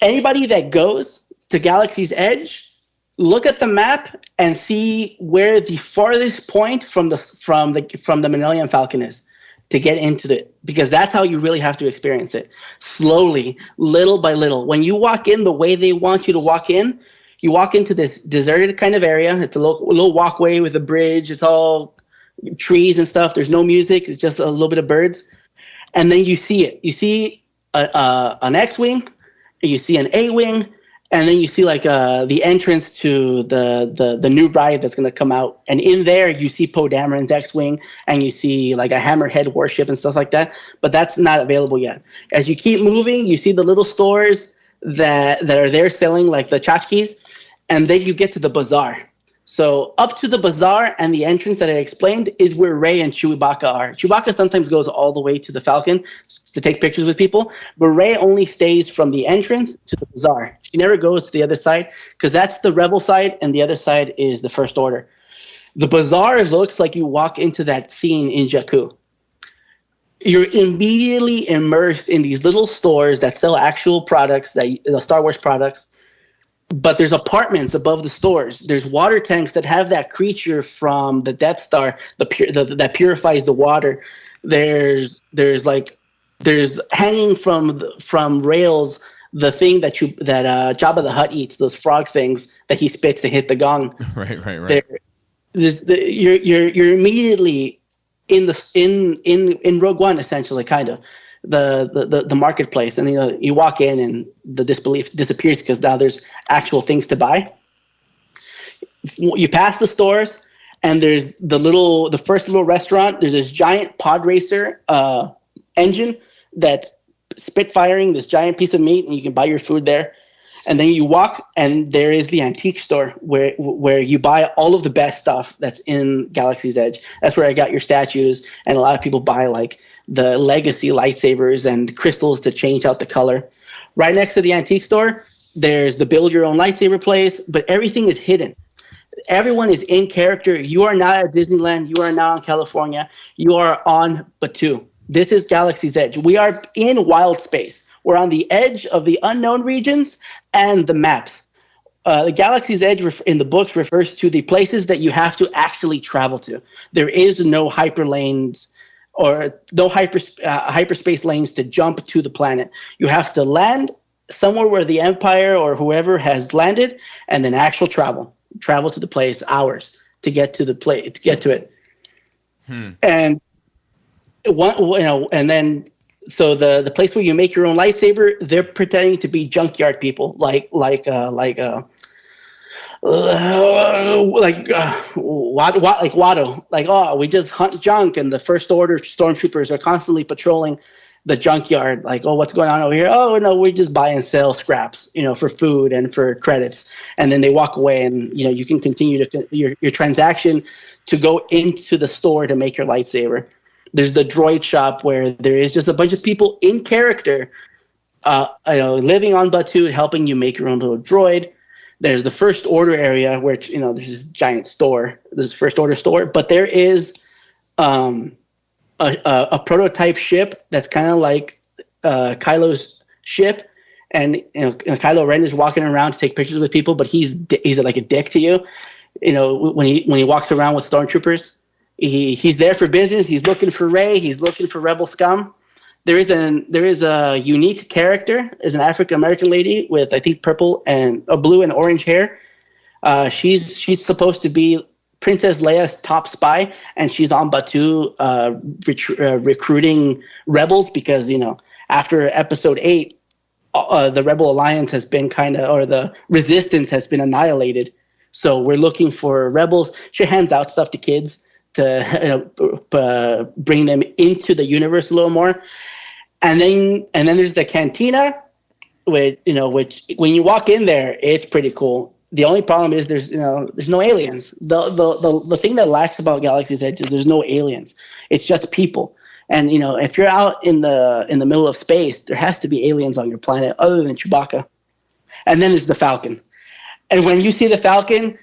Anybody that goes to Galaxy's Edge, look at the map and see where the farthest point from the Millennium Falcon is to get into it, because that's how you really have to experience it. Slowly, little by little. When you walk in the way they want you to walk in, you walk into this deserted kind of area. It's a little walkway with a bridge. It's all trees and stuff. There's no music. It's just a little bit of birds. And then you see it. You see an X-Wing, you see an A-Wing, and then you see like the entrance to the new ride that's going to come out. And in there, you see Poe Dameron's X-Wing, and you see like a Hammerhead warship and stuff like that. But that's not available yet. As you keep moving, you see the little stores that are there selling like the tchotchkes, and then you get to the bazaar. So up to the bazaar and the entrance that I explained is where Rey and Chewbacca are. Chewbacca sometimes goes all the way to the Falcon to take pictures with people, but Rey only stays from the entrance to the bazaar. She never goes to the other side, because that's the Rebel side and the other side is the First Order. The bazaar looks like you walk into that scene in Jakku. You're immediately immersed in these little stores that sell actual products, the Star Wars products. But there's apartments above the stores. There's water tanks that have that creature from the Death Star that purifies the water. There's hanging from rails the thing that Jabba the Hutt eats, those frog things that he spits to hit the gong. Right. You're immediately in Rogue One, essentially, kind of. The marketplace, and you walk in and the disbelief disappears because now there's actual things to buy. You pass the stores and there's the first little restaurant. There's this giant pod racer engine that's spitfiring this giant piece of meat, and you can buy your food there. And then you walk and there is the antique store where you buy all of the best stuff that's in Galaxy's Edge. That's where I got your statues, and a lot of people buy like the legacy lightsabers and crystals to change out the color. Right next to the antique store, there's the build your own lightsaber place, but everything is hidden. Everyone is in character. You are not at Disneyland. You are not in California. You are on Batuu. This is Galaxy's Edge. We are in wild space. We're on the edge of the unknown regions and the maps. The Galaxy's Edge in the books refers to the places that you have to actually travel to. There is no hyperlanes or no hyperspace lanes to jump to the planet. You have to land somewhere where the Empire or whoever has landed, and then actual travel to the place, hours to get to the place, to get to it. And and then so the place where you make your own lightsaber, they're pretending to be junkyard people, like Watto, like, oh, we just hunt junk, and the First Order stormtroopers are constantly patrolling the junkyard, like, oh, what's going on over here? Oh, no, we just buy and sell scraps, for food and for credits. And then they walk away, and you can continue your transaction to go into the store to make your lightsaber. There's the droid shop where there is just a bunch of people in character, living on Batuu, helping you make your own little droid. There's the First Order area where there's this giant store, this First Order store, but there is a prototype ship that's kind of like Kylo's ship, and Kylo Ren is walking around to take pictures with people, but he's like a dick to you. When he walks around with stormtroopers, he's there for business. He's looking for Rey. He's looking for rebel scum. There is a unique character. Is an African American lady with, I think, blue and orange hair. She's supposed to be Princess Leia's top spy, and she's on Batuu recruiting rebels because after Episode 8, the Rebel Alliance has been or the Resistance has been annihilated. So we're looking for rebels. She hands out stuff to kids to bring them into the universe a little more. And then there's the cantina, which when you walk in there, it's pretty cool. The only problem is there's no aliens. The thing that lacks about Galaxy's Edge is there's no aliens. It's just people. And if you're out in the middle of space, there has to be aliens on your planet other than Chewbacca. And then there's the Falcon. And when you see the Falcon,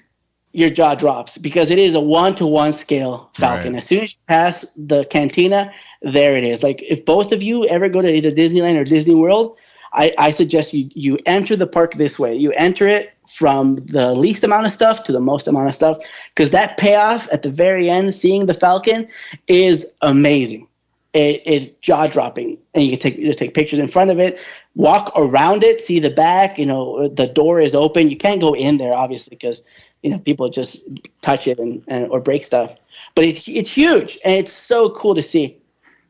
your jaw drops because it is a 1-to-1 scale Falcon. Right. As soon as you pass the cantina, there it is. Like, if both of you ever go to either Disneyland or Disney World, I suggest you enter the park this way. You enter it from the least amount of stuff to the most amount of stuff, because that payoff at the very end, seeing the Falcon, is amazing. It's jaw-dropping, and you can take pictures in front of it, walk around it, see the back. The door is open. You can't go in there, obviously, because people just touch it or break stuff. But it's huge, and it's so cool to see,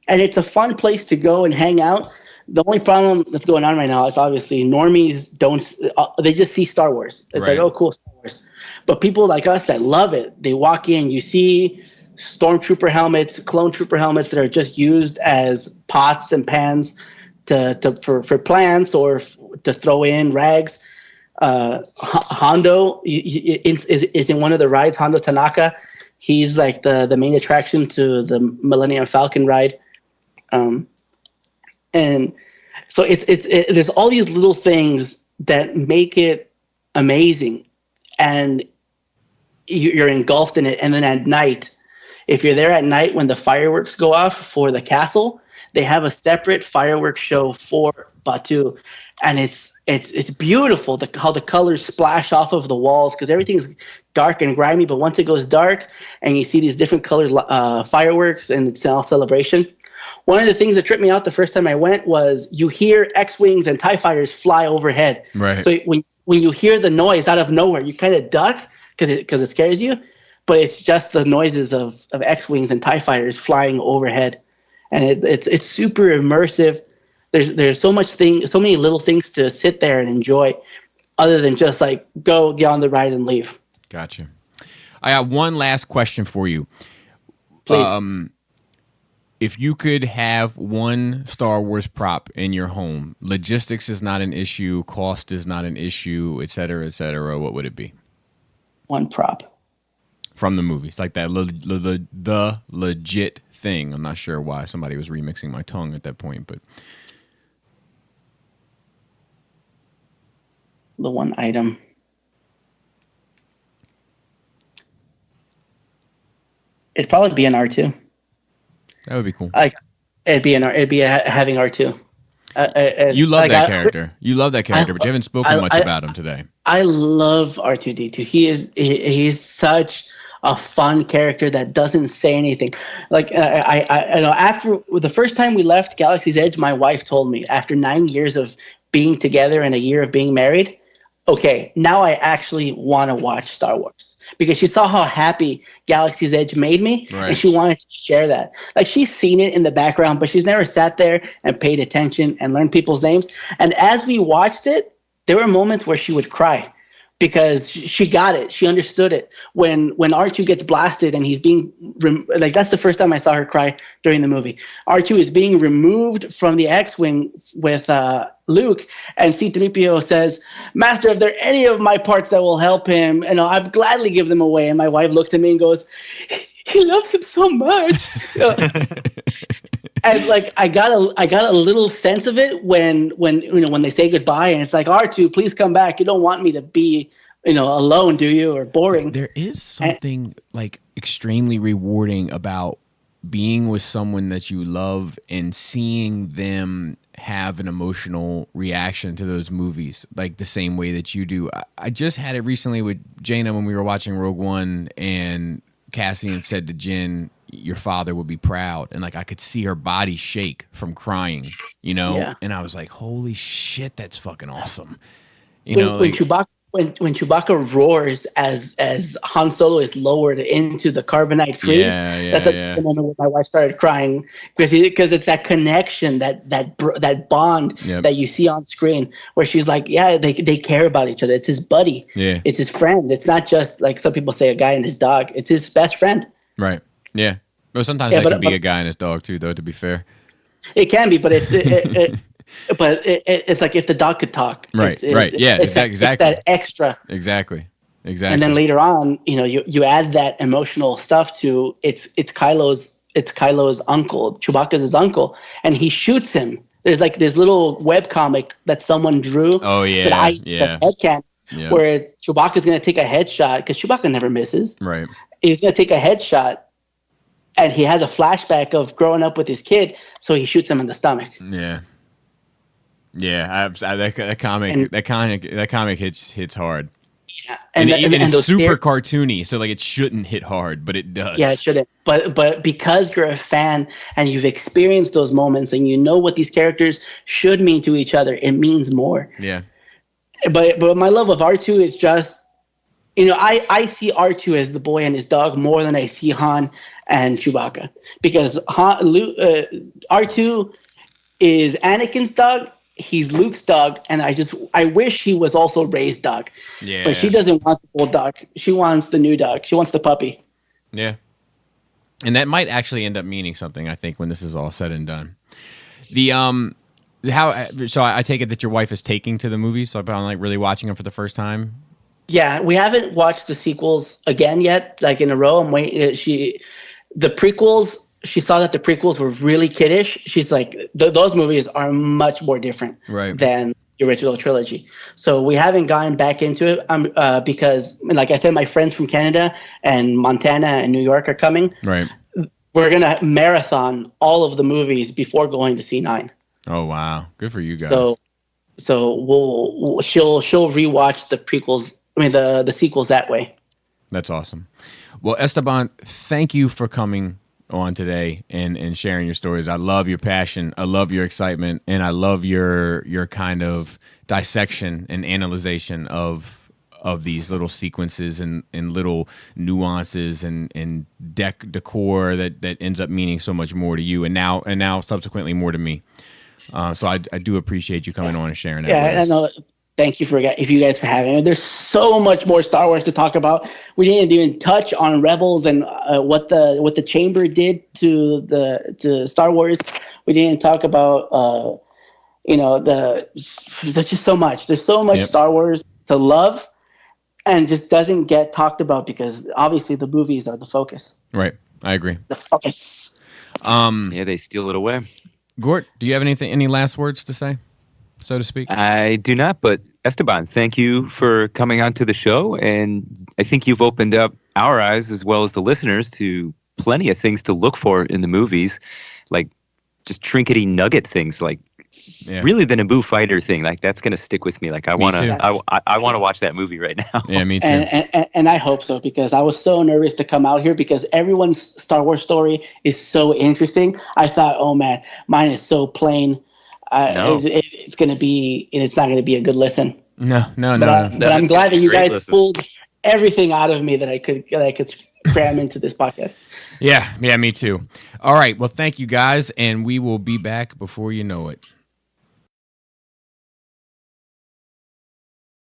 and it's a fun place to go and hang out. The only problem that's going on right now is obviously normies they just see Star Wars. It's right. Like, oh, cool, Star Wars. But people like us that love it, they walk in, you see stormtrooper helmets, clone trooper helmets that are just used as pots and pans for plants or to throw in rags. Hondo is in one of the rides. Hondo Tanaka, he's like the main attraction to the Millennium Falcon ride. And so there's all these little things that make it amazing, and you're engulfed in it. And then at night, if you're there at night when the fireworks go off for the castle, they have a separate fireworks show for Batuu, and it's beautiful. How the colors splash off of the walls, because everything's dark and grimy. But once it goes dark and you see these different colored fireworks, and it's all celebration. One of the things that tripped me out the first time I went was you hear X-Wings and TIE fighters fly overhead. Right. So when you hear the noise out of nowhere, you kind of duck because it scares you. But it's just the noises of X-Wings and TIE fighters flying overhead. And it's super immersive. There's so many little things to sit there and enjoy, other than just like go get on the ride and leave. Gotcha. I have one last question for you. Please. If you could have one Star Wars prop in your home, logistics is not an issue, cost is not an issue, et cetera, what would it be? One prop. From the movies, like that the legit thing. I'm not sure why somebody was remixing my tongue at that point, but... The one item. It'd probably be an R2. That would be cool. It'd be having R2. You love that character. You love that character, but you haven't spoken much about him today. I love R2-D2. He's such a fun character that doesn't say anything. Like I know, after the first time we left Galaxy's Edge, my wife told me, after 9 years of being together and a year of being married, okay, now I actually want to watch Star Wars. Because she saw how happy Galaxy's Edge made me, right. And she wanted to share that. Like, she's seen it in the background, but she's never sat there and paid attention and learned people's names. And as we watched it, there were moments where she would cry because she got it. She understood it. When R2 gets blasted and he's being like, that's the first time I saw her cry during the movie. R2 is being removed from the X-Wing with Luke, and C-3PO says, "Master, if there are any of my parts that will help him, I'd gladly give them away." And my wife looks at me and goes, "He loves him so much." And like I got a little sense of it when they say goodbye, and it's like, "R2, please come back. You don't want me to be alone, do you, or boring?" There is something like extremely rewarding about being with someone that you love and seeing them have an emotional reaction to those movies, like the same way that you do. I just had it recently with Jaina when we were watching Rogue One, and Cassian said to Jyn, "Your father would be proud," and like I could see her body shake from crying, Yeah. And I was like, "Holy shit, that's fucking awesome!" When Chewbacca roars as Han Solo is lowered into the carbonite freeze, that's the moment when my wife started crying, because it's that connection, that bond that you see on screen, where she's like, yeah, they care about each other. It's his buddy. Yeah. It's his friend. It's not just like some people say a guy and his dog. It's his best friend. Right. Yeah. But sometimes that could be a guy and his dog too, though, to be fair. It can be, but it's like if the dog could talk. Right. Yeah, exactly. It's that extra. Exactly. And then later on, you add that emotional stuff to it's Kylo's uncle. Chewbacca's his uncle, and he shoots him. There's like this little webcomic that someone drew. Oh yeah. Headcanon, where Chewbacca's gonna take a headshot, because Chewbacca never misses. Right. He's gonna take a headshot, and he has a flashback of growing up with his kid, so he shoots him in the stomach. Yeah. Yeah, that comic hits hard. Yeah, and it's super cartoony, so like it shouldn't hit hard, but it does. Yeah, it shouldn't. But because you're a fan and you've experienced those moments and you know what these characters should mean to each other, it means more. Yeah. But my love of R2 is just, I see R2 as the boy and his dog more than I see Han and Chewbacca, because R2 is Anakin's dog. He's Luke's dog, and I wish he was also Rey's dog. Yeah. But she doesn't want the old dog. She wants the new dog. She wants the puppy. Yeah. And that might actually end up meaning something, I think, when this is all said and done. So I take it that your wife is taking to the movies, so I'm like really watching them for the first time. Yeah, we haven't watched the sequels again yet, like in a row. I'm waiting. The prequels. She saw that the prequels were really kiddish. She's like, those movies are much more different than the original trilogy. So we haven't gotten back into it because, like I said, my friends from Canada and Montana and New York are coming. Right. We're going to marathon all of the movies before going to C9. Oh, wow. Good for you guys. So she'll rewatch the prequels, the sequels that way. That's awesome. Well, Esteban, thank you for coming on today and sharing your stories. I love your passion. I love your excitement, and I love your kind of dissection and analyzation of these little sequences and little nuances and decor that ends up meaning so much more to you and now subsequently more to me. So I do appreciate you coming on and sharing that. Yeah, I know. Thank you if you guys for having me. There's so much more Star Wars to talk about. We didn't even touch on Rebels and what the Chamber did to Star Wars. We didn't talk about there's just so much. There's so much Star Wars to love, and just doesn't get talked about because obviously the movies are the focus. Right, I agree. The focus. They steal it away. Gort, do you have any last words to say, so to speak? I do not, but Esteban, thank you for coming on to the show, and I think you've opened up our eyes as well as the listeners to plenty of things to look for in the movies, like just trinkety nugget things, like really the Naboo fighter thing. Like that's gonna stick with me. Like I want to watch that movie right now. Yeah, me too. And I hope so, because I was so nervous to come out here because everyone's Star Wars story is so interesting. I thought, oh man, mine is so plain. It's not gonna be a good listen. No. But I'm glad that you guys pulled everything out of me that I could cram into this podcast. Yeah, me too. All right, well, thank you guys, and we will be back before you know it.